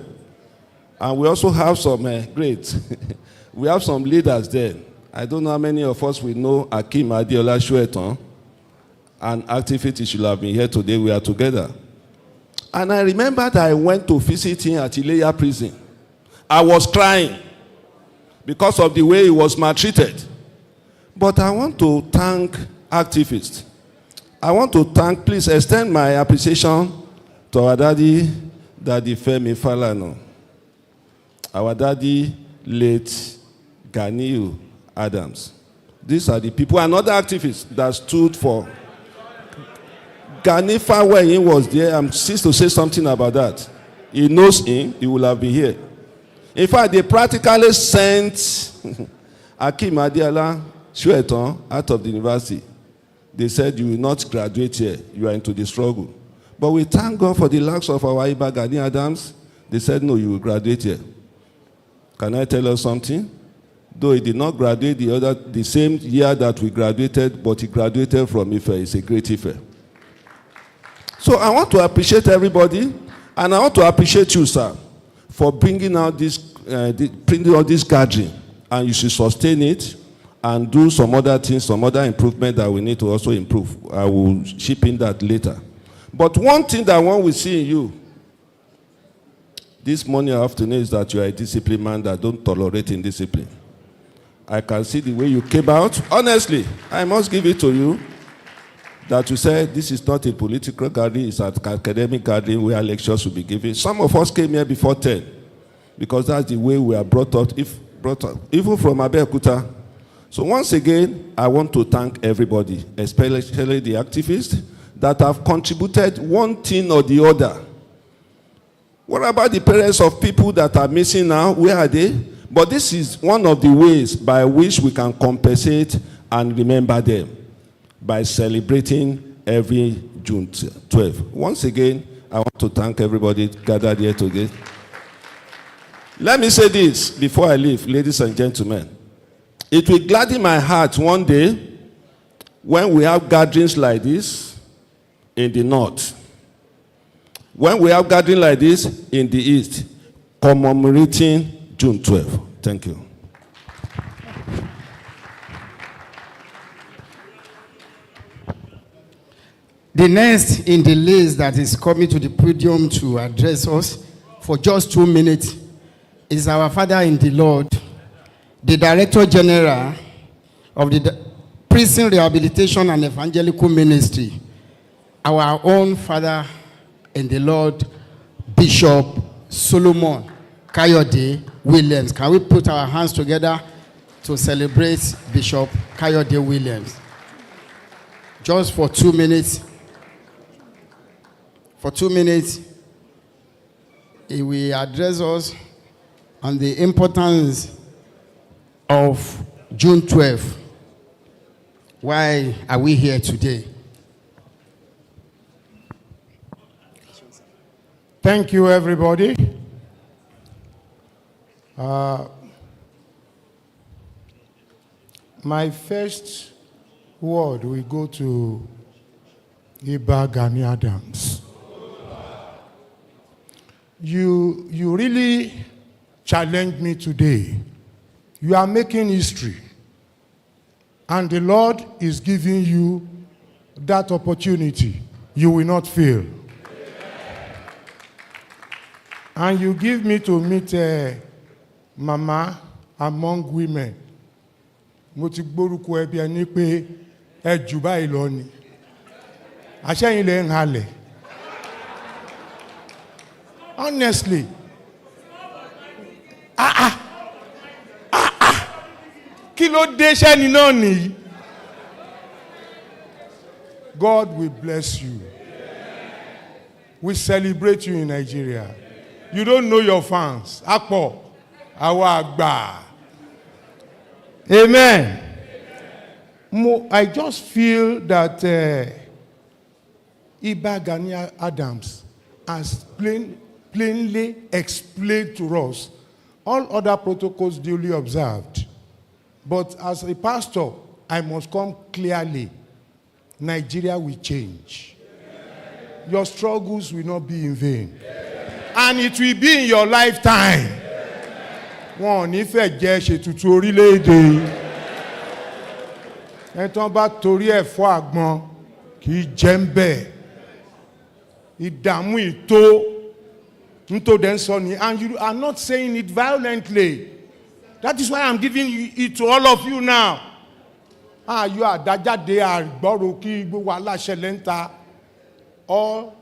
And we also have some great. We have some leaders there. I don't know how many of us we know Akim Adiola Shueton. And activities should have been here today. We are together. And I remember that I went to visit him at Ileya prison. I was crying because of the way he was maltreated. But I want to thank activists. I want to please extend my appreciation to our daddy Femi Falana. Our daddy, late Gani Adams. These are the people and other activists that stood for. Gani Faweyin was there. I'm ceased to say something about that. He knows him. He will have been here. In fact, they practically sent Akim Adiola Shueton out of the university. They said, you will not graduate here. You are into the struggle. But we thank God for the likes of our Iba Gani Adams. They said, no, you will graduate here. Can I tell us something? Though he did not graduate the same year that we graduated, but he graduated from Ife. It's a great Ife. So I want to appreciate everybody, and I want to appreciate you, sir, for bringing out this gathering. And you should sustain it and do some other things, some other improvement that we need to also improve. I will chip in that later. But one thing that one will see in you this morning or afternoon is that you are a disciplined man that don't tolerate indiscipline. I can see the way you came out. Honestly, I must give it to you that you said this is not a political gathering, it's an academic gathering where lectures will be given. Some of us came here before 10 because that's the way we are brought up, even from Abeokuta. So once again, I want to thank everybody, especially the activists that have contributed one thing or the other What about the parents of people that are missing now? Where are they? But this is one of the ways by which we can compensate and remember them, by celebrating every June 12. Once again, I want to thank everybody gathered here today. Let me say this before I leave, ladies and gentlemen. It will gladden my heart one day when we have gatherings like this in the north, when we have gatherings like this in the east, commemorating June 12. Thank you. The next in the list that is coming to the podium to address us for just 2 minutes is our Father in the Lord, the Director General of the Prison Rehabilitation and Evangelical Ministry, our own Father in the Lord, Bishop Solomon Kayode Williams. Can we put our hands together to celebrate Bishop Kayode Williams? Just for 2 minutes. For 2 minutes, he will address us on the importance of June 12. Why are we here today? Thank you, everybody. My first word will go to Iba Gani Adams. You really challenged me today. You are making history. And the Lord is giving you that opportunity. You will not fail. And you give me to meet Mama among women. Mo ti gbórúkọ ẹbí ẹni pé ẹ jù báyìí lọ ni. Àṣẹ́yìn lè ń halẹ̀. Honestly. Kí ló dé sẹ́ni náà nìyí? God will bless you. We celebrate you in Nigeria. You don't know your fans. Akpo, àwa àgbà. Amen. I just feel that Iba Gani Adams has plainly explained to us all other protocols duly observed. But as a pastor, I must come clearly. Nigeria will change. Your struggles will not be in vain. And it will be in your lifetime. Wọ́n ní fẹ́ jẹ́ ṣètùtù orílẹ̀-èdè. Ẹni tó bá torí ẹ̀ fọ́ àgbọn kì í jẹ́ ń bẹ̀. Ìdààmú ìtó nítorí ń sọ ni, and you are not saying it violently. That is why I'm giving it to all of you now. You are dájáde àgbọ̀rò kí gbogbo aláṣẹlẹ̀ ń ta. All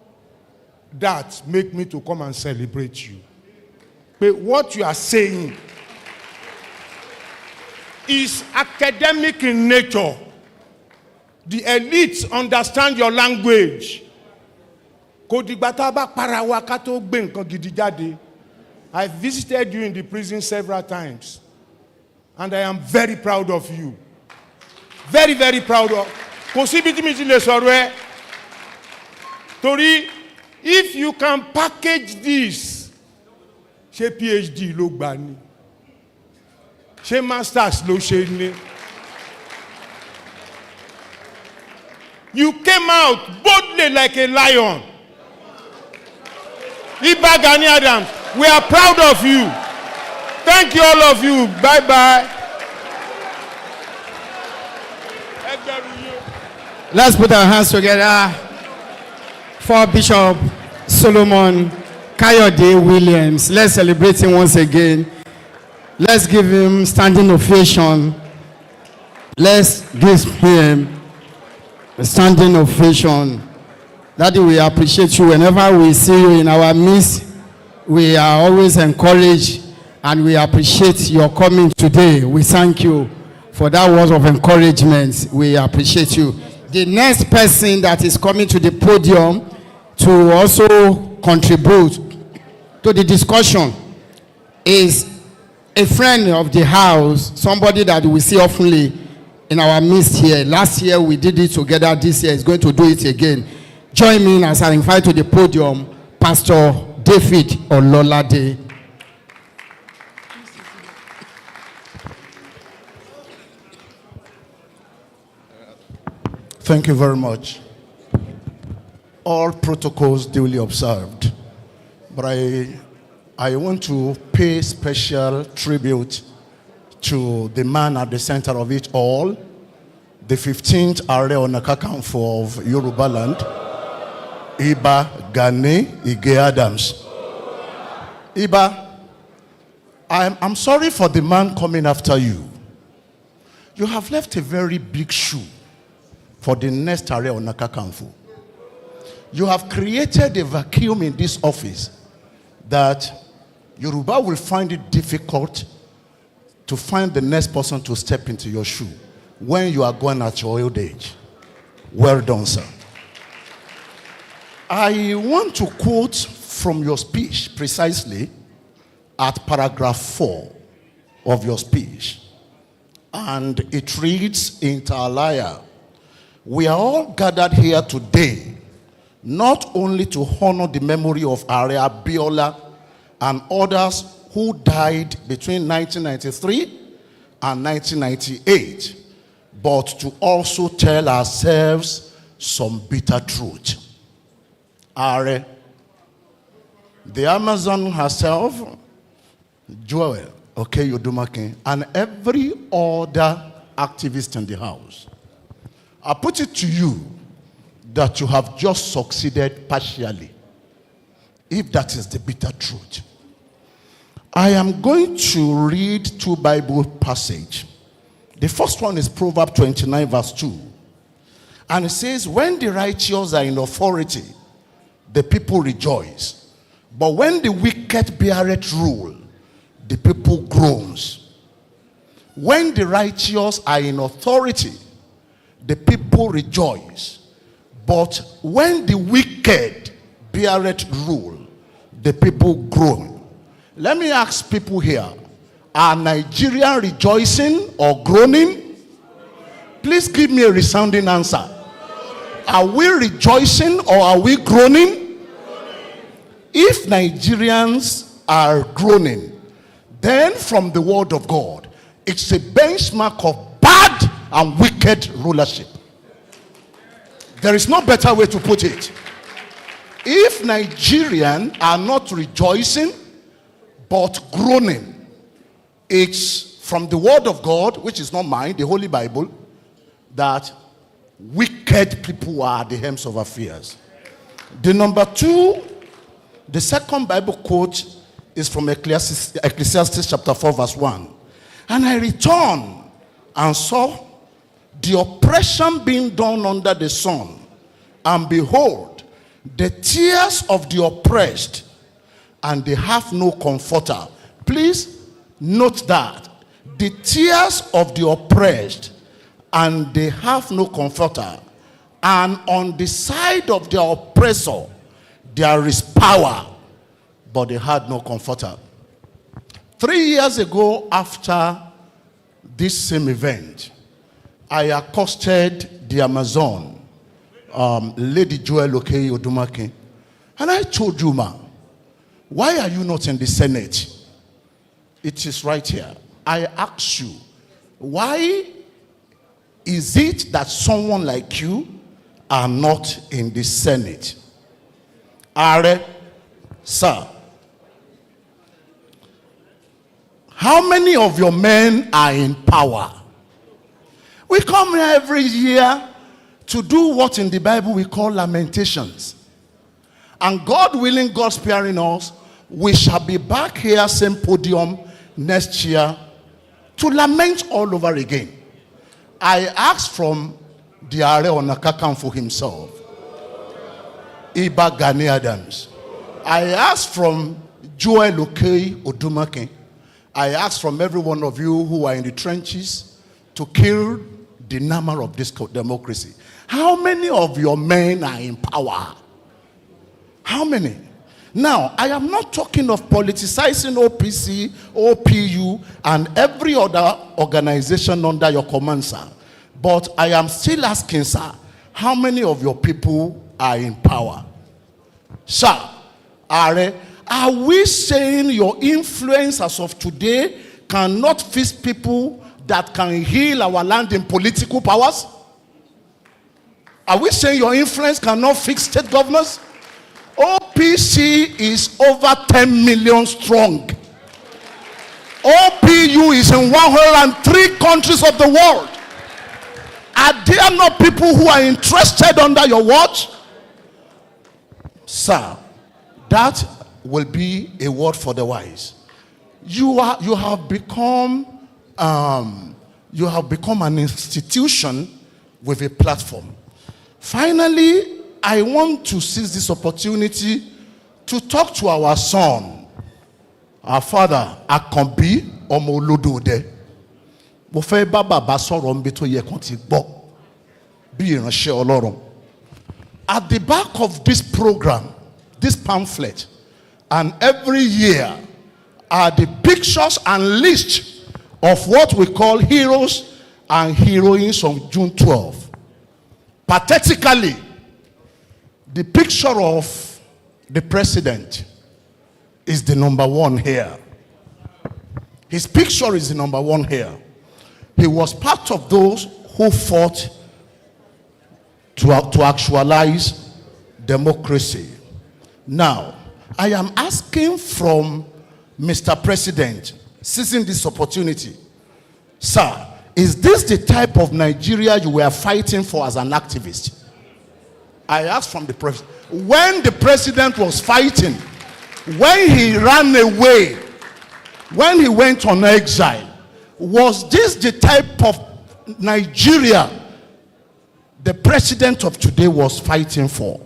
that make me to come and celebrate you. But what you are saying is academic in nature. The elites understand your language. Kò dìgbà tá bá para wa ká tó gbé nǹkan gidi jáde. I visited you in the prison several times. And I am very proud of you. Very, very proud of. Kò síbi tí mi ti lè sọ̀rọ̀ ẹ. Torí, if you can package this, ṣé PhD ló gbà ni? Ṣé masters ló ṣe ni? You came out boldly like a lion. Iba Gani Adams, we are proud of you. Thank you, all of you. Bye-bye. Let's put our hands together for Bishop Solomon Kayode Williams. Let's celebrate him once again. Let's give him standing ovation. Let's give him a standing ovation. Daddy, we appreciate you. Whenever we see you in our midst, we are always encouraged, and we appreciate your coming today. We thank you for that word of encouragement. We appreciate you. The next person that is coming to the podium to also contribute to the discussion is a friend of the house, somebody that we see oftenly in our midst here. Last year we did it together. This year is going to do it again. Join me as I invite to the podium Pastor David Ololade. Thank you very much. All protocols duly observed. But I want to pay special tribute to the man at the center of it all, the 15th Are Ona Kakanfo of Yoruba land, Iba Gani Ige Adams. Iba, I'm sorry for the man coming after you. You have left a very big shoe for the next Are Ona Kakanfo. You have created a vacuum in this office that Yoruba will find it difficult to find the next person to step into your shoe when you are going at your old age. Well done, sir. I want to quote from your speech precisely at paragraph 4 of your speech. And it reads inter alia, we are all gathered here today not only to honor the memory of Are Abiola and others who died between 1993 and 1998, but to also tell ourselves some bitter truth. Are, the Amazon herself, Joel, okay, Yodumakin, and every other activist in the house, I put it to you that you have just succeeded partially, if that is the bitter truth. I am going to read 2 Bible passages. The first one is Proverbs 29 verse 2. And it says, when the righteous are in authority, the people rejoice. But when the wicked beareth rule, the people groans. When the righteous are in authority, the people rejoice. But when the wicked beareth rule, the people groan. Let me ask people here, are Nigerians rejoicing or groaning? Please give me a resounding answer. Are we rejoicing or are we groaning? If Nigerians are groaning, then from the word of God, it's a benchmark of bad and wicked rulership. There is no better way to put it. If Nigerians are not rejoicing but groaning, it's from the word of God, which is not mine, the Holy Bible, that wicked people are the helms of affairs. The number 2, the second Bible quote is from Ecclesiastes chapter 4 verse 1. And I returned and saw the oppression being done under the sun, and behold, the tears of the oppressed, and they have no comforter. Please note that. The tears of the oppressed, and they have no comforter. And on the side of the oppressor, there is power, but they had no comforter. 3 years ago, after this same event, I accosted the Amazon, Lady Joel Okei Odumake, and I told you, ma, why are you not in the Senate? It is right here. I asked you, why is it that someone like you are not in the Senate? Are, sir, how many of your men are in power? We come here every year to do what in the Bible we call lamentations. And God willing, God sparing us, we shall be back here, same podium next year to lament all over again. I asked from the Are Ona Kakanfo himself, Iba Gani Adams. I asked from Joel Okei Odumake. I asked from every one of you who are in the trenches to kill the number of this democracy. How many of your men are in power? How many? Now, I am not talking of politicizing OPC, OPU, and every other organization under your command, sir. But I am still asking, sir, how many of your people are in power? Sir, are we saying your influence as of today cannot fix people that can heal our land in political powers? Are we saying your influence cannot fix state governors? OPC is over 10 million strong. OPU is in 103 countries of the world. Are there not people who are interested under your watch? Sir, that will be a word for the wise. You have become an institution with a platform. Finally, I want to seize this opportunity to talk to our son, our father, Akambi Omolodode. Mo fẹ́ bá bàbá sọ̀rọ̀ níbi tó yẹ kán ti gbọ́ bí ìránṣẹ́ Ọlọ́run. At the back of this program, this pamphlet, and every year are the pictures and lists of what we call heroes and heroines on June 12. Pathetically, the picture of the president is the number one here. His picture is the number one here. He was part of those who fought to actualize democracy. Now, I am asking from Mr. President, seizing this opportunity, sir, is this the type of Nigeria you were fighting for as an activist? I asked from the president. When the president was fighting, when he ran away, when he went on exile, was this the type of Nigeria the president of today was fighting for?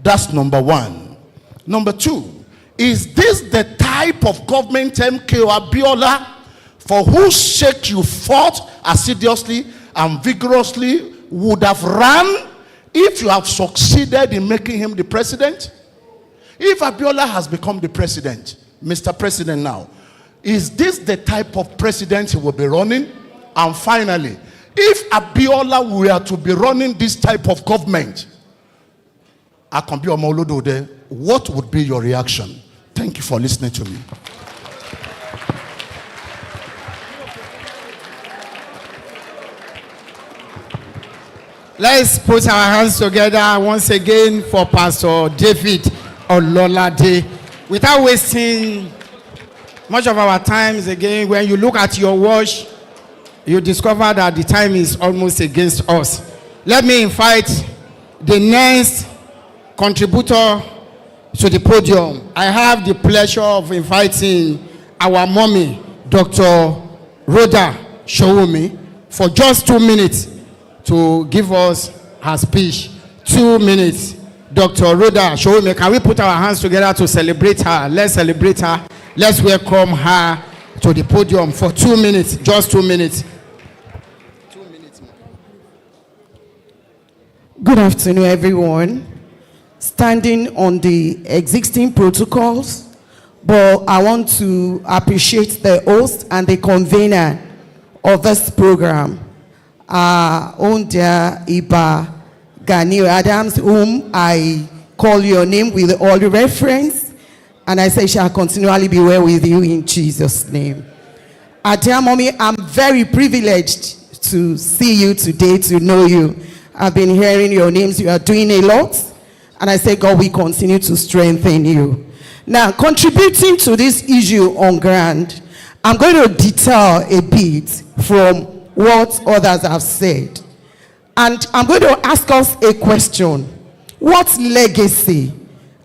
That's number one. Number two, is this the type of government MK Abiola for whose sake you fought assiduously and vigorously would have run if you have succeeded in making him the president? If Abiola has become the president, Mr. President now, is this the type of president he will be running? And finally, if Abiola were to be running this type of government, Akambi Omolodode, what would be your reaction? Thank you for listening to me. Let's put our hands together once again for Pastor David Ololade. Without wasting much of our times again, when you look at your watch, you discover that the time is almost against us. Let me invite the next contributor to the podium. I have the pleasure of inviting our mommy, Dr. Rhoda Showumi, for just 2 minutes to give us her speech. 2 minutes. Dr. Rhoda Showumi, can we put our hands together to celebrate her? Let's celebrate her. Let's welcome her to the podium for 2 minutes. Just 2 minutes. Good afternoon, everyone. Standing on the existing protocols, but I want to appreciate the host and the convener of this program, own dear Iba Gani Adams, whom I call your name with all the reference, and I say shall continually be well with you in Jesus' name. Dear mommy, I'm very privileged to see you today, to know you. I've been hearing your names. You are doing a lot. And I say, God, we continue to strengthen you. Now, contributing to this issue on ground, I'm going to detail a bit from what others have said. And I'm going to ask us a question. What legacy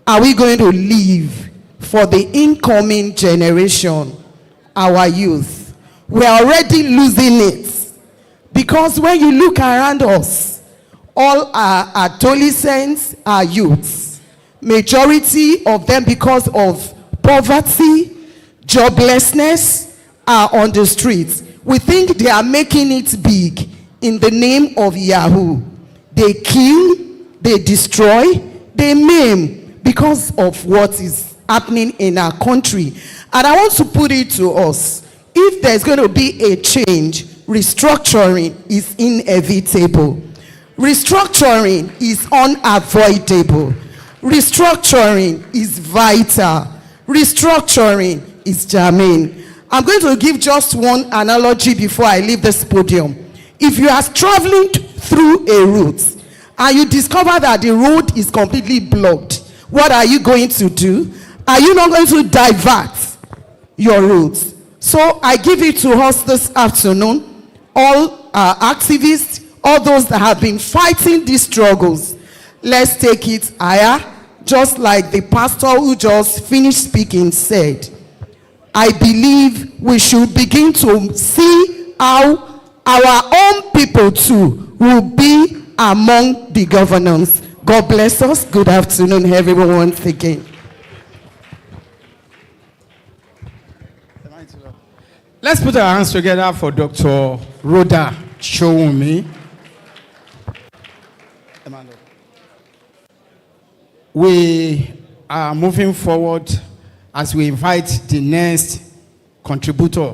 are we going to leave for the incoming generation, our youth? We're already losing it. Because when you look around us, all our adolescents are youths. Majority of them, because of poverty, joblessness, are on the streets. We think they are making it big in the name of Yahoo. They kill, they destroy, they maim, because of what is happening in our country. And I want to put it to us, if there's going to be a change, restructuring is inevitable. Restructuring is unavoidable. Restructuring is vital. Restructuring is germane. I'm going to give just one analogy before I leave this podium. If you are traveling through a route and you discover that the road is completely blocked, what are you going to do? Are you not going to divert your route? So I give it to us this afternoon, all activists, all those that have been fighting these struggles. Let's take it higher, just like the pastor who just finished speaking said. I believe we should begin to see how our own people too will be among the governance. God bless us. Good afternoon, everyone, once again. Let's put our hands together for Dr. Rhoda Showunmi. We are moving forward as we invite the next contributor,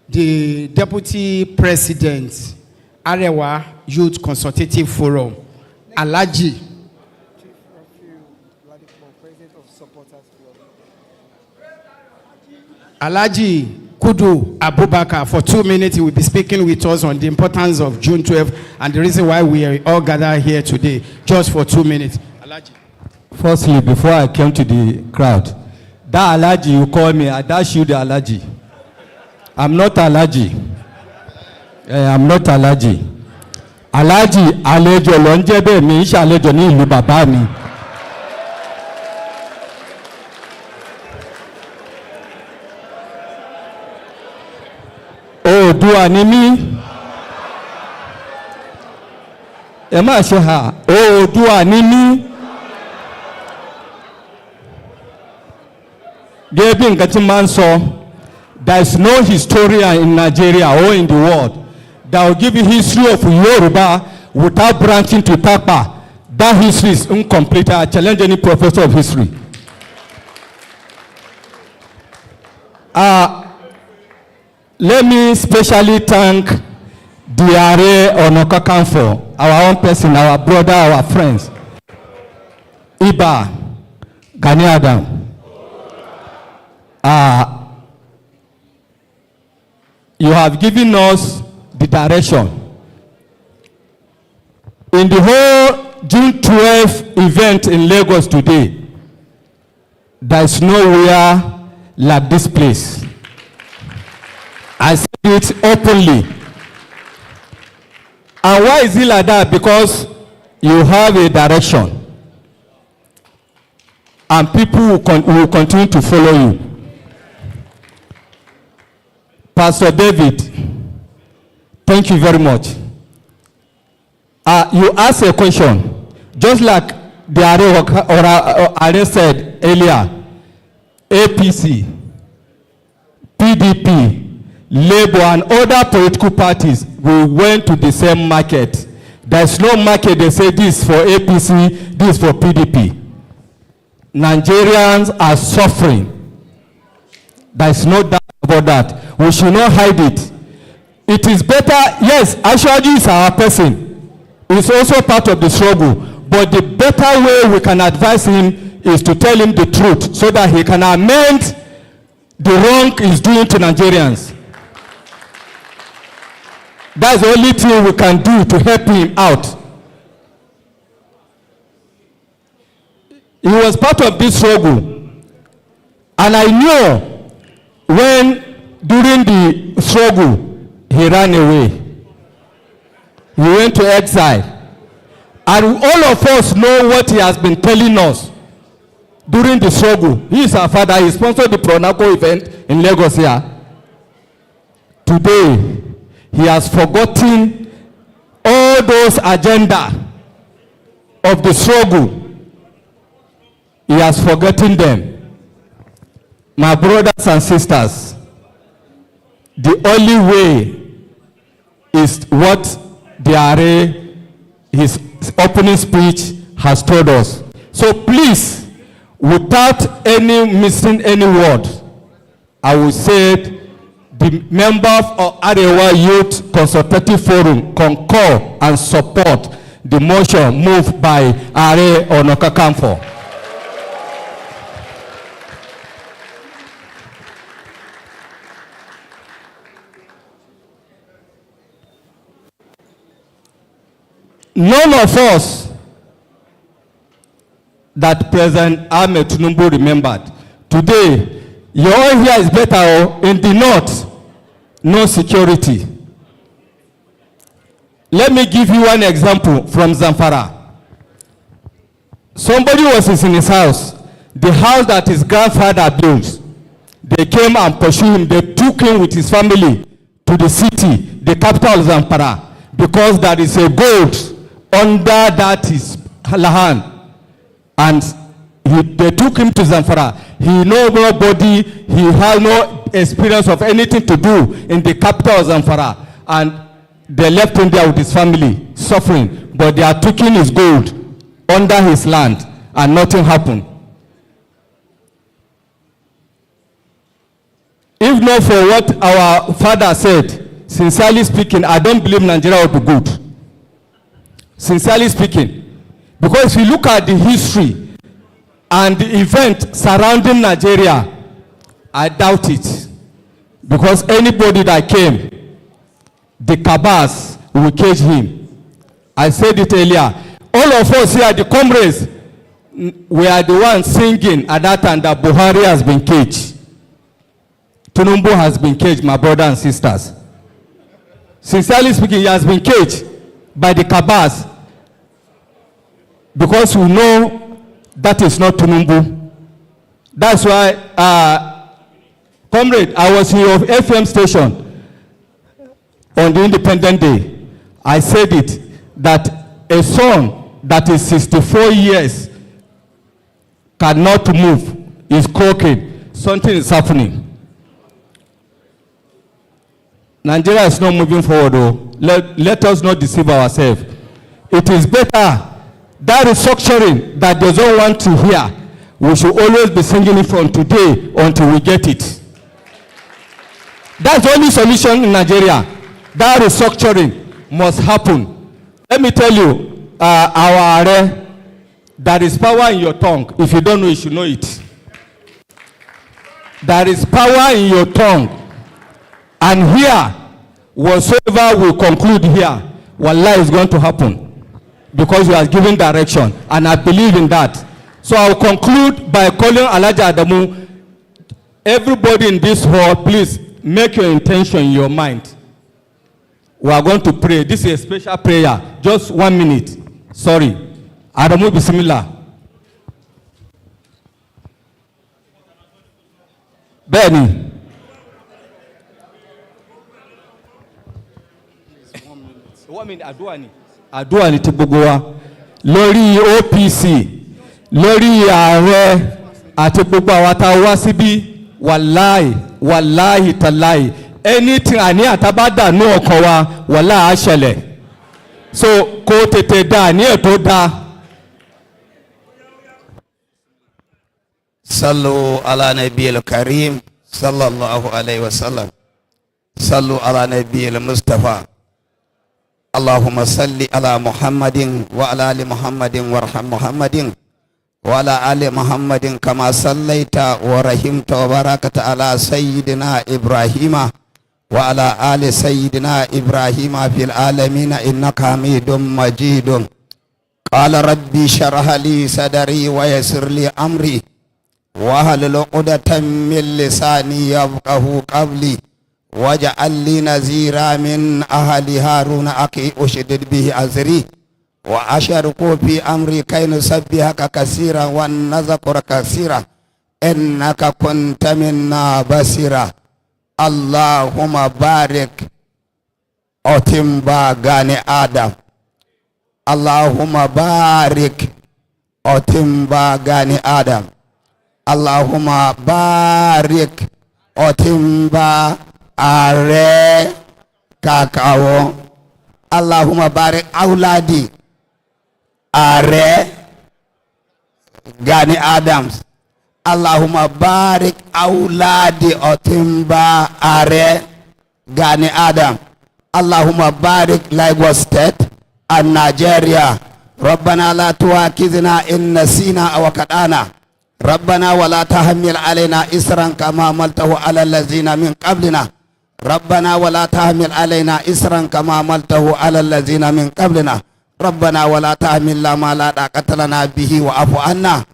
the Deputy President, Arewa Youth Consultative Forum, Alhaji. Alhaji Kudu Abubakar, for 2 minutes, he will be speaking with us on the importance of June 12th and the reason why we are all gathered here today, just for 2 minutes. Alhaji. Firstly, before I came to the crowd, that Alhaji you call me, I dash you the Alhaji. I'm not Alhaji. I'm not Alhaji. Alhaji àlejò ló ń jẹ́ bẹ́ẹ̀ mi ń ṣàlejò ní ìlú bàbá mi. Oodua ni mí. Ẹ má ṣe hà, Oodua ni mí. Gẹ́gẹ́ bí nǹkan tí máa ń sọ, there is no historian in Nigeria or in the world that will give you history of Yoruba without branching to Tapa. That history is incomplete. I challenge any professor of history. Let me specially thank the Ààrẹ Ọ̀nà Kakanfò, our own person, our brother, our friends. Iba Gani Adam. You have given us the direction. In the whole June 12th event in Lagos today, there is nowhere like this place. I said it openly. And why is it like that? Because you have a direction. And people will continue to follow you. Pastor David, thank you very much. You asked a question, just like the Ààrẹ said earlier, APC, PDP, Labour and other political parties, we went to the same market. There's no market, they say this for APC, this for PDP. Nigerians are suffering. There's no doubt about that. We should not hide it. It is better, yes, Ashwaji is our person. He's also part of the struggle. But the better way we can advise him is to tell him the truth so that he can amend the wrong he's doing to Nigerians. That's the only thing we can do to help him out. He was part of this struggle. And I know when, during the struggle, he ran away. He went to exile. And all of us know what he has been telling us during the struggle. He is our father. He sponsored the Pronaco event in Lagos here. Today, he has forgotten all those agenda of the struggle. He has forgotten them. My brothers and sisters, the only way is what the Ààrẹ, his opening speech has told us. So please, without any missing any word, I will say the members of Arewa Youth Consultative Forum concur and support the motion moved by Are Ona Kakanfo. None of us that President Ahmed Tinubu remembered. Today, your own here is better. In the north, no security. Let me give you one example from Zamfara. Somebody was in his house, the house that his grandfather built. They came and pursued him. They took him with his family to the city, the capital of Zamfara, because there is a gold under that is land. And they took him to Zamfara. He know nobody, he had no experience of anything to do in the capital of Zamfara. And they left him there with his family, suffering. But they are taking his gold under his land, and nothing happened. If not for what our father said, sincerely speaking, I don't believe Nigeria will be good. Sincerely speaking. Because if you look at the history and the event surrounding Nigeria, I doubt it. Because anybody that came, the cabals will cage him. I said it earlier. All of us here, the comrades, we are the ones singing at that time that Buhari has been caged. Tinubu has been caged, my brothers and sisters. Sincerely speaking, he has been caged by the cabals. Because we know that is not Tinubu. That's why, comrade, I was in your FM station on the Independent Day. I said it, that a son that is 64 years cannot move, is crooked. Something is happening. Nigeria is not moving forward, though. Let us not deceive ourselves. It is better. That restructuring that they don't want to hear, we should always be singing it from today until we get it. That's the only solution in Nigeria. That restructuring must happen. Let me tell you, our there is power in your tongue. If you don't know, you should know it. There is power in your tongue. And here, whatsoever we conclude here, wallah is going to happen. Because you are giving direction, and I believe in that. So I'll conclude by calling Alhaji Adamu. Everybody in this hall, please make your intention in your mind. We are going to pray. This is a special prayer. Just 1 minute. Sorry. Adamu Bismillah. Benny. 1 minute. Aduani. Àdúrà ti gbogbo wa lórí OPC lórí ààrẹ àti gbogbo àwa tá wá síbí wàláì tàláì anything àní àtàbádà ní ọkàn wa wàláì á ṣẹlẹ̀ so kó tètè dá ní ètò dá. Sallu ala nabiyil karim sallallahu alayhi wa sallam. Sallu ala nabiyil Mustafa. اللهم صل على محمد وعلى آل محمد وارحم محمد وعلى آل محمد كما صليت ورحمت وباركت على سيدنا إبراهيم وعلى آل سيدنا إبراهيم في العالمين إنك حميد مجيد. قال ربي شرح لي صدري ويسر لي أمري واحلل عقدة من لساني يفقهوا قولي واجعل لي نذيرا من أهل هارون أخي أشدد به أزري وأشركوا في أمري كي نسبحك كثيرا ونذكرك كثيرا إنك كنت منا بصيرا. اللهم بارك أتم باغاني آدم. اللهم بارك أتم باغاني آدم. اللهم بارك أتم Are Kakao. Allahumma barik auladi. Are Gani Adams. Allahumma barik auladi Otimba Are Gani Adam. Allahumma barik Lagos State and Nigeria. ربنا لا تواكذنا إن نسينا أو كدانا ربنا ولا تحمل علينا إسرا كما حملته على الذين من قبلنا ربنا ولا تحمل علينا إسرا كما حملته على الذين من قبلنا ربنا ولا تحمل ما لا طاقة لنا به واعف عنا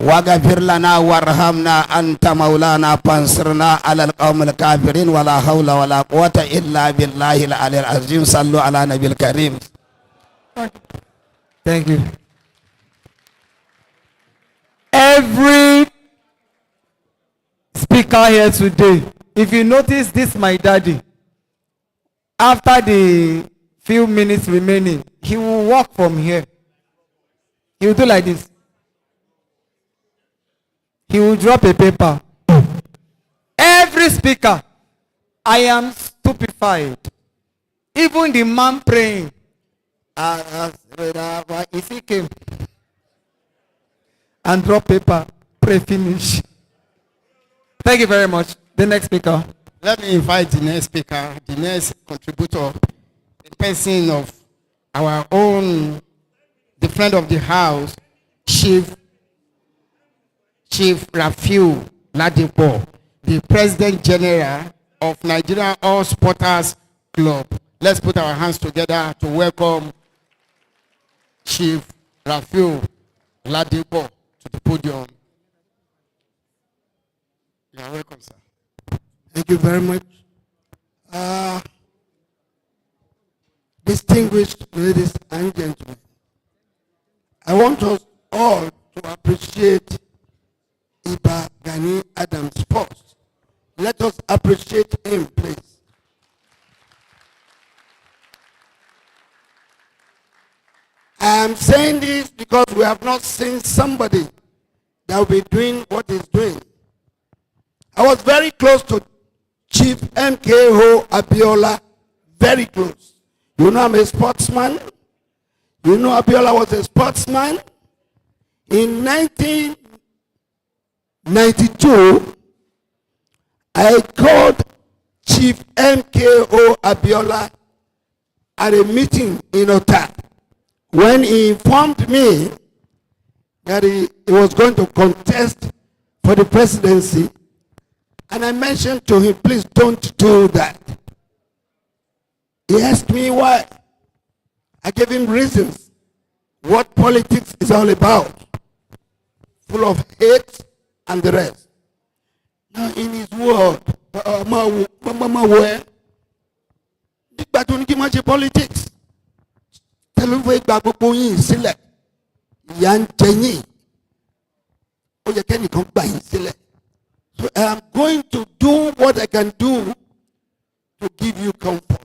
واغفر لنا وارحمنا أنت مولانا فانصرنا على القوم الكافرين ولا حول ولا قوة إلا بالله العلي العظيم صلوا على نبي الكريم. Thank you. Every speaker here today, if you notice this, my daddy, after the few minutes remaining, he will walk from here. He will do like this. He will drop a paper. Every speaker, I am stupefied. Even the man praying, if he came and drop paper, pray finish. Thank you very much. The next speaker. Let me invite the next speaker, the next contributor, the person of our own, the friend of the house, Chief Rafiu Ladipo, the President General of Nigeria All Supporters Club. Let's put our hands together to welcome Chief Rafiu Ladipo to the podium. You are welcome, sir. Thank you very much. Distinguished ladies and gentlemen, I want us all to appreciate Iba Gani Adams first. Let us appreciate him, please. I am saying this because we have not seen somebody that will be doing what he's doing. I was very close to Chief MKO Abiola, very close. You know I'm a sportsman. You know Abiola was a sportsman. In 1992, I called Chief MKO Abiola at a meeting in Ota when he informed me that he was going to contest for the presidency. And I mentioned to him, please don't do that. He asked me why. I gave him reasons. What politics is all about. Full of hate and the rest. Now in his word, politics. So I am going to do what I can do to give you comfort,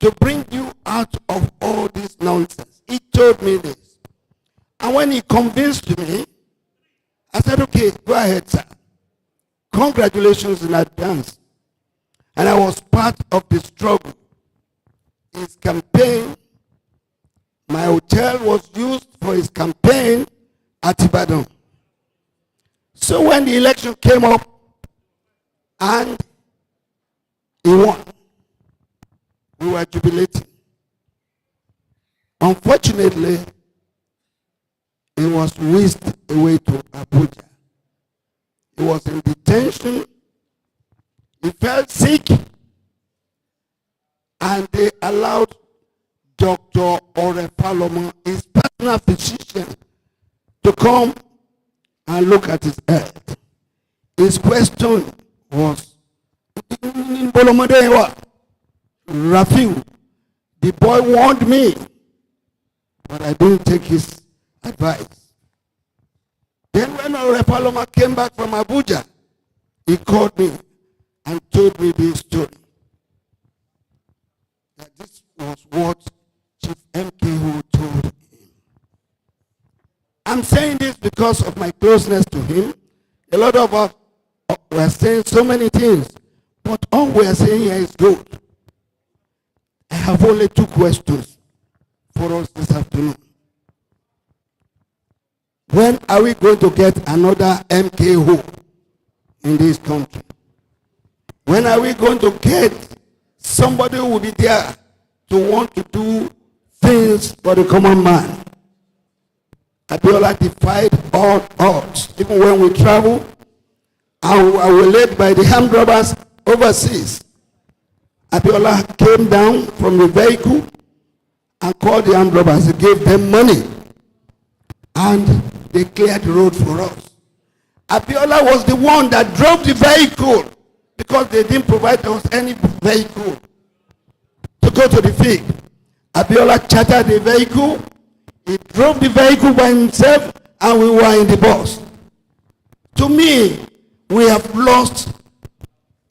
to bring you out of all this nonsense. He told me this. And when he convinced me, I said, okay, go ahead, sir. Congratulations in advance. And I was part of the struggle. His campaign, my hotel was used for his campaign at Ibadan. So when the election came up and he won, we were jubilating. Unfortunately, he was whisked away to Abuja. He was in detention. He fell sick. And they allowed Dr. Orepalomo, his personal physician, to come and look at his health. His question was, Rafiu, the boy warned me, but I didn't take his advice. Then when Orepaloma came back from Abuja, he called me and told me this story. That this was what Chief MKO told him. I'm saying this because of my closeness to him. A lot of us were saying so many things, but all we are saying here is good. I have only 2 questions for us this afternoon. When are we going to get another MKO in this country? When are we going to get somebody who will be there to want to do things for the common man? Abiola defied all odds. Even when we travel, and we were led by the armed robbers overseas, Abiola came down from the vehicle and called the armed robbers. He gave them money, and they cleared the road for us. Abiola was the one that drove the vehicle because they didn't provide us any vehicle to go to the field. Abiola chartered the vehicle. He drove the vehicle by himself, and we were in the bus. To me, we have lost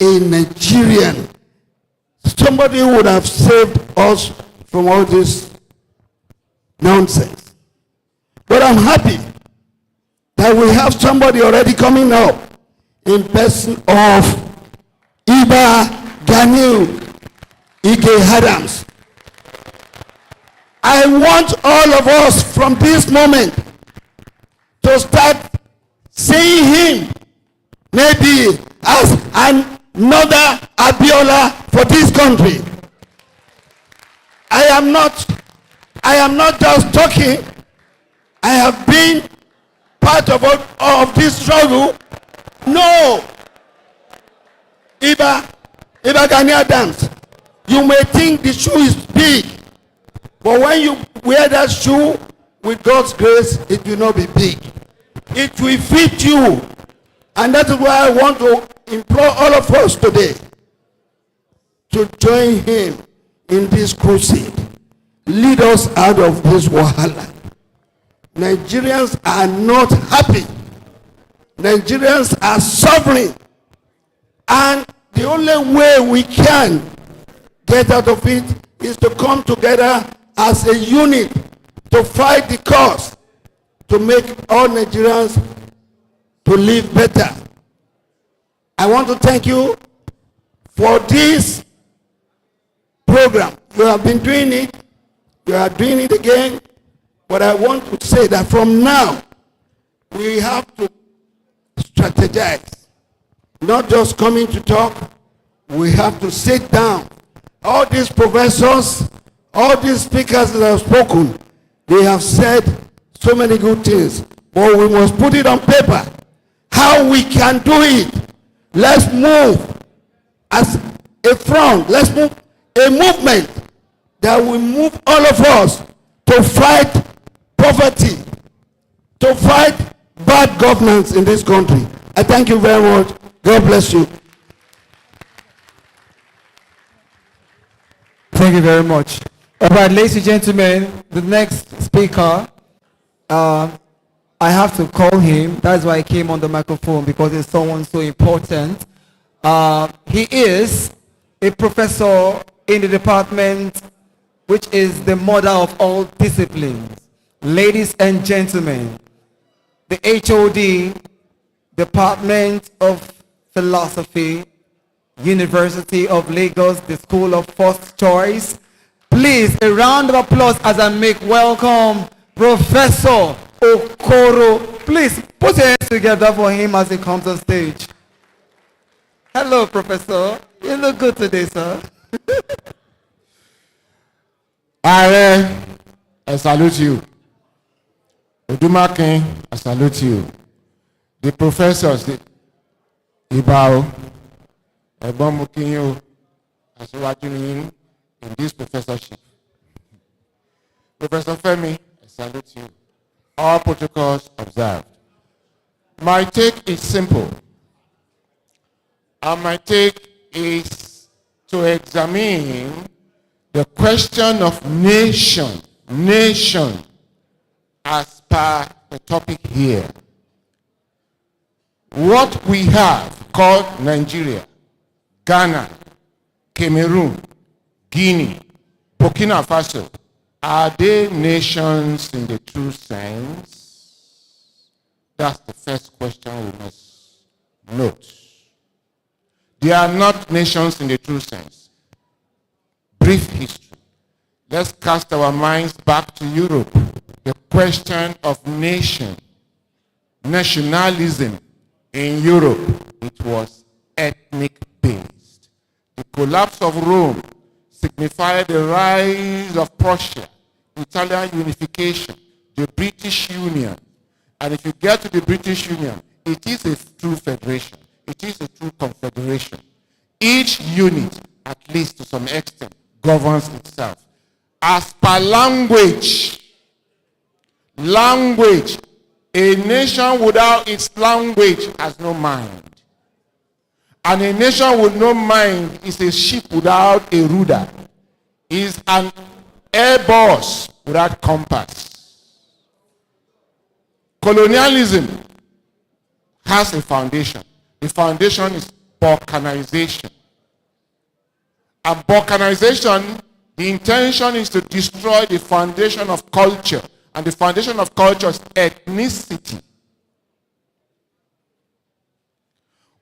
a Nigerian, somebody who would have saved us from all this nonsense. But I'm happy that we have somebody already coming up in person of Iba Ganiu Ike Adams. I want all of us from this moment to start seeing him maybe as another Abiola for this country. I am not just talking. I have been part of this struggle. No. Iba Gani Adams, you may think the shoe is big, but when you wear that shoe, with God's grace, it will not be big. It will fit you. And that is why I want to implore all of us today to join him in this crusade. Lead us out of this wahala. Nigerians are not happy. Nigerians are suffering. And the only way we can get out of it is to come together as a unit to fight the cause, to make all Nigerians to live better. I want to thank you for this program. You have been doing it. You are doing it again. But I want to say that from now, we have to strategize. Not just coming to talk. We have to sit down. All these professors, all these speakers that have spoken, they have said so many good things. But we must put it on paper. How we can do it. Let's move as a front. Let's move a movement that will move all of us to fight poverty, to fight bad governance in this country. I thank you very much. God bless you. Thank you very much. All right, ladies and gentlemen, the next speaker, I have to call him. That's why I came on the microphone, because he's someone so important. He is a professor in the department which is the mother of all disciplines. Ladies and gentlemen, the HOD, Department of Philosophy, University of Lagos, the School of First Choice. Please, a round of applause as I make welcome Professor Okoro. Please, put your hands together for him as he comes on stage. Hello, Professor. You look good today, sir. Ààrẹ, I salute you. Odumakin, I salute you. The professors, Ibao, Ẹ̀gbọ́n mo kí yín o, aṣíwájú ni yín in this professorship. Professor Femi, I salute you. All protocols observed. My take is simple. And my take is to examine the question of nation as per the topic here. What we have called Nigeria, Ghana, Cameroon, Guinea, Burkina Faso, are they nations in the true sense? That's the first question we must note. They are not nations in the true sense. Brief history. Let's cast our minds back to Europe. The question of nation nationalism in Europe, it was ethnic based. The collapse of Rome signified the rise of Prussia, Italian unification, the British Union. And if you get to the British Union, it is a true federation. It is a true confederation. Each unit, at least to some extent, governs itself. As per language, a nation without its language has no mind. And a nation with no mind is a ship without a rudder, is an airbus without compass. Colonialism has a foundation. The foundation is balkanization. And balkanization, the intention is to destroy the foundation of culture. And the foundation of culture is ethnicity.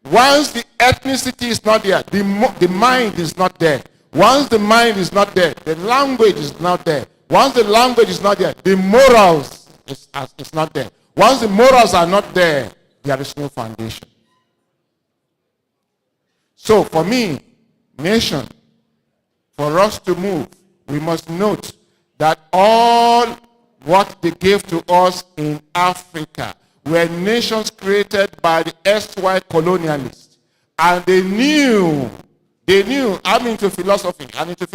Once the ethnicity is not there, the mind is not there. Once the mind is not there, the language is not there. Once the language is not there, the morals is not there. Once the morals are not there, there is no foundation. So for me, nation, for us to move, we must note that all what they gave to us in Africa were nations created by the erstwhile colonialists. And they knew, I'm into philosophy, I'm into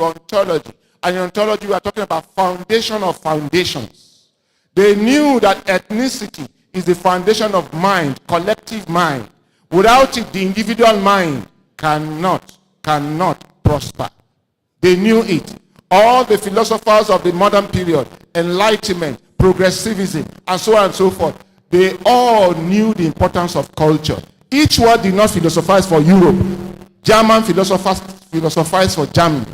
ontology. And in ontology, we are talking about foundation of foundations. They knew that ethnicity is the foundation of mind, collective mind. Without it, the individual mind cannot prosper. They knew it. All the philosophers of the modern period, Enlightenment, progressivism, and so on and so forth, they all knew the importance of culture. Each one did not philosophize for Europe. German philosophers philosophize for Germany.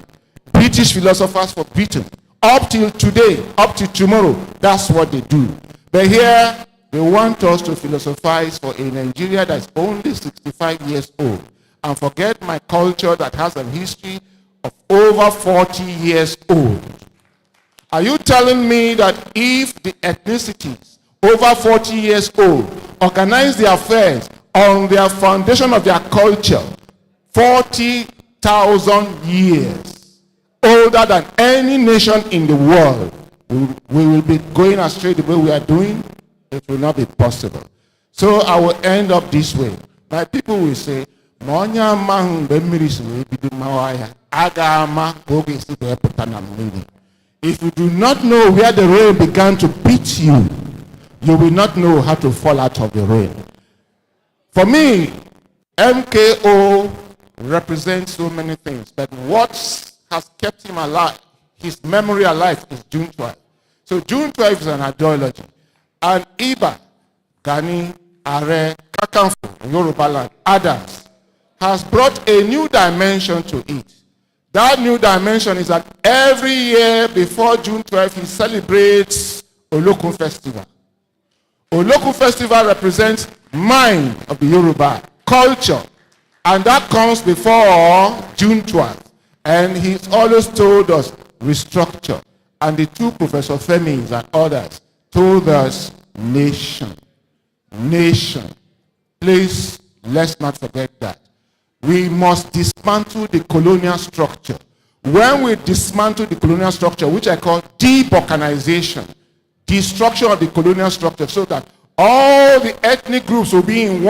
British philosophers for Britain. Up till today, up till tomorrow, that's what they do. But here, they want us to philosophize for a Nigeria that's only 65 years old and forget my culture that has a history of over 40 years old. Are you telling me that if the ethnicities over 40 years old organize their affairs on their foundation of their culture, 40,000 years older than any nation in the world, we will be going astray the way we are doing? It will not be possible. So I will end up this way. My people will say, if you do not know where the rain began to beat you, you will not know how to fall out of the rain. For me, MKO represents so many things, but what has kept him alive, his memory alive, is June 12. So June 12 is an ideology. And Iba, Gani, Are, Kakanfo, Yoruba land, others, has brought a new dimension to it. That new dimension is that every year before June 12, he celebrates Olokun Festival. Olokun Festival represents mind of the Yoruba, culture. And that comes before June 12. And he's always told us, restructure. And the two Professor Femis and others told us, nation. Nation. Please, let's not forget that. We must dismantle the colonial structure. When we dismantle the colonial structure, which I call de-balkanization, destruction of the colonial structure, so that all the ethnic groups will be in one.